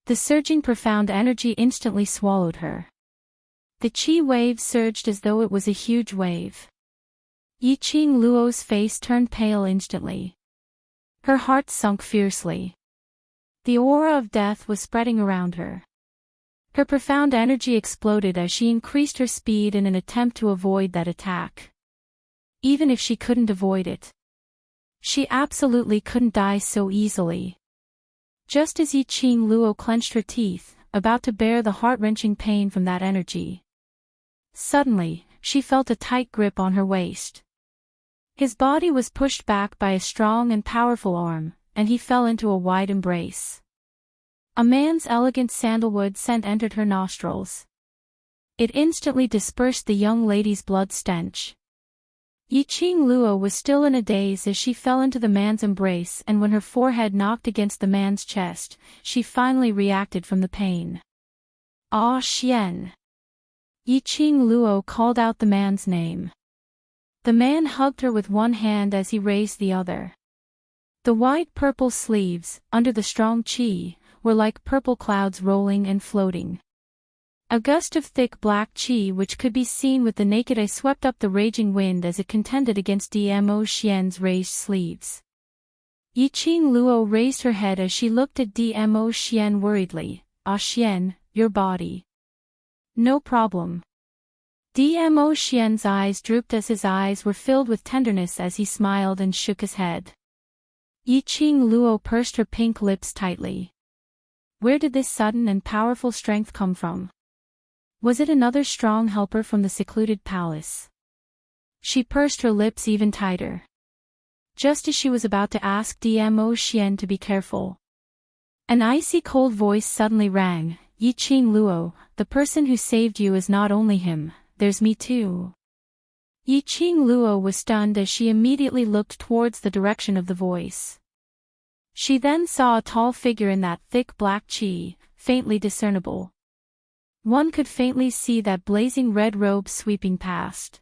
The surging profound energy instantly swallowed her. The chi wave surged as though it was a huge wave. Yiqing Luo's face turned pale instantly. Her heart sunk fiercely. The aura of death was spreading around her. Her profound energy exploded as she increased her speed in an attempt to avoid that attack. Even if she couldn't avoid it, she absolutely couldn't die so easily. Just as Yiqing Luo clenched her teeth, about to bear the heart-wrenching pain from that energy. Suddenly, she felt a tight grip on her waist. His body was pushed back by a strong and powerful arm, and he fell into a wide embrace. A man's elegant sandalwood scent entered her nostrils. It instantly dispersed the young lady's blood stench. Yiqing Luo was still in a daze as she fell into the man's embrace, and when her forehead knocked against the man's chest, she finally reacted from the pain. Ah, Xian. Yiqing Luo called out the man's name. The man hugged her with one hand as he raised the other. The white-purple sleeves, under the strong qi, were like purple clouds rolling and floating. A gust of thick black qi which could be seen with the naked eye swept up the raging wind as it contended against Dmo Xian's raised sleeves. Yiqing Luo raised her head as she looked at Dmo Xian worriedly. Ah Xian, your body. No problem. Dmo Xian's eyes drooped as his eyes were filled with tenderness as he smiled and shook his head. Yiqing Luo pursed her pink lips tightly. Where did this sudden and powerful strength come from? Was it another strong helper from the secluded palace? She pursed her lips even tighter. Just as she was about to ask Dmo Xian to be careful, an icy cold voice suddenly rang. Yiqing Luo, the person who saved you is not only him, there's me too. Yiqing Luo was stunned as she immediately looked towards the direction of the voice. She then saw a tall figure in that thick black qi, faintly discernible. One could faintly see that blazing red robe sweeping past.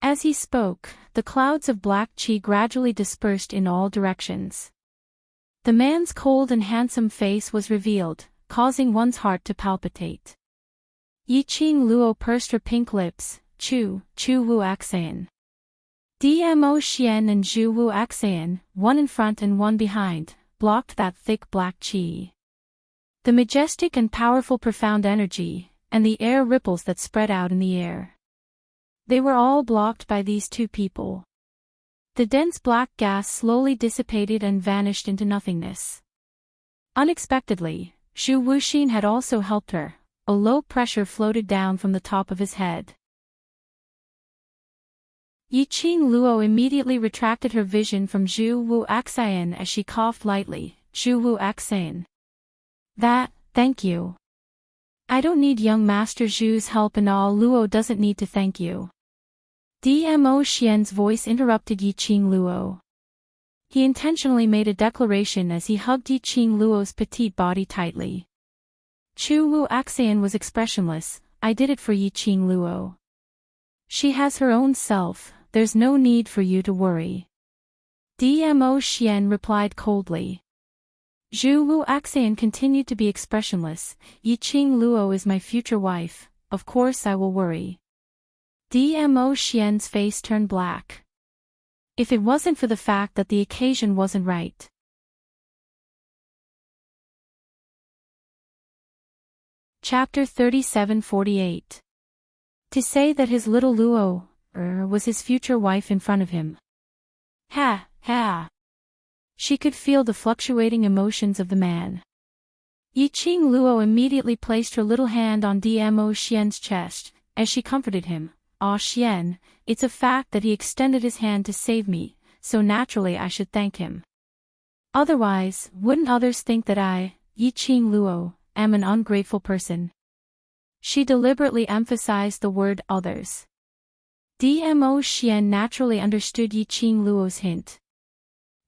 As he spoke, the clouds of black qi gradually dispersed in all directions. The man's cold and handsome face was revealed, causing one's heart to palpitate. Yiqing Luo pursed her pink lips. Chu Wu Axan. Dmo Xian and Zhu Wu Axan, one in front and one behind, blocked that thick black qi. The majestic and powerful profound energy, and the air ripples that spread out in the air. They were all blocked by these two people. The dense black gas slowly dissipated and vanished into nothingness. Unexpectedly, Zhu Wuxin had also helped her. A low pressure floated down from the top of his head. Yiqing Luo immediately retracted her vision from Zhu Wu Axan as she coughed lightly. Zhu Wu Axan. Thank you. I don't need young Master Zhu's help and all. Luo doesn't need to thank you. Dmo Xian's voice interrupted Yiqing Luo. He intentionally made a declaration as he hugged Yiqing Luo's petite body tightly. Zhu Wu Axan was expressionless. I did it for Yiqing Luo. She has her own self, there's no need for you to worry. Dmo Xian replied coldly. Zhu Wu Axan continued to be expressionless. Yiqing Luo is my future wife, of course I will worry. Dmo Xian's face turned black. If it wasn't for the fact that the occasion wasn't right. Chapter 37-48. To say that his little Luo was his future wife in front of him. Ha, ha. She could feel the fluctuating emotions of the man. Yiqing Luo immediately placed her little hand on Dmo Xian's chest, as she comforted him. Ah Xian, it's a fact that he extended his hand to save me, so naturally I should thank him. Otherwise, wouldn't others think that I, Yiqing Luo, am an ungrateful person? She deliberately emphasized the word others. Dmo Xian naturally understood Yiqing Luo's hint.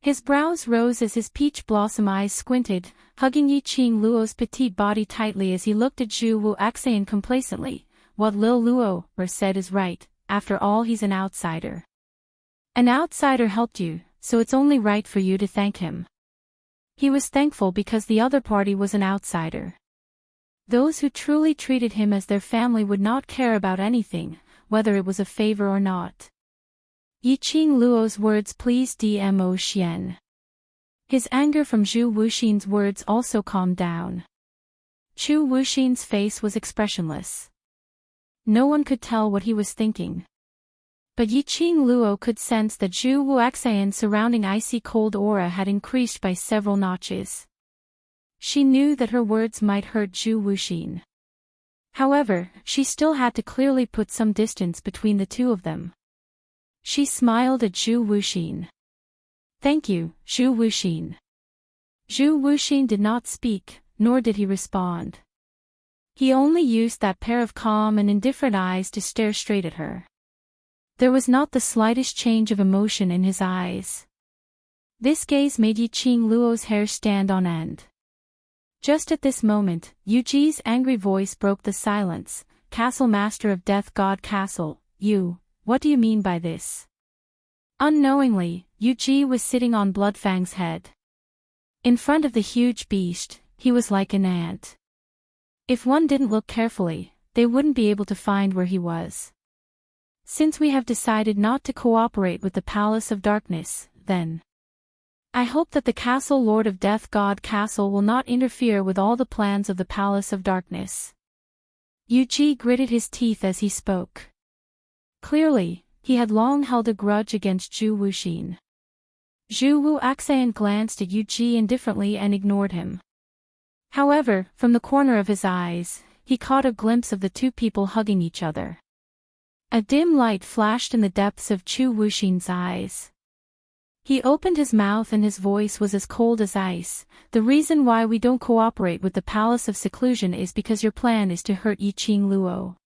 His brows rose as his peach blossom eyes squinted, hugging Yiqing Luo's petite body tightly as he looked at Zhu Wu Axan complacently. What Lil Luo said is right, after all he's an outsider. An outsider helped you, so it's only right for you to thank him. He was thankful because the other party was an outsider. Those who truly treated him as their family would not care about anything, whether it was a favor or not. Yiqing Luo's words pleased Dmo Xian. His anger from Zhu Wuxin's words also calmed down. Zhu Wuxin's face was expressionless. No one could tell what he was thinking. But Yiqing Luo could sense that Zhu Wu Axan's surrounding icy cold aura had increased by several notches. She knew that her words might hurt Zhu Wuxin. However, she still had to clearly put some distance between the two of them. She smiled at Zhu Wuxin. Thank you, Zhu Wuxin. Zhu Wuxin did not speak, nor did he respond. He only used that pair of calm and indifferent eyes to stare straight at her. There was not the slightest change of emotion in his eyes. This gaze made Yiqing Luo's hair stand on end. Just at this moment, Yuji's angry voice broke the silence. Castle Master of Death God Castle, what do you mean by this? Unknowingly, Yuji was sitting on Bloodfang's head. In front of the huge beast, he was like an ant. If one didn't look carefully, they wouldn't be able to find where he was. Since we have decided not to cooperate with the Palace of Darkness, then I hope that the Castle Lord of Death God Castle will not interfere with all the plans of the Palace of Darkness. Yuji gritted his teeth as he spoke. Clearly, he had long held a grudge against Zhu Wuxin. Zhu Wuaxian glanced at Yuji indifferently and ignored him. However, from the corner of his eyes, he caught a glimpse of the two people hugging each other. A dim light flashed in the depths of Zhu Wuxin's eyes. He opened his mouth and his voice was as cold as ice. The reason why we don't cooperate with the Palace of Seclusion is because your plan is to hurt Yiqing Luo.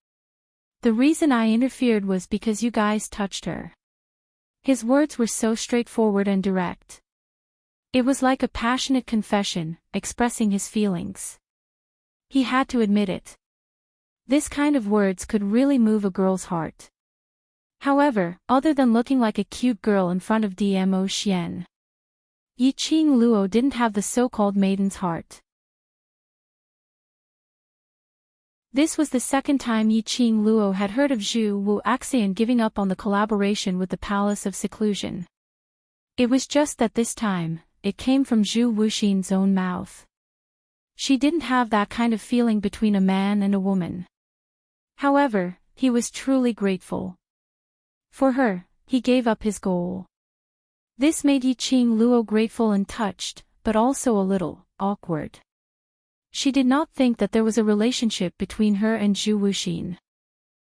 The reason I interfered was because you guys touched her. His words were so straightforward and direct. It was like a passionate confession, expressing his feelings. He had to admit it. This kind of words could really move a girl's heart. However, other than looking like a cute girl in front of Dmo Xian, Yiqing Luo didn't have the so-called maiden's heart. This was the second time Yiqing Luo had heard of Zhu Wuaxian giving up on the collaboration with the Palace of Seclusion. It was just that this time, it came from Zhu Wuxin's own mouth. She didn't have that kind of feeling between a man and a woman. However, he was truly grateful. For her, he gave up his goal. This made Yiqing Luo grateful and touched, but also a little awkward. She did not think that there was a relationship between her and Zhu Wuxin.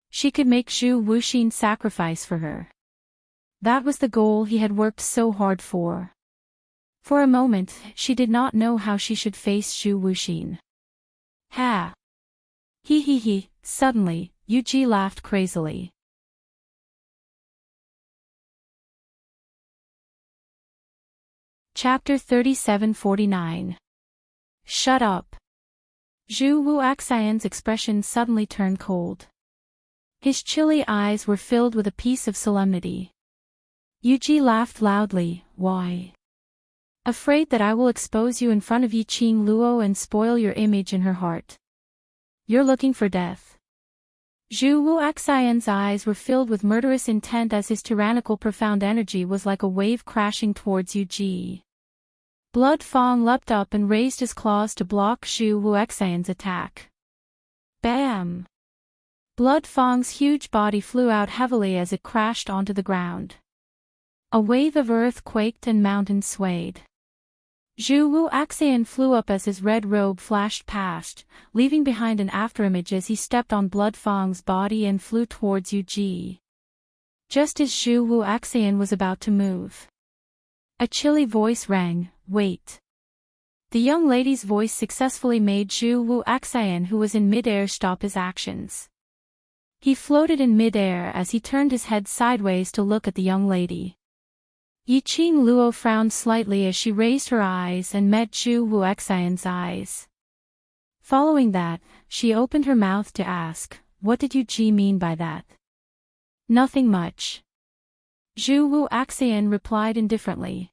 She could make Zhu Wuxin sacrifice for her. That was the goal he had worked so hard for. For a moment, she did not know how she should face Zhu Wuxin. Ha! He. Suddenly, Yuji laughed crazily. Chapter 37-49. Shut up. Zhu Wuaxian's expression suddenly turned cold. His chilly eyes were filled with a piece of solemnity. Yuji laughed loudly. Why? Afraid that I will expose you in front of Yiqing Luo and spoil your image in her heart. You're looking for death. Zhu Wuaxian's eyes were filled with murderous intent as his tyrannical profound energy was like a wave crashing towards Yuji. Blood Fang leapt up and raised his claws to block Zhu Wuaxian's attack. Bam! Blood Fang's huge body flew out heavily as it crashed onto the ground. A wave of earth quaked and mountains swayed. Zhu Wuaxian flew up as his red robe flashed past, leaving behind an afterimage as he stepped on Blood Fang's body and flew towards Yuji. Just as Zhu Wuaxian was about to move, a chilly voice rang, "Wait." The young lady's voice successfully made Zhu Wuaxian, who was in mid-air, stop his actions. He floated in mid-air as he turned his head sideways to look at the young lady. Yiqing Luo frowned slightly as she raised her eyes and met Zhu Wuaxian's eyes. Following that, she opened her mouth to ask, "What did Yuji mean by that?" "Nothing much." Zhu Wuaxian replied indifferently.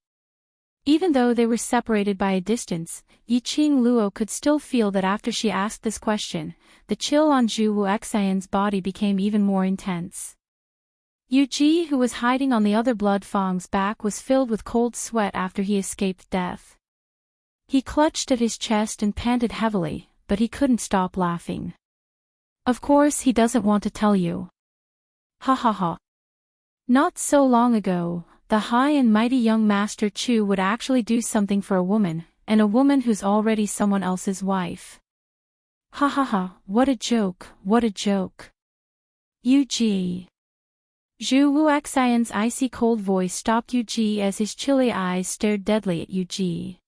Even though they were separated by a distance, Yiqing Luo could still feel that after she asked this question, the chill on Zhu Wuaxian's body became even more intense. Yuji, who was hiding on the other Blood Fang's back, was filled with cold sweat after he escaped death. He clutched at his chest and panted heavily, but he couldn't stop laughing. Of course he doesn't want to tell you. Ha ha ha. Not so long ago, the high and mighty young Master Chu would actually do something for a woman, and a woman who's already someone else's wife. Ha ha ha, what a joke, what a joke. Yuji. Zhu Wuaxian's icy cold voice stopped Yuji as his chilly eyes stared deadly at Yuji.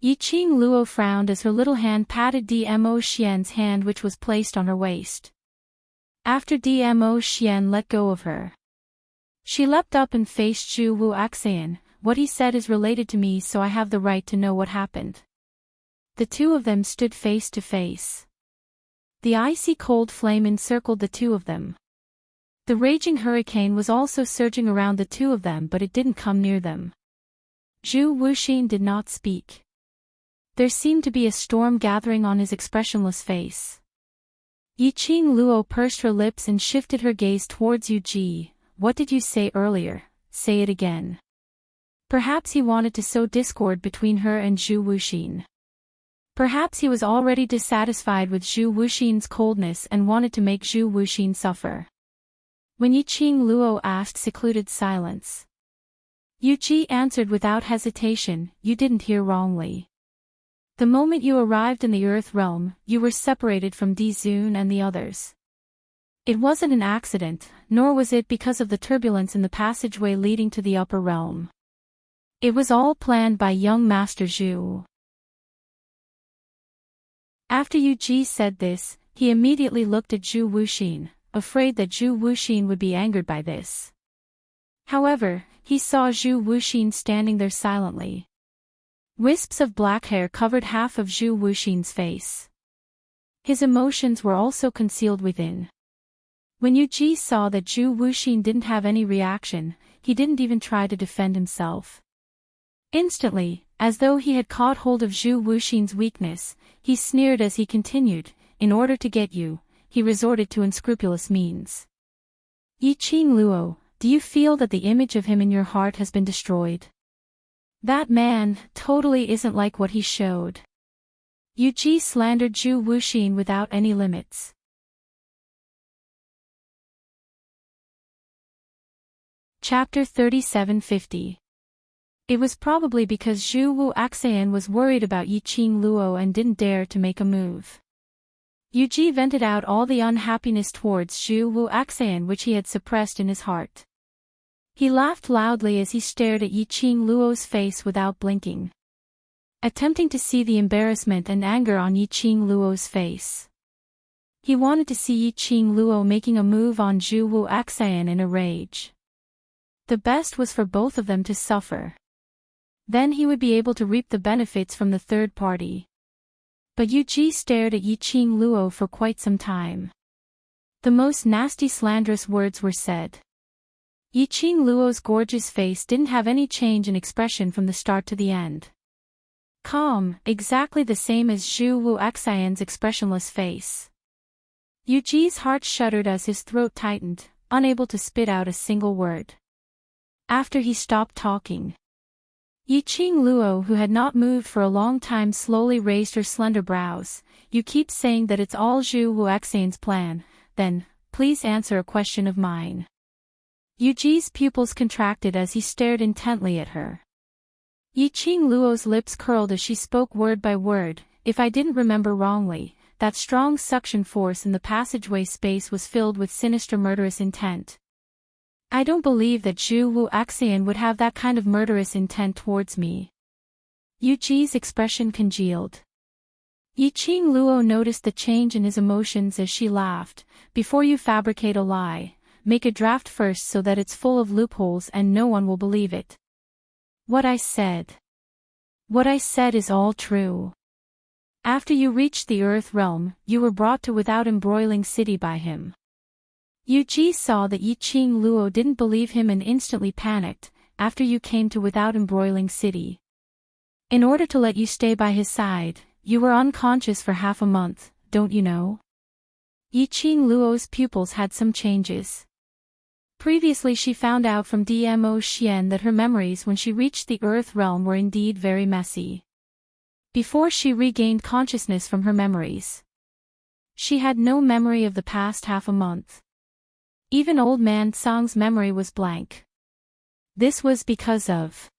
Yiqing Luo frowned as her little hand patted Dmo Xian's hand, which was placed on her waist. After Dmo Xian let go of her, She leapt up and faced Zhu Wu Axan. What he said is related to me, so I have the right to know what happened. The two of them stood face to face. The icy cold flame encircled the two of them. The raging hurricane was also surging around the two of them, but it didn't come near them. Zhu Wuxin did not speak. There seemed to be a storm gathering on his expressionless face. Yiqing Luo pursed her lips and shifted her gaze towards Yu Ji. What did you say earlier? Say it again. Perhaps he wanted to sow discord between her and Zhu Wuxin. Perhaps he was already dissatisfied with Zhu Wuxin's coldness and wanted to make Zhu Wuxin suffer. When Yiqing Luo asked, secluded silence. Yu Ji answered without hesitation, you didn't hear wrongly. The moment you arrived in the Earth Realm, you were separated from Di Zun and the others. It wasn't an accident, nor was it because of the turbulence in the passageway leading to the Upper Realm. It was all planned by young Master Zhu. After Yu Ji said this, he immediately looked at Zhu Wuxin, afraid that Zhu Wuxin would be angered by this. However, he saw Zhu Wuxin standing there silently. Wisps of black hair covered half of Zhu Wuxin's face. His emotions were also concealed within. When Yu Ji saw that Zhu Wuxin didn't have any reaction, he didn't even try to defend himself. Instantly, as though he had caught hold of Zhu Wuxin's weakness, he sneered as he continued, in order to get you, he resorted to unscrupulous means. Yiqing Luo, do you feel that the image of him in your heart has been destroyed? That man totally isn't like what he showed. Yu Ji slandered Zhu Wuxin without any limits. Chapter 3750. It was probably because Zhu Wu Axan was worried about Yiqing Luo and didn't dare to make a move. Yu Ji vented out all the unhappiness towards Zhu Wu Axan which he had suppressed in his heart. He laughed loudly as he stared at Yiqing Luo's face without blinking, attempting to see the embarrassment and anger on Yiqing Luo's face. He wanted to see Yiqing Luo making a move on Zhu Wu Axan in a rage. The best was for both of them to suffer. Then he would be able to reap the benefits from the third party. But Yu Ji stared at Yiqing Luo for quite some time. The most nasty slanderous words were said. Yiqing Luo's gorgeous face didn't have any change in expression from the start to the end. Calm, exactly the same as Zhu Wu Axan's expressionless face. Yu Ji's heart shuddered as his throat tightened, unable to spit out a single word. After he stopped talking, Yiqing Luo, who had not moved for a long time, slowly raised her slender brows. You keep saying that it's all Zhu Wu Axan's plan, then, please answer a question of mine. Yu Ji's pupils contracted as he stared intently at her. Yiqing Luo's lips curled as she spoke word by word. If I didn't remember wrongly, that strong suction force in the passageway space was filled with sinister murderous intent. I don't believe that Zhu Wu Axan would have that kind of murderous intent towards me. Yu Ji's expression congealed. Yiqing Luo noticed the change in his emotions as she laughed. Before you fabricate a lie, make a draft first so that it's full of loopholes and no one will believe it. What I said is all true. After you reached the Earth Realm, you were brought to Without Embroiling City by him. Yu Ji saw that Yiqing Luo didn't believe him and instantly panicked. After you came to Without Embroiling City, in order to let you stay by his side, you were unconscious for half a month, don't you know? Yiqing Luo's pupils had some changes. Previously she found out from Dmo Xian that her memories when she reached the Earth Realm were indeed very messy. Before she regained consciousness from her memories, she had no memory of the past half a month. Even old man Song's memory was blank. This was because of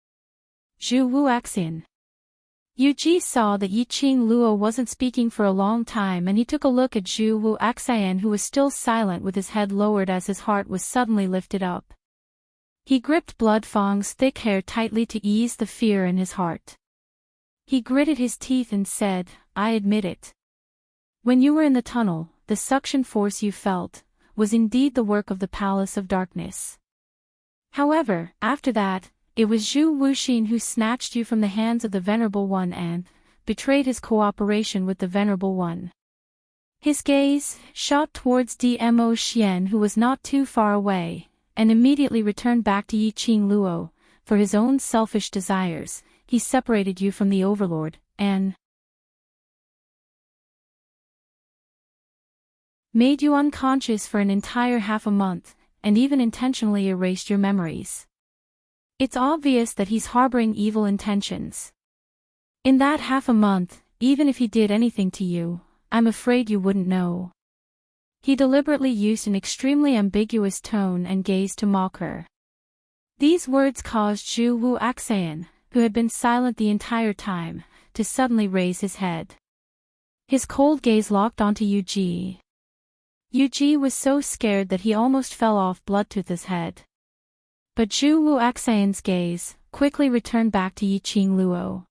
Zhu Wu Axan. Yu Ji saw that Yiqing Luo wasn't speaking for a long time and he took a look at Zhu Wu Axan, who was still silent with his head lowered as his heart was suddenly lifted up. He gripped Blood Fong's thick hair tightly to ease the fear in his heart. He gritted his teeth and said, I admit it. When you were in the tunnel, the suction force you felt was indeed the work of the Palace of Darkness. However, after that, it was Zhu Wuxin who snatched you from the hands of the Venerable One and betrayed his cooperation with the Venerable One. His gaze shot towards Dmo Xian, who was not too far away, and immediately returned back to Yiqing Luo. For his own selfish desires, he separated you from the Overlord, and made you unconscious for an entire half a month, and even intentionally erased your memories. It's obvious that he's harboring evil intentions. In that half a month, even if he did anything to you, I'm afraid you wouldn't know. He deliberately used an extremely ambiguous tone and gaze to mock her. These words caused Zhu Wuxian, who had been silent the entire time, to suddenly raise his head. His cold gaze locked onto Yu Ji. Yu Ji was so scared that he almost fell off Bloodtooth's head. But Zhu Wuxian's gaze quickly returned back to Yiqing Luo.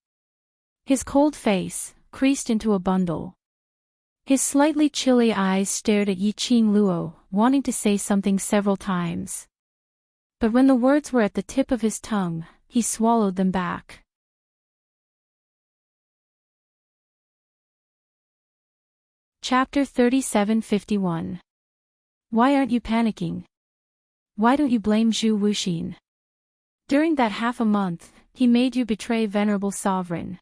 His cold face creased into a bundle. His slightly chilly eyes stared at Yiqing Luo, wanting to say something several times. But when the words were at the tip of his tongue, he swallowed them back. Chapter 37:51. Why aren't you panicking? Why don't you blame Zhu Wuxin? During that half a month, he made you betray Venerable Sovereign.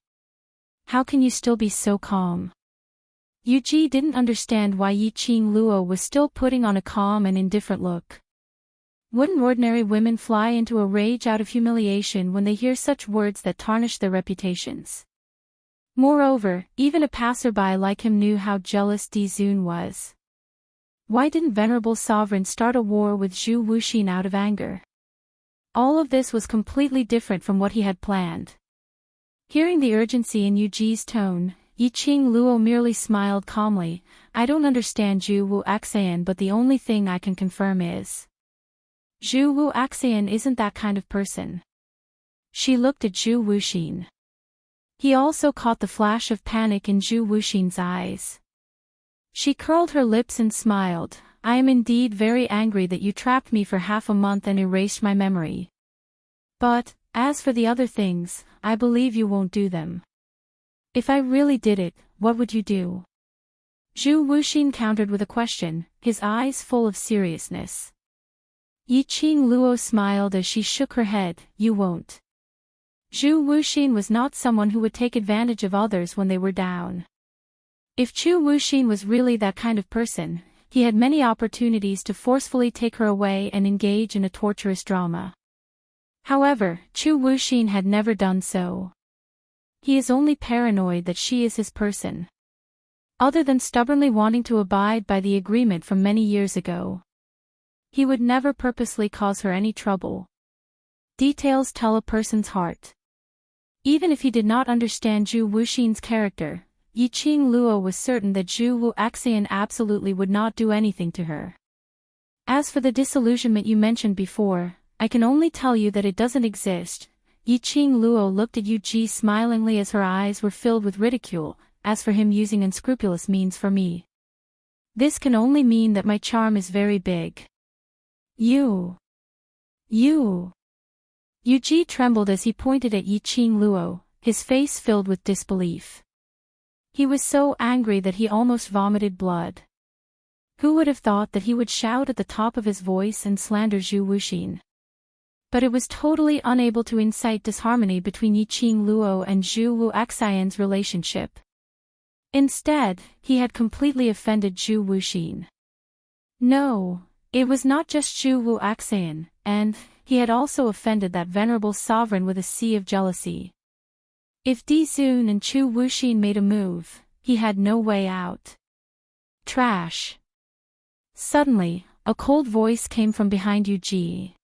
How can you still be so calm? Yu Ji didn't understand why Yiqing Luo was still putting on a calm and indifferent look. Wouldn't ordinary women fly into a rage out of humiliation when they hear such words that tarnish their reputations? Moreover, even a passerby like him knew how jealous Di Zun was. Why didn't Venerable Sovereign start a war with Zhu Wuxin out of anger? All of this was completely different from what he had planned. Hearing the urgency in Yu Ji's tone, Yiqing Luo merely smiled calmly. I don't understand Zhu Wuxian, but the only thing I can confirm is Zhu Wuxian isn't that kind of person. She looked at Zhu Wuxin. He also caught the flash of panic in Zhu Wuxin's eyes. She curled her lips and smiled. I am indeed very angry that you trapped me for half a month and erased my memory. But, as for the other things, I believe you won't do them. If I really did it, what would you do? Zhu Wuxin countered with a question, his eyes full of seriousness. Yiqing Luo smiled as she shook her head, you won't. Zhu Wuxin was not someone who would take advantage of others when they were down. If Zhu Wuxin was really that kind of person, he had many opportunities to forcefully take her away and engage in a torturous drama. However, Zhu Wuxin had never done so. He is only paranoid that she is his person. Other than stubbornly wanting to abide by the agreement from many years ago, he would never purposely cause her any trouble. Details tell a person's heart. Even if he did not understand Zhu Wuxin's character, Yiqing Luo was certain that Zhu Wuxian absolutely would not do anything to her. As for the disillusionment you mentioned before, I can only tell you that it doesn't exist. Yiqing Luo looked at Yu Ji smilingly as her eyes were filled with ridicule. As for him using unscrupulous means for me, this can only mean that my charm is very big. You. Yu Ji trembled as he pointed at Yiqing Luo, his face filled with disbelief. He was so angry that he almost vomited blood. Who would have thought that he would shout at the top of his voice and slander Zhu Wuxin? But it was totally unable to incite disharmony between Yiqing Luo and Zhu Wuxian's relationship. Instead, he had completely offended Zhu Wuxin. No, it was not just Zhu Wuxian, and he had also offended that venerable sovereign with a sea of jealousy. If Di Zun and Zhu Wuxin made a move, he had no way out. Trash. Suddenly, a cold voice came from behind Yu Ji.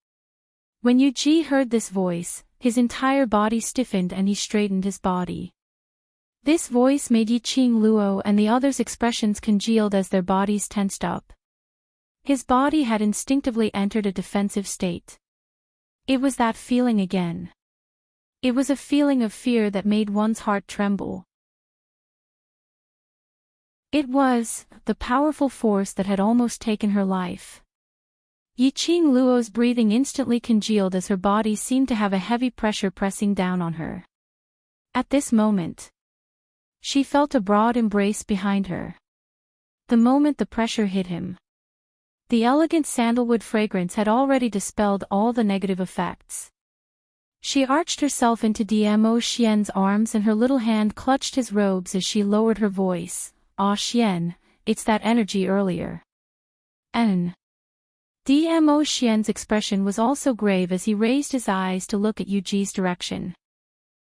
When Yu Ji heard this voice, his entire body stiffened and he straightened his body. This voice made Yiqing Luo and the others' expressions congealed as their bodies tensed up. His body had instinctively entered a defensive state. It was that feeling again. It was a feeling of fear that made one's heart tremble. It was the powerful force that had almost taken her life. Yiqing Luo's breathing instantly congealed as her body seemed to have a heavy pressure pressing down on her. At this moment, she felt a broad embrace behind her. The moment the pressure hit him, the elegant sandalwood fragrance had already dispelled all the negative effects. She arched herself into Dmo Xian's arms and her little hand clutched his robes as she lowered her voice. "Ah Xian, it's that energy earlier." Dmo Xian's expression was also grave as he raised his eyes to look at Yuji's direction.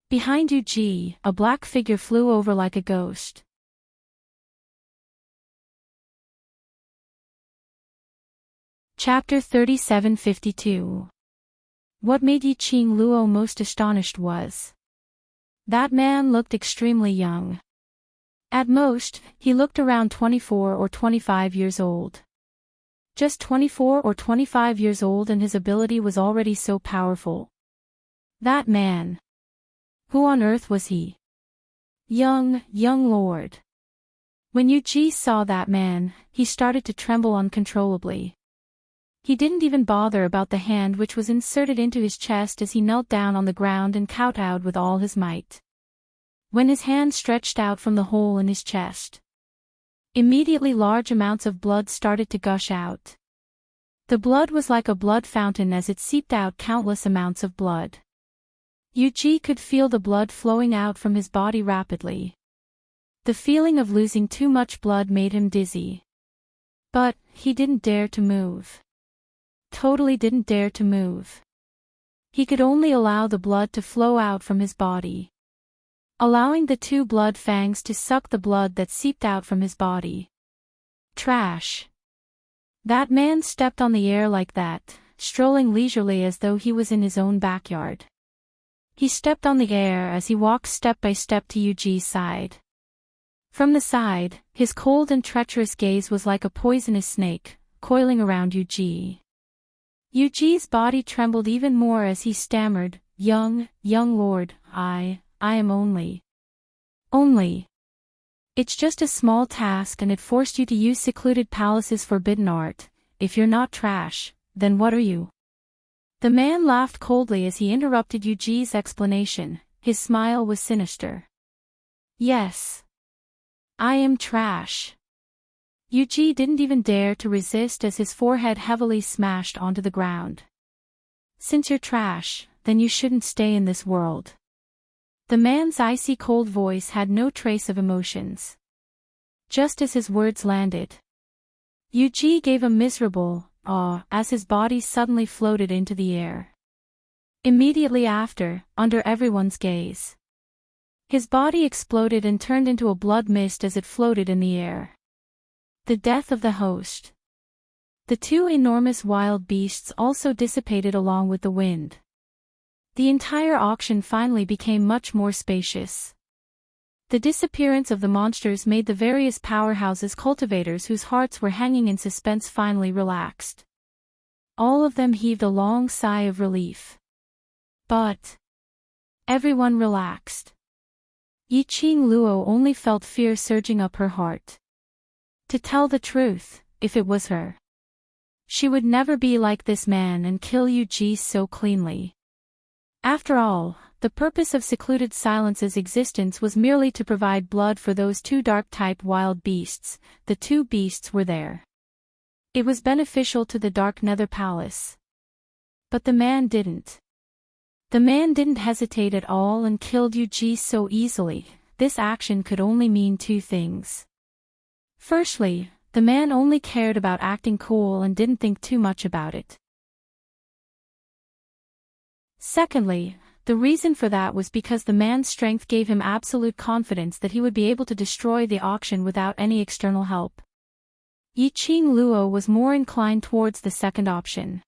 Behind Yuji, a black figure flew over like a ghost. Chapter 3752. What made Yiqing Luo most astonished was that man looked extremely young. At most, he looked around 24 or 25 years old. Just 24 or 25 years old, and his ability was already so powerful. That man. Who on earth was he? Young lord. When Yuji saw that man, he started to tremble uncontrollably. He didn't even bother about the hand which was inserted into his chest as he knelt down on the ground and kowtowed with all his might. When his hand stretched out from the hole in his chest, immediately large amounts of blood started to gush out. The blood was like a blood fountain as it seeped out countless amounts of blood. Yuji could feel the blood flowing out from his body rapidly. The feeling of losing too much blood made him dizzy. But he didn't dare to move. Totally didn't dare to move. He could only allow the blood to flow out from his body, allowing the two blood fangs to suck the blood that seeped out from his body. Trash. That man stepped on the air like that, strolling leisurely as though he was in his own backyard. He stepped on the air as he walked step by step to Yuji's side. From the side, his cold and treacherous gaze was like a poisonous snake, coiling around Yuji. Yuji's body trembled even more as he stammered, young lord, I am only. It's just a small task and it forced you to use secluded palaces forbidden art. If you're not trash, then what are you?" The man laughed coldly as he interrupted Yuji's explanation. His smile was sinister. "Yes. I am trash." Yuji didn't even dare to resist as his forehead heavily smashed onto the ground. "Since you're trash, then you shouldn't stay in this world." The man's icy cold voice had no trace of emotions. Just as his words landed, Yuji gave a miserable "ah" as his body suddenly floated into the air. Immediately after, under everyone's gaze, his body exploded and turned into a blood mist as it floated in the air. The death of the host. The two enormous wild beasts also dissipated along with the wind. The entire auction finally became much more spacious. The disappearance of the monsters made the various powerhouses cultivators whose hearts were hanging in suspense finally relaxed. All of them heaved a long sigh of relief. But everyone relaxed. Yiqing Luo only felt fear surging up her heart. To tell the truth, if it was her, she would never be like this man and kill Yuji so cleanly. After all, the purpose of secluded silence's existence was merely to provide blood for those two dark-type wild beasts. The two beasts were there. It was beneficial to the Dark Nether Palace. But the man didn't. The man didn't hesitate at all and killed Yuji so easily. This action could only mean two things. Firstly, the man only cared about acting cool and didn't think too much about it. Secondly, the reason for that was because the man's strength gave him absolute confidence that he would be able to destroy the auction without any external help. Yiqing Luo was more inclined towards the second option.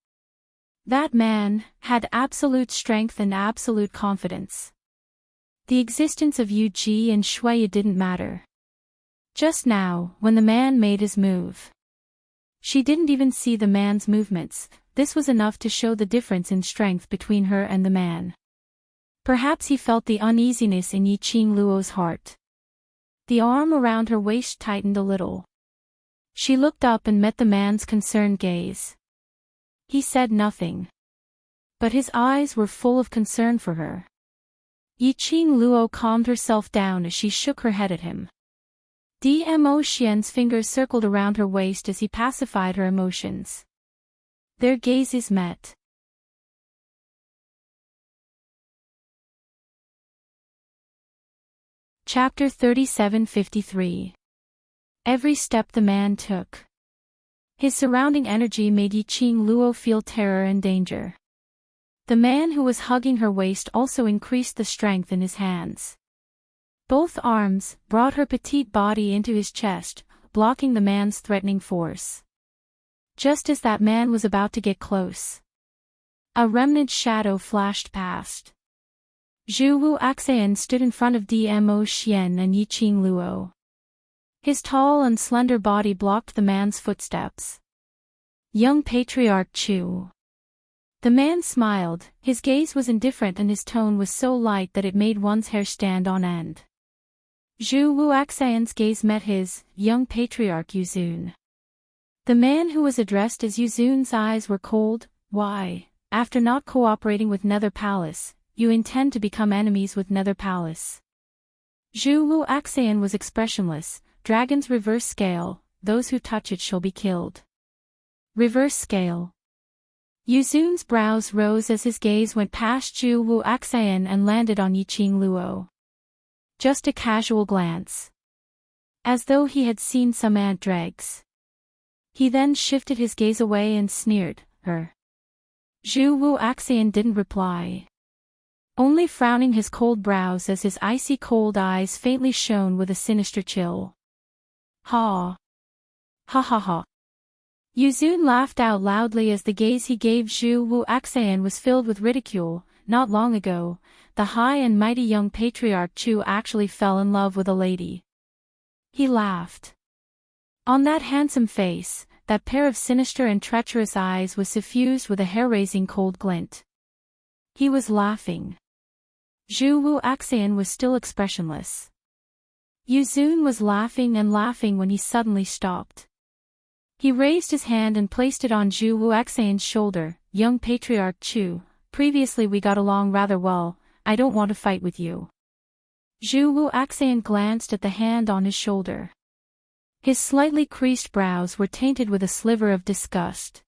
That man had absolute strength and absolute confidence. The existence of Yuji and Shuya didn't matter. Just now, when the man made his move, she didn't even see the man's movements. This was enough to show the difference in strength between her and the man. Perhaps he felt the uneasiness in Yiqing Luo's heart. The arm around her waist tightened a little. She looked up and met the man's concerned gaze. He said nothing. But his eyes were full of concern for her. Yiqing Luo calmed herself down as she shook her head at him. Dmo Xian's fingers circled around her waist as he pacified her emotions. Their gazes met. Chapter 3753. Every step the man took. His surrounding energy made Yiqing Luo feel terror and danger. The man who was hugging her waist also increased the strength in his hands. Both arms brought her petite body into his chest, blocking the man's threatening force. Just as that man was about to get close, a remnant shadow flashed past. Zhu Wu Axian stood in front of Dmo Xian and Yiqing Luo. His tall and slender body blocked the man's footsteps. Young Patriarch Chu. The man smiled, his gaze was indifferent and his tone was so light that it made one's hair stand on end. Zhu Wu Axian's gaze met his, young Patriarch Yuzun. The man who was addressed as Yuzun's eyes were cold. Why, after not cooperating with Nether Palace, you intend to become enemies with Nether Palace? Zhu Wu Axian was expressionless. Dragon's reverse scale, those who touch it shall be killed. Reverse scale. Yuzun's brows rose as his gaze went past Zhu Wu Axian and landed on Yiqing Luo. Just a casual glance. As though he had seen some ant dregs. He then shifted his gaze away and sneered, her. Zhu Wu Axian didn't reply. Only frowning his cold brows as his icy cold eyes faintly shone with a sinister chill. Ha! Ha ha ha! Yuzun laughed out loudly as the gaze he gave Zhu Wu Axian was filled with ridicule. Not long ago, the high and mighty young Patriarch Chu actually fell in love with a lady. He laughed. On that handsome face, that pair of sinister and treacherous eyes was suffused with a hair-raising cold glint. He was laughing. Zhu Wu Axian was still expressionless. Yuzun was laughing and laughing when he suddenly stopped. He raised his hand and placed it on Zhu Wu Axian's shoulder. Young Patriarch Chu, previously we got along rather well, I don't want to fight with you. Zhu Wu Axian glanced at the hand on his shoulder. His slightly creased brows were tainted with a sliver of disgust.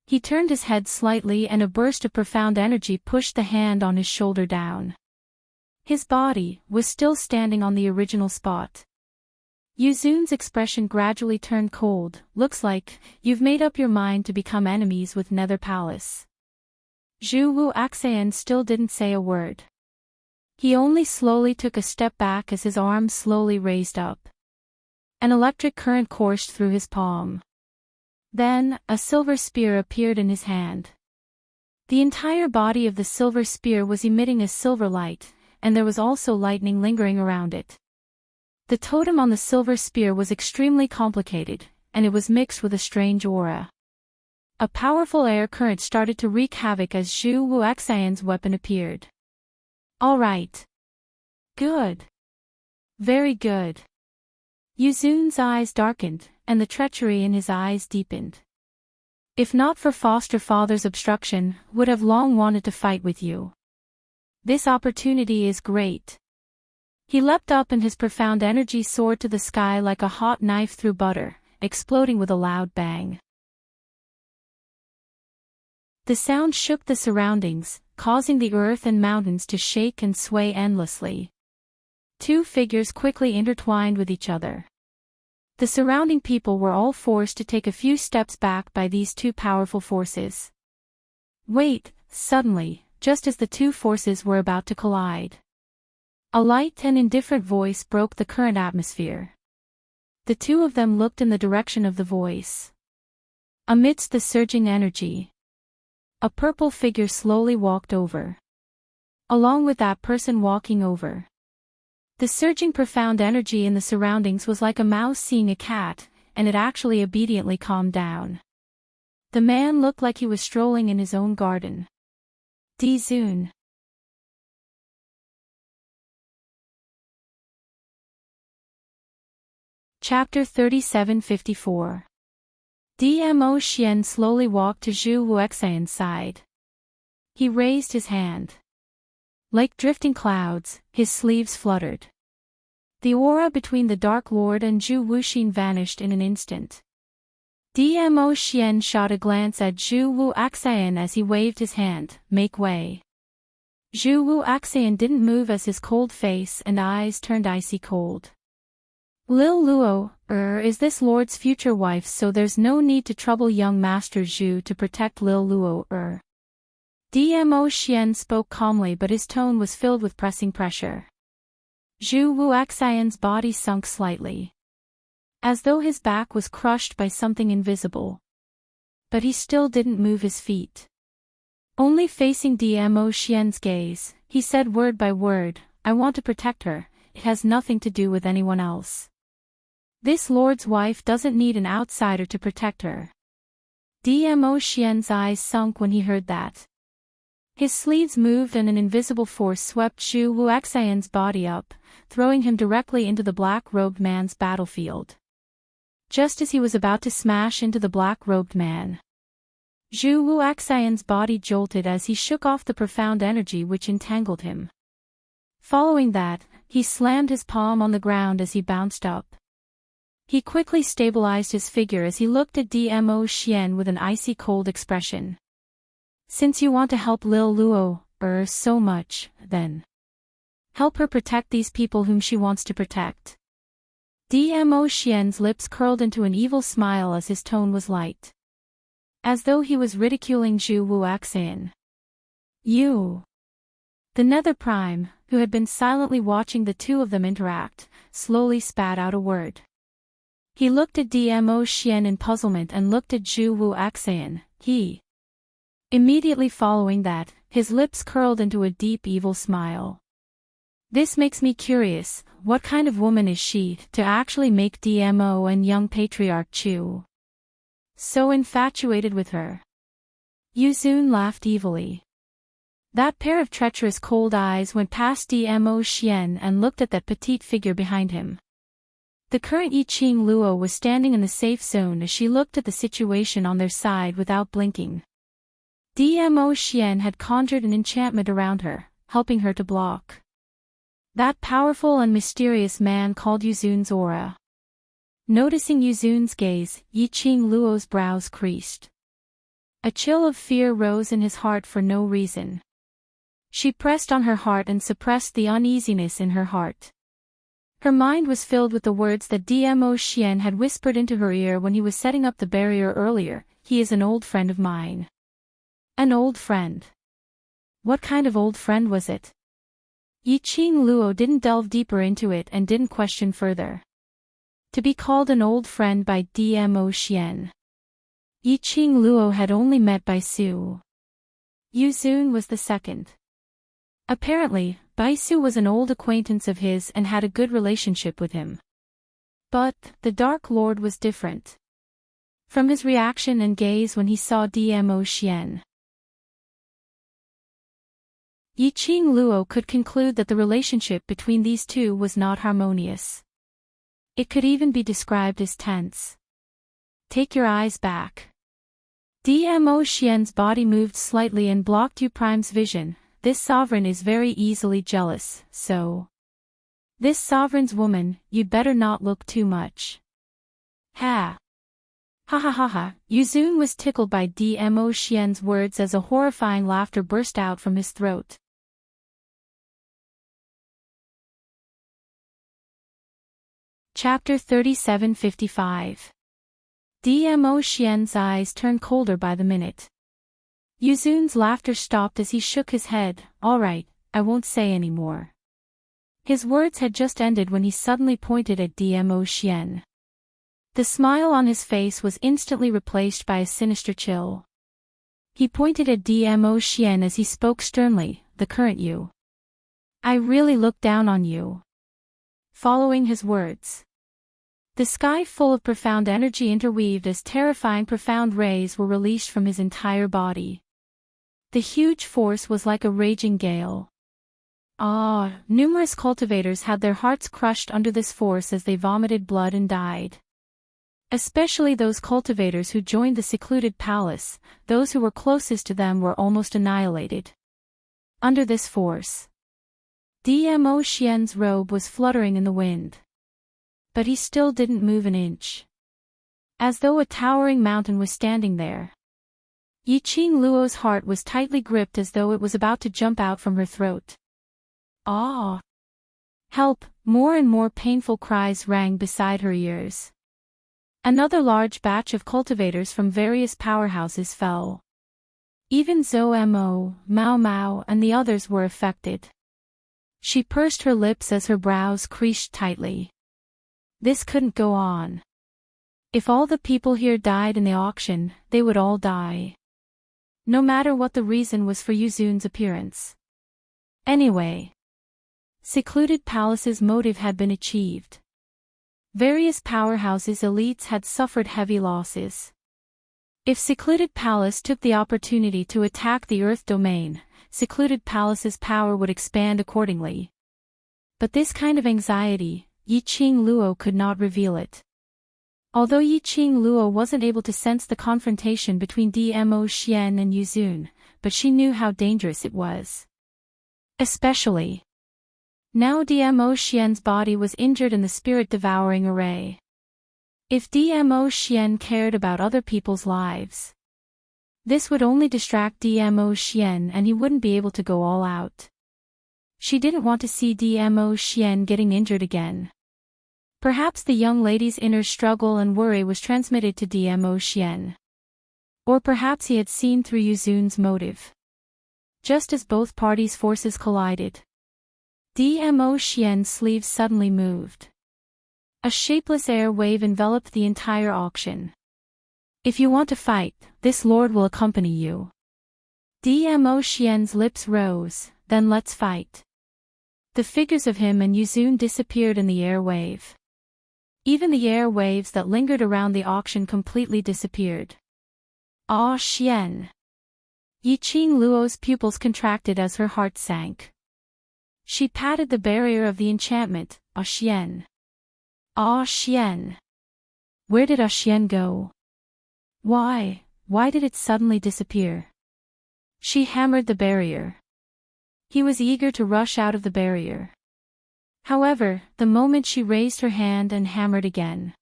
He turned his head slightly and a burst of profound energy pushed the hand on his shoulder down. His body was still standing on the original spot. Yuzun's expression gradually turned cold. Looks like you've made up your mind to become enemies with Nether Palace. Zhu Wu Axian still didn't say a word. He only slowly took a step back as his arm slowly raised up. An electric current coursed through his palm. Then, a silver spear appeared in his hand. The entire body of the silver spear was emitting a silver light, and there was also lightning lingering around it. The totem on the silver spear was extremely complicated, and it was mixed with a strange aura. A powerful air current started to wreak havoc as Zhu Wu Axian's weapon appeared. All right. Good. Very good. Yuzun's eyes darkened, and the treachery in his eyes deepened. If not for foster father's obstruction, would have long wanted to fight with you. This opportunity is great. He leapt up and his profound energy soared to the sky like a hot knife through butter, exploding with a loud bang. The sound shook the surroundings, causing the earth and mountains to shake and sway endlessly. Two figures quickly intertwined with each other. The surrounding people were all forced to take a few steps back by these two powerful forces. Wait, suddenly, just as the two forces were about to collide. A light and indifferent voice broke the current atmosphere. The two of them looked in the direction of the voice. Amidst the surging energy, a purple figure slowly walked over. Along with that person walking over, the surging profound energy in the surroundings was like a mouse seeing a cat, and it actually obediently calmed down. The man looked like he was strolling in his own garden. Dizun. Chapter 3754. Dmo Xian slowly walked to Zhu Wuxian's side. He raised his hand. Like drifting clouds, his sleeves fluttered. The aura between the Dark Lord and Zhu Wuxian vanished in an instant. Dmo Xian shot a glance at Zhu Wuxian as he waved his hand, "Make way." Zhu Wuxian didn't move as his cold face and eyes turned icy cold. "Lil Luo, is this Lord's future wife, so there's no need to trouble young Master Zhu to protect Lil Luo, Dmo Xian spoke calmly, but his tone was filled with pressing pressure. Zhu Wuxian's body sunk slightly, as though his back was crushed by something invisible. But he still didn't move his feet. Only facing Dmo Xian's gaze, he said word by word, "I want to protect her, it has nothing to do with anyone else. This Lord's wife doesn't need an outsider to protect her." Dmo Xian's eyes sunk when he heard that. His sleeves moved and an invisible force swept Zhu Wuxian's body up, throwing him directly into the black-robed man's battlefield. Just as he was about to smash into the black-robed man, Zhu Wuxian's body jolted as he shook off the profound energy which entangled him. Following that, he slammed his palm on the ground as he bounced up. He quickly stabilized his figure as he looked at Dmo Xian with an icy cold expression. "Since you want to help Lil Luo, so much, then help her protect these people whom she wants to protect." Dmo Xian's lips curled into an evil smile as his tone was light, as though he was ridiculing Zhu Wuxian. "You." The Nether Prime, who had been silently watching the two of them interact, slowly spat out a word. He looked at Dmo Xian in puzzlement and looked at Zhu Wuxian. Immediately following that, his lips curled into a deep evil smile. "This makes me curious, what kind of woman is she, to actually make Dmo and young Patriarch Chu so infatuated with her?" Yuzun laughed evilly. That pair of treacherous cold eyes went past Dmo Xian and looked at that petite figure behind him. The current Yiqing Luo was standing in the safe zone as she looked at the situation on their side without blinking. Dmo Xian had conjured an enchantment around her, helping her to block that powerful and mysterious man called Yuzun's aura. Noticing Yuzun's gaze, Yiqing Luo's brows creased. A chill of fear rose in his heart for no reason. She pressed on her heart and suppressed the uneasiness in her heart. Her mind was filled with the words that Dmo Xian had whispered into her ear when he was setting up the barrier earlier. "He is an old friend of mine." An old friend. What kind of old friend was it? Yiqing Luo didn't delve deeper into it and didn't question further. To be called an old friend by Dmo Xian. Yiqing Luo had only met Baisu. Yuzun was the second. Apparently, Baisu was an old acquaintance of his and had a good relationship with him. But the Dark Lord was different. From his reaction and gaze when he saw Dmo Xian, Yiqing Luo could conclude that the relationship between these two was not harmonious. It could even be described as tense. "Take your eyes back." Dmo Xian's body moved slightly and blocked Yu Prime's vision. "This sovereign is very easily jealous, so this sovereign's woman, you'd better not look too much." Ha! Ha ha ha ha! Yuzun was tickled by Dmo Xian's words as a horrifying laughter burst out from his throat. Chapter 3755. Dmo Xian's eyes turned colder by the minute. Yuzun's laughter stopped as he shook his head. "All right, I won't say any more." His words had just ended when he suddenly pointed at Dmo Xian. The smile on his face was instantly replaced by a sinister chill. He pointed at Dmo Xian as he spoke sternly, "The current you. I really look down on you." Following his words, the sky full of profound energy interweaved as terrifying profound rays were released from his entire body. The huge force was like a raging gale. Numerous cultivators had their hearts crushed under this force as they vomited blood and died. Especially those cultivators who joined the secluded palace, those who were closest to them were almost annihilated. Under this force, Dmo Xian's robe was fluttering in the wind. But he still didn't move an inch. As though a towering mountain was standing there. Yiqing Luo's heart was tightly gripped as though it was about to jump out from her throat. Ah! Help! More and more painful cries rang beside her ears. Another large batch of cultivators from various powerhouses fell. Even Zhou Mo, Mao Mao and the others were affected. She pursed her lips as her brows creased tightly. This couldn't go on. If all the people here died in the auction, they would all die. No matter what the reason was for Yuzun's appearance. Anyway. Secluded Palace's motive had been achieved. Various powerhouses' elites had suffered heavy losses. If Secluded Palace took the opportunity to attack the Earth domain, Secluded Palace's power would expand accordingly. But this kind of anxiety, Yiqing Luo could not reveal it. Although Yiqing Luo wasn't able to sense the confrontation between Dmo Xian and Yuzun, but she knew how dangerous it was. Especially now Dmo Xian's body was injured in the spirit-devouring array. If Dmo Xian cared about other people's lives, this would only distract Dmo Xian and he wouldn't be able to go all out. She didn't want to see Dmo Xian getting injured again. Perhaps the young lady's inner struggle and worry was transmitted to Dmo Xian. Or perhaps he had seen through Yuzun's motive. Just as both parties' forces collided, Dmo Xian's sleeves suddenly moved. A shapeless air wave enveloped the entire auction. If you want to fight, this lord will accompany you. Dmo Xian's lips rose, then let's fight. The figures of him and Yuzun disappeared in the air wave. Even the air waves that lingered around the auction completely disappeared. Ah Xian! Yiqing Luo's pupils contracted as her heart sank. She patted the barrier of the enchantment, Ah Xian. Ah Xian! Where did Ah Xian go? Why did it suddenly disappear? She hammered the barrier. He was eager to rush out of the barrier. However, the moment she raised her hand and hammered again,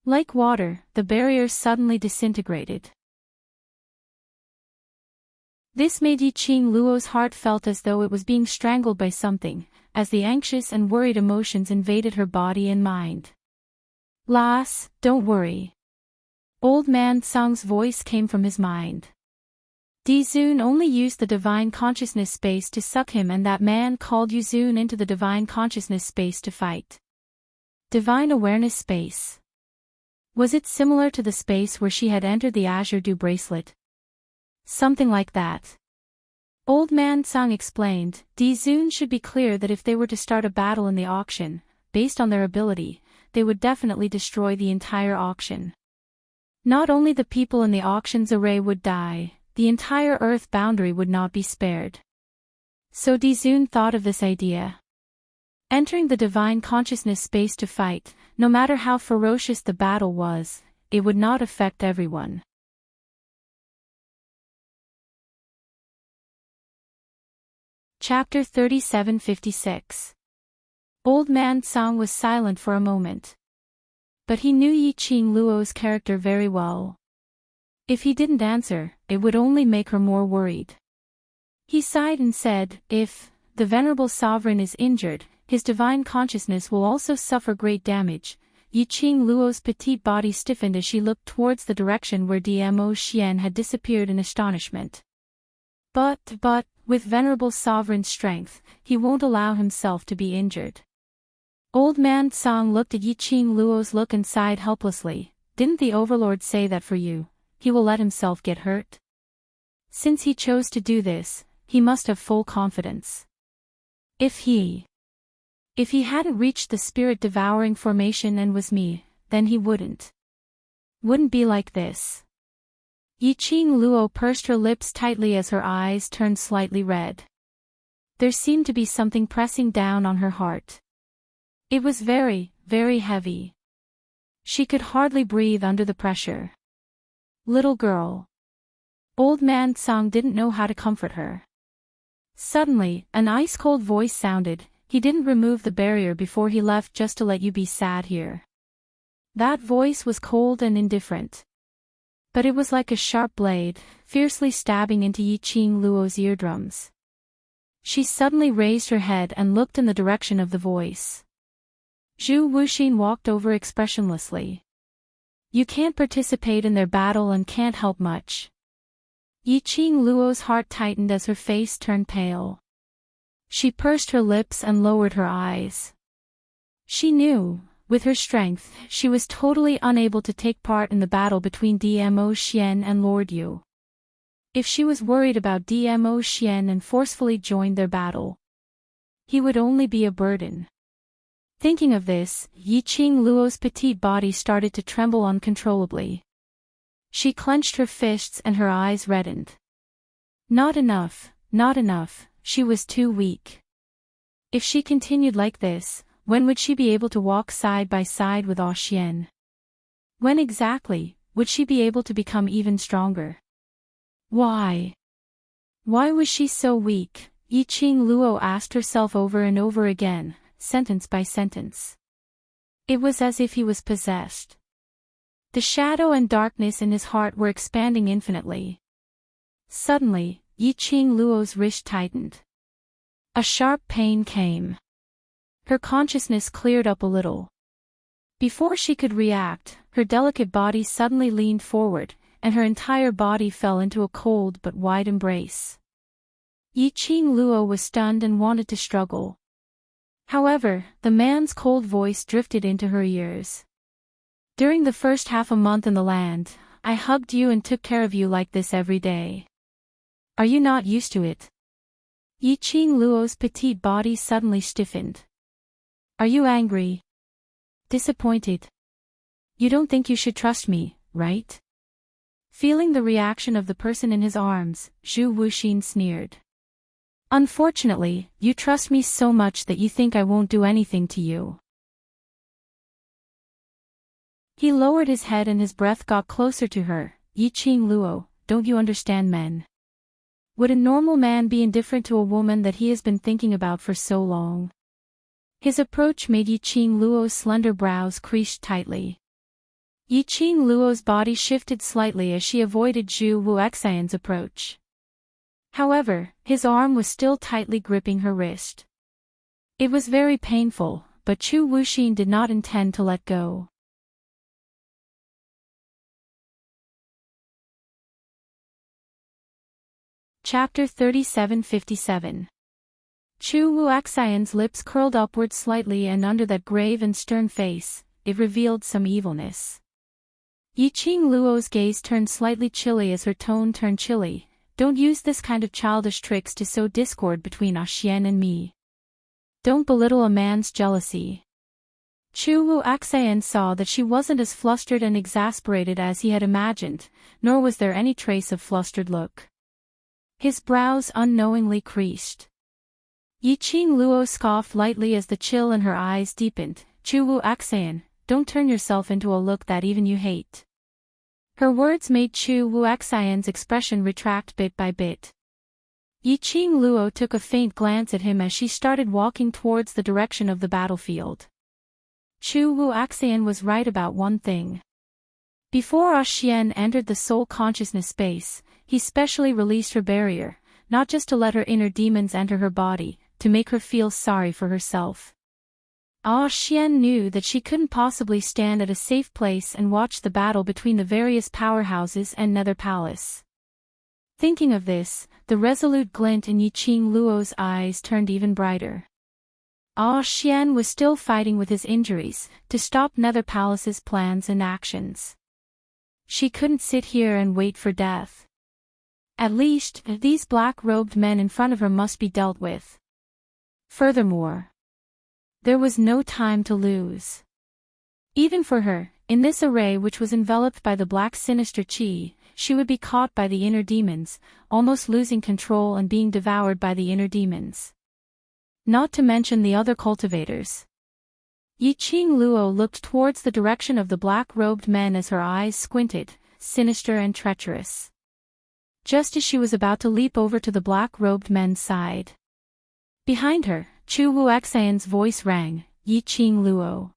like water, the barrier suddenly disintegrated. This made Yiqing Luo's heart felt as though it was being strangled by something, as the anxious and worried emotions invaded her body and mind. Lass, don't worry. Old Man Song's voice came from his mind. Dizun only used the divine consciousness space to suck him and that man called Yuzun into the divine consciousness space to fight. Divine awareness space. Was it similar to the space where she had entered the Azure Dew bracelet? Something like that. Old Man Song explained, Dizun should be clear that if they were to start a battle in the auction, based on their ability, they would definitely destroy the entire auction. Not only the people in the auction's array would die, the entire Earth boundary would not be spared. So Dizun thought of this idea. Entering the divine consciousness space to fight, no matter how ferocious the battle was, it would not affect everyone. Chapter 3756. Old Man Song was silent for a moment. But he knew Yiqing Luo's character very well. If he didn't answer, it would only make her more worried. He sighed and said, if the venerable sovereign is injured, his divine consciousness will also suffer great damage. Yiqing Luo's petite body stiffened as she looked towards the direction where Dmo Xian had disappeared in astonishment. But, with venerable sovereign's strength, he won't allow himself to be injured. Old Man Song looked at Yiqing Luo's look and sighed helplessly. Didn't the Overlord say that for you, he will let himself get hurt? Since he chose to do this, he must have full confidence. If he hadn't reached the spirit-devouring formation and was me, then he wouldn't be like this. Yiqing Luo pursed her lips tightly as her eyes turned slightly red. There seemed to be something pressing down on her heart. It was very, very heavy. She could hardly breathe under the pressure. Little girl. Old man Tsang didn't know how to comfort her. Suddenly, an ice-cold voice sounded. He didn't remove the barrier before he left just to let you be sad here. That voice was cold and indifferent. But it was like a sharp blade, fiercely stabbing into Yiqing Luo's eardrums. She suddenly raised her head and looked in the direction of the voice. Zhu Wuxin walked over expressionlessly. You can't participate in their battle and can't help much. Yiqing Luo's heart tightened as her face turned pale. She pursed her lips and lowered her eyes. She knew, with her strength, she was totally unable to take part in the battle between Dmo Xian and Lord Yu. If she was worried about Dmo Xian and forcefully joined their battle, he would only be a burden. Thinking of this, Yiqing Luo's petite body started to tremble uncontrollably. She clenched her fists and her eyes reddened. Not enough, not enough, she was too weak. If she continued like this, when would she be able to walk side by side with Xian? When exactly would she be able to become even stronger? Why? Why was she so weak? Yiqing Luo asked herself over and over again, sentence by sentence. It was as if he was possessed. The shadow and darkness in his heart were expanding infinitely. Suddenly, Yiqing Luo's wrist tightened. A sharp pain came. Her consciousness cleared up a little. Before she could react, her delicate body suddenly leaned forward, and her entire body fell into a cold but wide embrace. Yiqing Luo was stunned and wanted to struggle. However, the man's cold voice drifted into her ears. During the first half a month in the land, I hugged you and took care of you like this every day. Are you not used to it? Yiqing Luo's petite body suddenly stiffened. Are you angry? Disappointed? You don't think you should trust me, right? Feeling the reaction of the person in his arms, Zhu Wuxin sneered. Unfortunately, you trust me so much that you think I won't do anything to you. He lowered his head and his breath got closer to her. Yiqing Luo, don't you understand men? Would a normal man be indifferent to a woman that he has been thinking about for so long? His approach made Yiqing Luo's slender brows creased tightly. Yiqing Luo's body shifted slightly as she avoided Zhu Wuxian's approach. However, his arm was still tightly gripping her wrist. It was very painful, but Zhu Wuxin did not intend to let go. Chapter 3757. Zhu Wuxian's lips curled upward slightly, and under that grave and stern face, it revealed some evilness. Yiqing Luo's gaze turned slightly chilly as her tone turned chilly. Don't use this kind of childish tricks to sow discord between Xian and me. Don't belittle a man's jealousy. Zhu Wuxian saw that she wasn't as flustered and exasperated as he had imagined, nor was there any trace of flustered look. His brows unknowingly creased. Yiqing Luo scoffed lightly as the chill in her eyes deepened. Zhu Wuxian, don't turn yourself into a look that even you hate. Her words made Zhu Wuxian's expression retract bit by bit. Yiqing Luo took a faint glance at him as she started walking towards the direction of the battlefield. Zhu Wuxian was right about one thing. Before Xian entered the soul consciousness space, he specially released her barrier, not just to let her inner demons enter her body, to make her feel sorry for herself. Xian knew that she couldn't possibly stand at a safe place and watch the battle between the various powerhouses and Nether Palace. Thinking of this, the resolute glint in Yiqing Luo's eyes turned even brighter. Xian was still fighting with his injuries, to stop Nether Palace's plans and actions. She couldn't sit here and wait for death. At least, these black-robed men in front of her must be dealt with. Furthermore, there was no time to lose. Even for her, in this array which was enveloped by the black sinister qi, she would be caught by the inner demons, almost losing control and being devoured by the inner demons. Not to mention the other cultivators. Yi Qing Luo looked towards the direction of the black-robed men as her eyes squinted, sinister and treacherous. Just as she was about to leap over to the black-robed men's side. Behind her, Chu Wuxian's voice rang, Yi Qing Luo.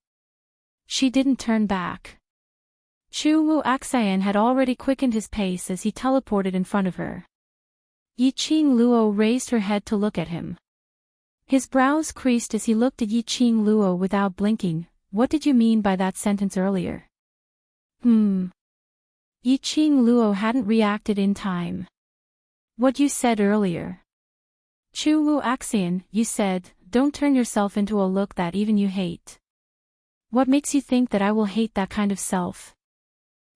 She didn't turn back. Chu Wuxian had already quickened his pace as he teleported in front of her. Yi Qing Luo raised her head to look at him. His brows creased as he looked at Yi Qing Luo without blinking. What did you mean by that sentence earlier? Yi Qing Luo hadn't reacted in time. What you said earlier. Chu Wuxian, you said, don't turn yourself into a look that even you hate. What makes you think that I will hate that kind of self?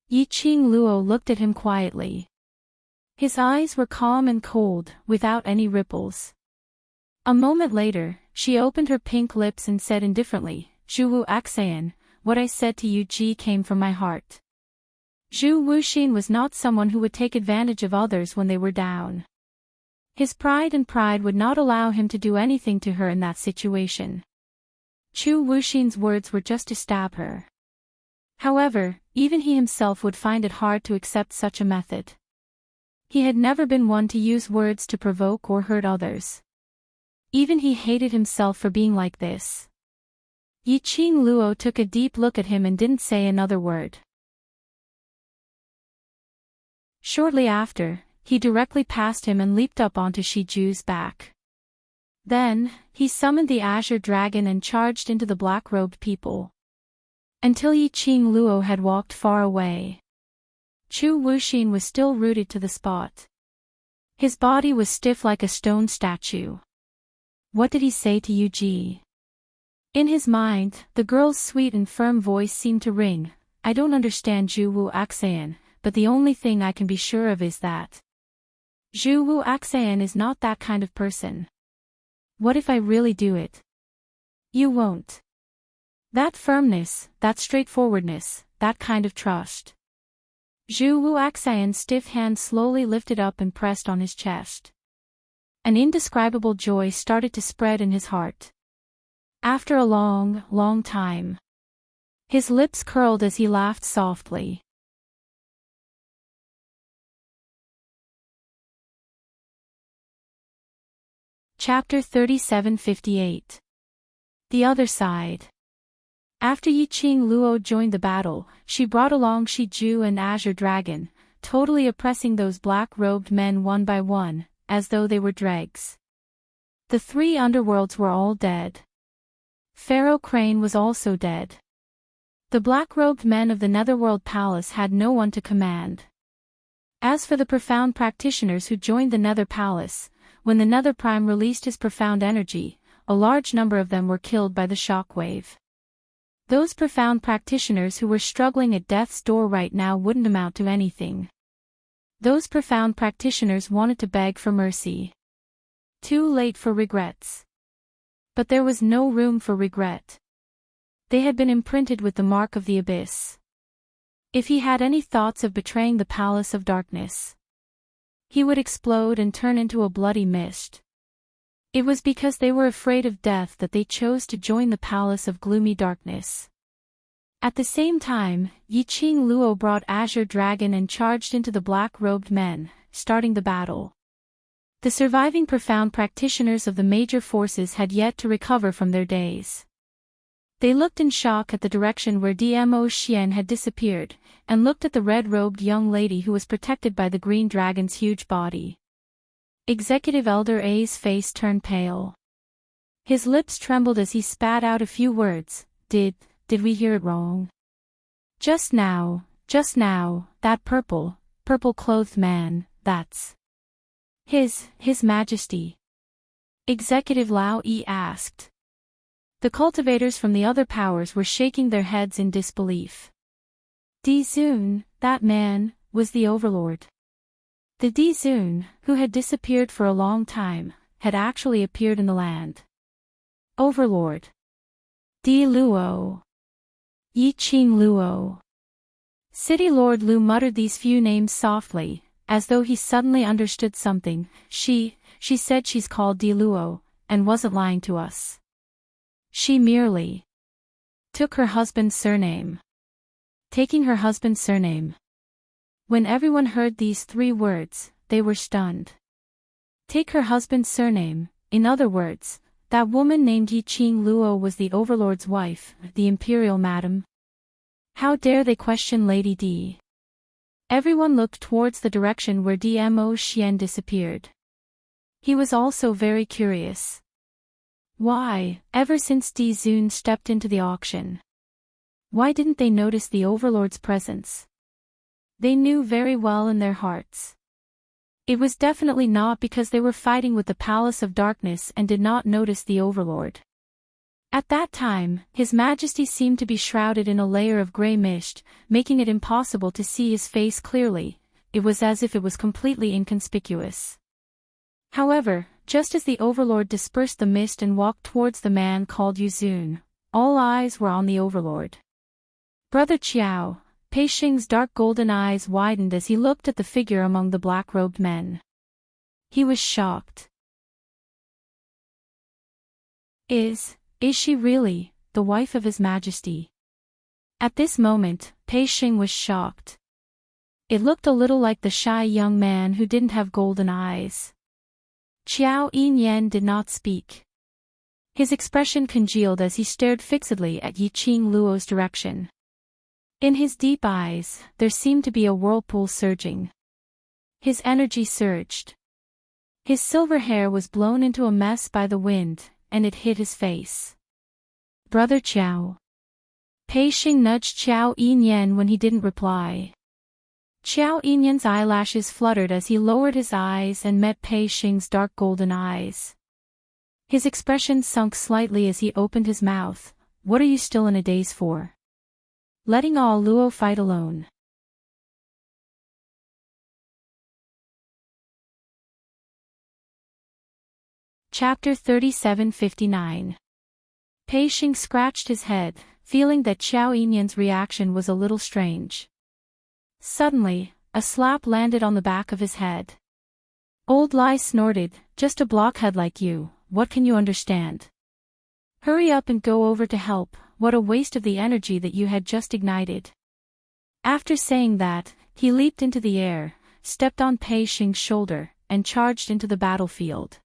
Yi Qing Luo looked at him quietly. His eyes were calm and cold, without any ripples. A moment later, she opened her pink lips and said indifferently, Zhu Wuxian, what I said to you came from my heart. Zhu Wuxian was not someone who would take advantage of others when they were down. His pride would not allow him to do anything to her in that situation. Zhu Wuxian's words were just to stab her. However, even he himself would find it hard to accept such a method. He had never been one to use words to provoke or hurt others. Even he hated himself for being like this. Yi Qing Luo took a deep look at him and didn't say another word. Shortly after, he directly passed him and leaped up onto Shiju's back. Then, he summoned the Azure Dragon and charged into the black-robed people. Until Yi Qing Luo had walked far away. Chu Wuxian was still rooted to the spot. His body was stiff like a stone statue. What did he say to Yu Ji? In his mind, the girl's sweet and firm voice seemed to ring, I don't understand Zhu Wuxian, but the only thing I can be sure of is that Zhu Wuxian is not that kind of person. What if I really do it? You won't. That firmness, that straightforwardness, that kind of trust. Zhu Wuxian's stiff hand slowly lifted up and pressed on his chest. An indescribable joy started to spread in his heart. After a long, long time. His lips curled as he laughed softly. Chapter 37:58. The Other Side. After Yi Qing Luo joined the battle, she brought along Shiju and Azure Dragon, totally oppressing those black-robed men one by one, as though they were dregs. The three underworlds were all dead. Pharaoh Crane was also dead. The black-robed men of the Netherworld Palace had no one to command. As for the profound practitioners who joined the Nether Palace, when the Nether Prime released his profound energy, a large number of them were killed by the shockwave. Those profound practitioners who were struggling at death's door right now wouldn't amount to anything. Those profound practitioners wanted to beg for mercy. Too late for regrets. But there was no room for regret. They had been imprinted with the mark of the abyss. If he had any thoughts of betraying the Palace of Darkness, he would explode and turn into a bloody mist. It was because they were afraid of death that they chose to join the Palace of Gloomy Darkness. At the same time, Yi Qing Luo brought Azure Dragon and charged into the black-robed men, starting the battle. The surviving profound practitioners of the major forces had yet to recover from their daze. They looked in shock at the direction where Dmo Xian had disappeared, and looked at the red-robed young lady who was protected by the green dragon's huge body. Executive Elder A's face turned pale. His lips trembled as he spat out a few words. Did we hear it wrong? Just now, that purple-clothed man, that's His Majesty. Executive Lao Yi asked. The cultivators from the other powers were shaking their heads in disbelief. Di Zun, that man, was the Overlord. The Di Zun, who had disappeared for a long time, had actually appeared in the land. Overlord. Di Luo. Yi Qing Luo. City Lord Lu muttered these few names softly, as though he suddenly understood something. She said she's called Di Luo, and wasn't lying to us. She merely Took her husband's surname. Taking her husband's surname. When everyone heard these 3 words, they were stunned. Take her husband's surname, in other words, that woman named Yiqing Luo was the overlord's wife, the imperial madam. How dare they question Lady D? Everyone looked towards the direction where Dmo Xian disappeared. He was also very curious. Why, ever since Di Zun stepped into the auction? Why didn't they notice the overlord's presence? They knew very well in their hearts. It was definitely not because they were fighting with the Palace of Darkness and did not notice the overlord. At that time, His Majesty seemed to be shrouded in a layer of grey mist, making it impossible to see his face clearly. It was as if it was completely inconspicuous. However, just as the overlord dispersed the mist and walked towards the man called Yuzun, all eyes were on the overlord. Brother Qiao, Pei Xing's dark golden eyes widened as he looked at the figure among the black-robed men. He was shocked. Is she really the wife of His Majesty? At this moment, Pei Xing was shocked. It looked a little like the shy young man who didn't have golden eyes. Qiao Yinyan did not speak. His expression congealed as he stared fixedly at Yiqing Luo's direction. In his deep eyes, there seemed to be a whirlpool surging. His energy surged. His silver hair was blown into a mess by the wind, and it hit his face. Brother Qiao. Pei Xing nudged Qiao Yinyan when he didn't reply. Qiao Yinyan's eyelashes fluttered as he lowered his eyes and met Pei Xing's dark golden eyes. His expression sunk slightly as he opened his mouth. What are you still in a daze for? Letting all Luo fight alone. Chapter 37:59. Pei Xing scratched his head, feeling that Qiao Yinyan's reaction was a little strange. Suddenly, a slap landed on the back of his head. Old Lai snorted, just a blockhead like you, what can you understand? Hurry up and go over to help, what a waste of the energy that you had just ignited. After saying that, he leaped into the air, stepped on Pei Xing's shoulder, and charged into the battlefield.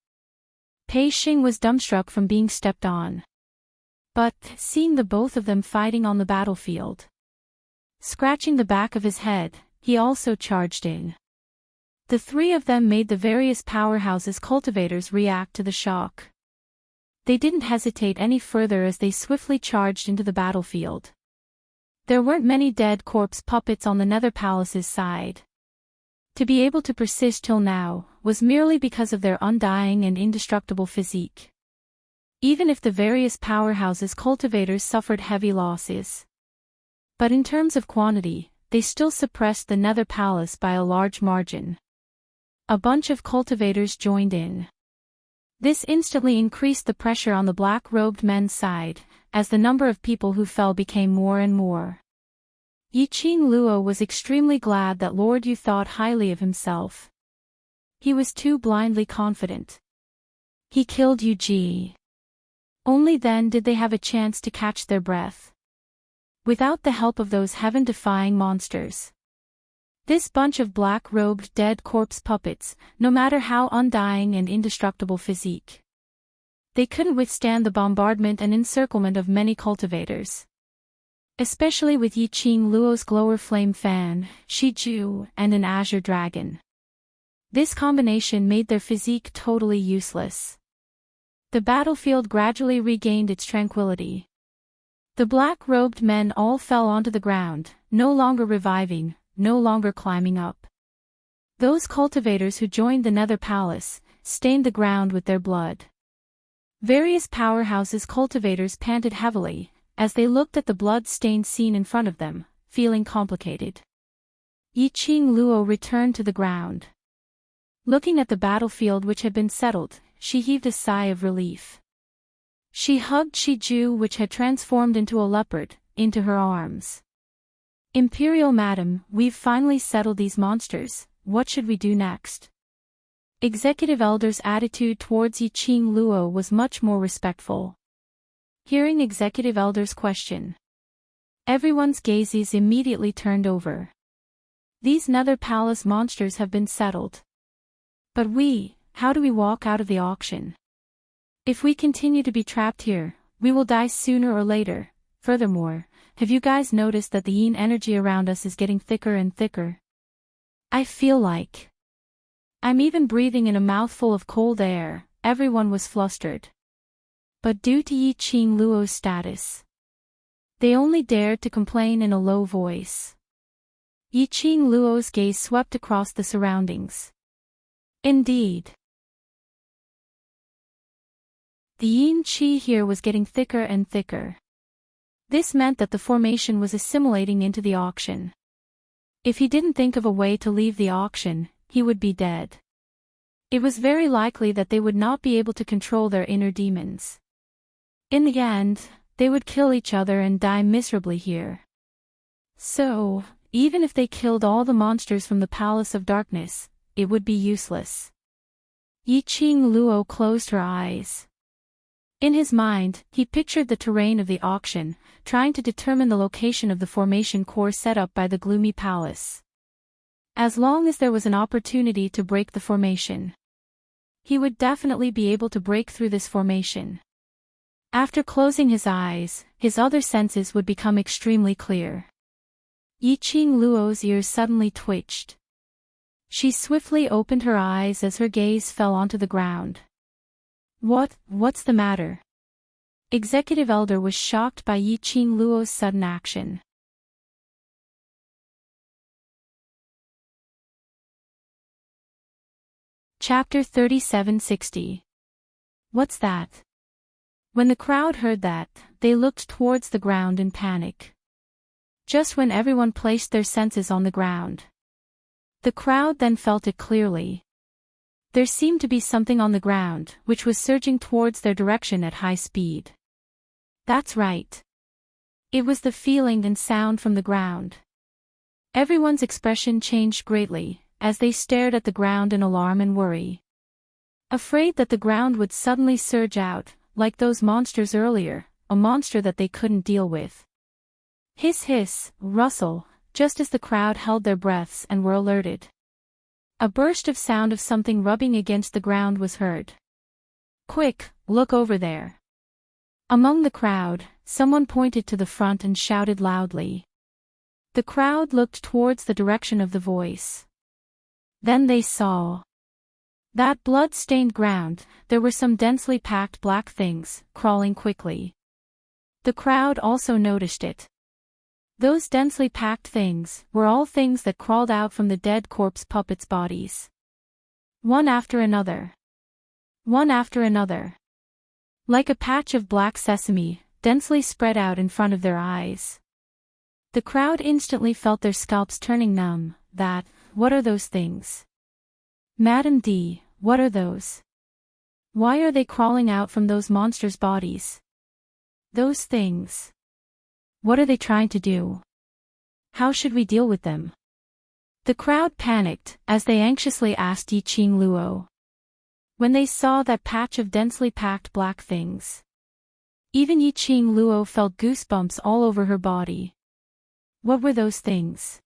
Pei Xing was dumbstruck from being stepped on. But, seeing the both of them fighting on the battlefield, scratching the back of his head, he also charged in. The 3 of them made the various powerhouses cultivators react to the shock. They didn't hesitate any further as they swiftly charged into the battlefield. There weren't many dead corpse puppets on the Nether Palace's side. To be able to persist till now, was merely because of their undying and indestructible physique. Even if the various powerhouses cultivators suffered heavy losses. But in terms of quantity, they still suppressed the Nether Palace by a large margin. A bunch of cultivators joined in. This instantly increased the pressure on the black-robed men's side, as the number of people who fell became more and more. Yiqing Luo was extremely glad that Lord Yu thought highly of himself. He was too blindly confident. He killed Yu Ji. Only then did they have a chance to catch their breath. Without the help of those heaven-defying monsters. This bunch of black-robed dead corpse puppets, no matter how undying and indestructible physique, they couldn't withstand the bombardment and encirclement of many cultivators. Especially with Yiqing Luo's glower flame fan, Shiju, and an azure dragon. This combination made their physique totally useless. The battlefield gradually regained its tranquility. The black-robed men all fell onto the ground, no longer reviving, no longer climbing up. Those cultivators who joined the Nether Palace, stained the ground with their blood. Various powerhouses cultivators panted heavily, as they looked at the blood-stained scene in front of them, feeling complicated. Yiqing Luo returned to the ground. Looking at the battlefield which had been settled, she heaved a sigh of relief. She hugged Shiju, which had transformed into a leopard, into her arms. Imperial Madam, we've finally settled these monsters, what should we do next? Executive Elder's attitude towards Yiqing Luo was much more respectful. hearing Executive Elder's question. Everyone's gazes immediately turned over. These Nether Palace monsters have been settled. But how do we walk out of the auction? If we continue to be trapped here, we will die sooner or later. Furthermore, have you guys noticed that the yin energy around us is getting thicker and thicker? I feel like I'm even breathing in a mouthful of cold air. Everyone was flustered. But due to Yi Qing Luo's status, they only dared to complain in a low voice. Yi Qing Luo's gaze swept across the surroundings. Indeed, the yin qi here was getting thicker and thicker. This meant that the formation was assimilating into the auction. If he didn't think of a way to leave the auction, he would be dead. It was very likely that they would not be able to control their inner demons. In the end, they would kill each other and die miserably here. So, even if they killed all the monsters from the Palace of Darkness, it would be useless. Yi Qing Luo closed her eyes. In his mind, he pictured the terrain of the auction, trying to determine the location of the formation core set up by the gloomy palace. As long as there was an opportunity to break the formation, he would definitely be able to break through this formation. After closing his eyes, his other senses would become extremely clear. Yi Qing Luo's ears suddenly twitched. She swiftly opened her eyes as her gaze fell onto the ground. What's the matter? Executive Elder was shocked by Yi Qing Luo's sudden action. Chapter 3760. What's that? When the crowd heard that, they looked towards the ground in panic. Just when everyone placed their senses on the ground, the crowd then felt it clearly. There seemed to be something on the ground, which was surging towards their direction at high speed. That's right. It was the feeling and sound from the ground. Everyone's expression changed greatly, as they stared at the ground in alarm and worry. Afraid that the ground would suddenly surge out, like those monsters earlier, a monster that they couldn't deal with. Hiss, rustle, just as the crowd held their breaths and were alerted. A burst of sound of something rubbing against the ground was heard. Quick, look over there. Among the crowd, someone pointed to the front and shouted loudly. The crowd looked towards the direction of the voice. Then they saw that blood-stained ground. There were some densely packed black things, crawling quickly. The crowd also noticed it. Those densely packed things were all things that crawled out from the dead corpse puppets' bodies. One after another. One after another. Like a patch of black sesame, densely spread out in front of their eyes. The crowd instantly felt their scalps turning numb. What are those things? Madam D, what are those? Why are they crawling out from those monsters' bodies? Those things. What are they trying to do? How should we deal with them? The crowd panicked, as they anxiously asked Yi Qing Luo. When they saw that patch of densely packed black things, even Yi Qing Luo felt goosebumps all over her body. What were those things?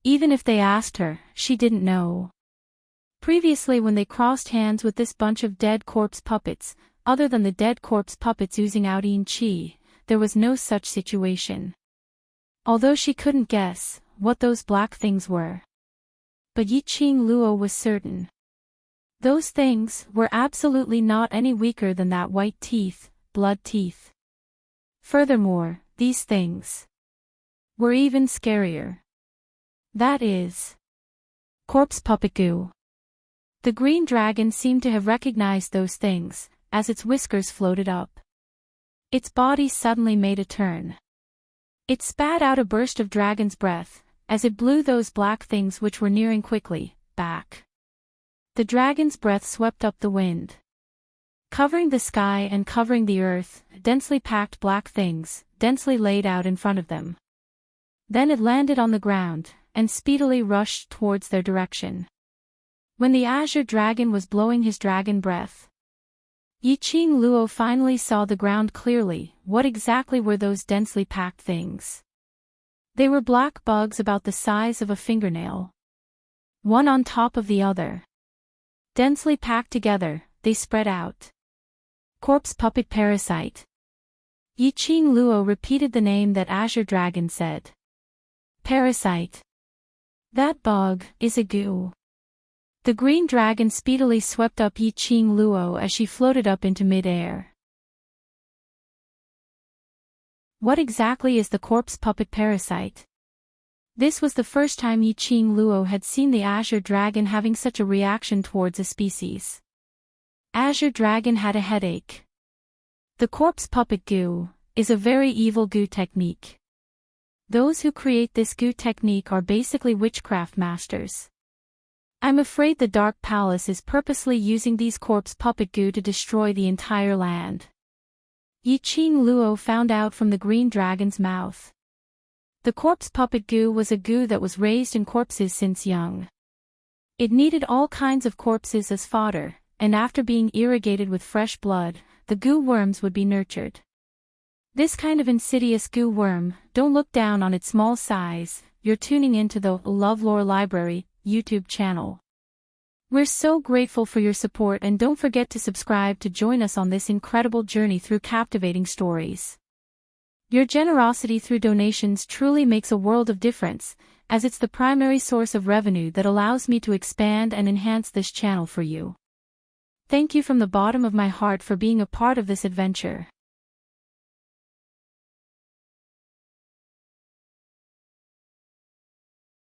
Even if they asked her, she didn't know. Previously, when they crossed hands with this bunch of dead corpse puppets, other than the dead corpse puppets oozing out yin qi, there was no such situation. Although she couldn't guess what those black things were. But Yi Qing Luo was certain. Those things were absolutely not any weaker than that white teeth, blood teeth. Furthermore, these things were even scarier. That is corpse puppet goo. The green dragon seemed to have recognized those things, as its whiskers floated up. Its body suddenly made a turn. It spat out a burst of dragon's breath, as it blew those black things which were nearing quickly, back. The dragon's breath swept up the wind, covering the sky and covering the earth, densely packed black things, densely laid out in front of them. Then it landed on the ground, and speedily rushed towards their direction. When the azure dragon was blowing his dragon breath, Yiqing Luo finally saw the ground clearly. What exactly were those densely packed things? They were black bugs about the size of a fingernail. One on top of the other. Densely packed together, they spread out. Corpse puppet parasite. Yiqing Luo repeated the name that Azure Dragon said. Parasite. That bug is a goo. The green dragon speedily swept up Yiqing Luo as she floated up into mid-air. What exactly is the corpse puppet parasite? This was the first time Yiqing Luo had seen the Azure Dragon having such a reaction towards a species. Azure Dragon had a headache. The corpse puppet goo is a very evil goo technique. Those who create this goo technique are basically witchcraft masters. I'm afraid the Dark Palace is purposely using these corpse puppet goo to destroy the entire land. Yiqing Luo found out from the green dragon's mouth. The corpse puppet goo was a goo that was raised in corpses since young. It needed all kinds of corpses as fodder, and after being irrigated with fresh blood, the goo worms would be nurtured. This kind of insidious goo worm, don't look down on its small size. You're tuning into the LoveLore Library YouTube channel. We're so grateful for your support, and don't forget to subscribe to join us on this incredible journey through captivating stories. Your generosity through donations truly makes a world of difference, as it's the primary source of revenue that allows me to expand and enhance this channel for you. Thank you from the bottom of my heart for being a part of this adventure.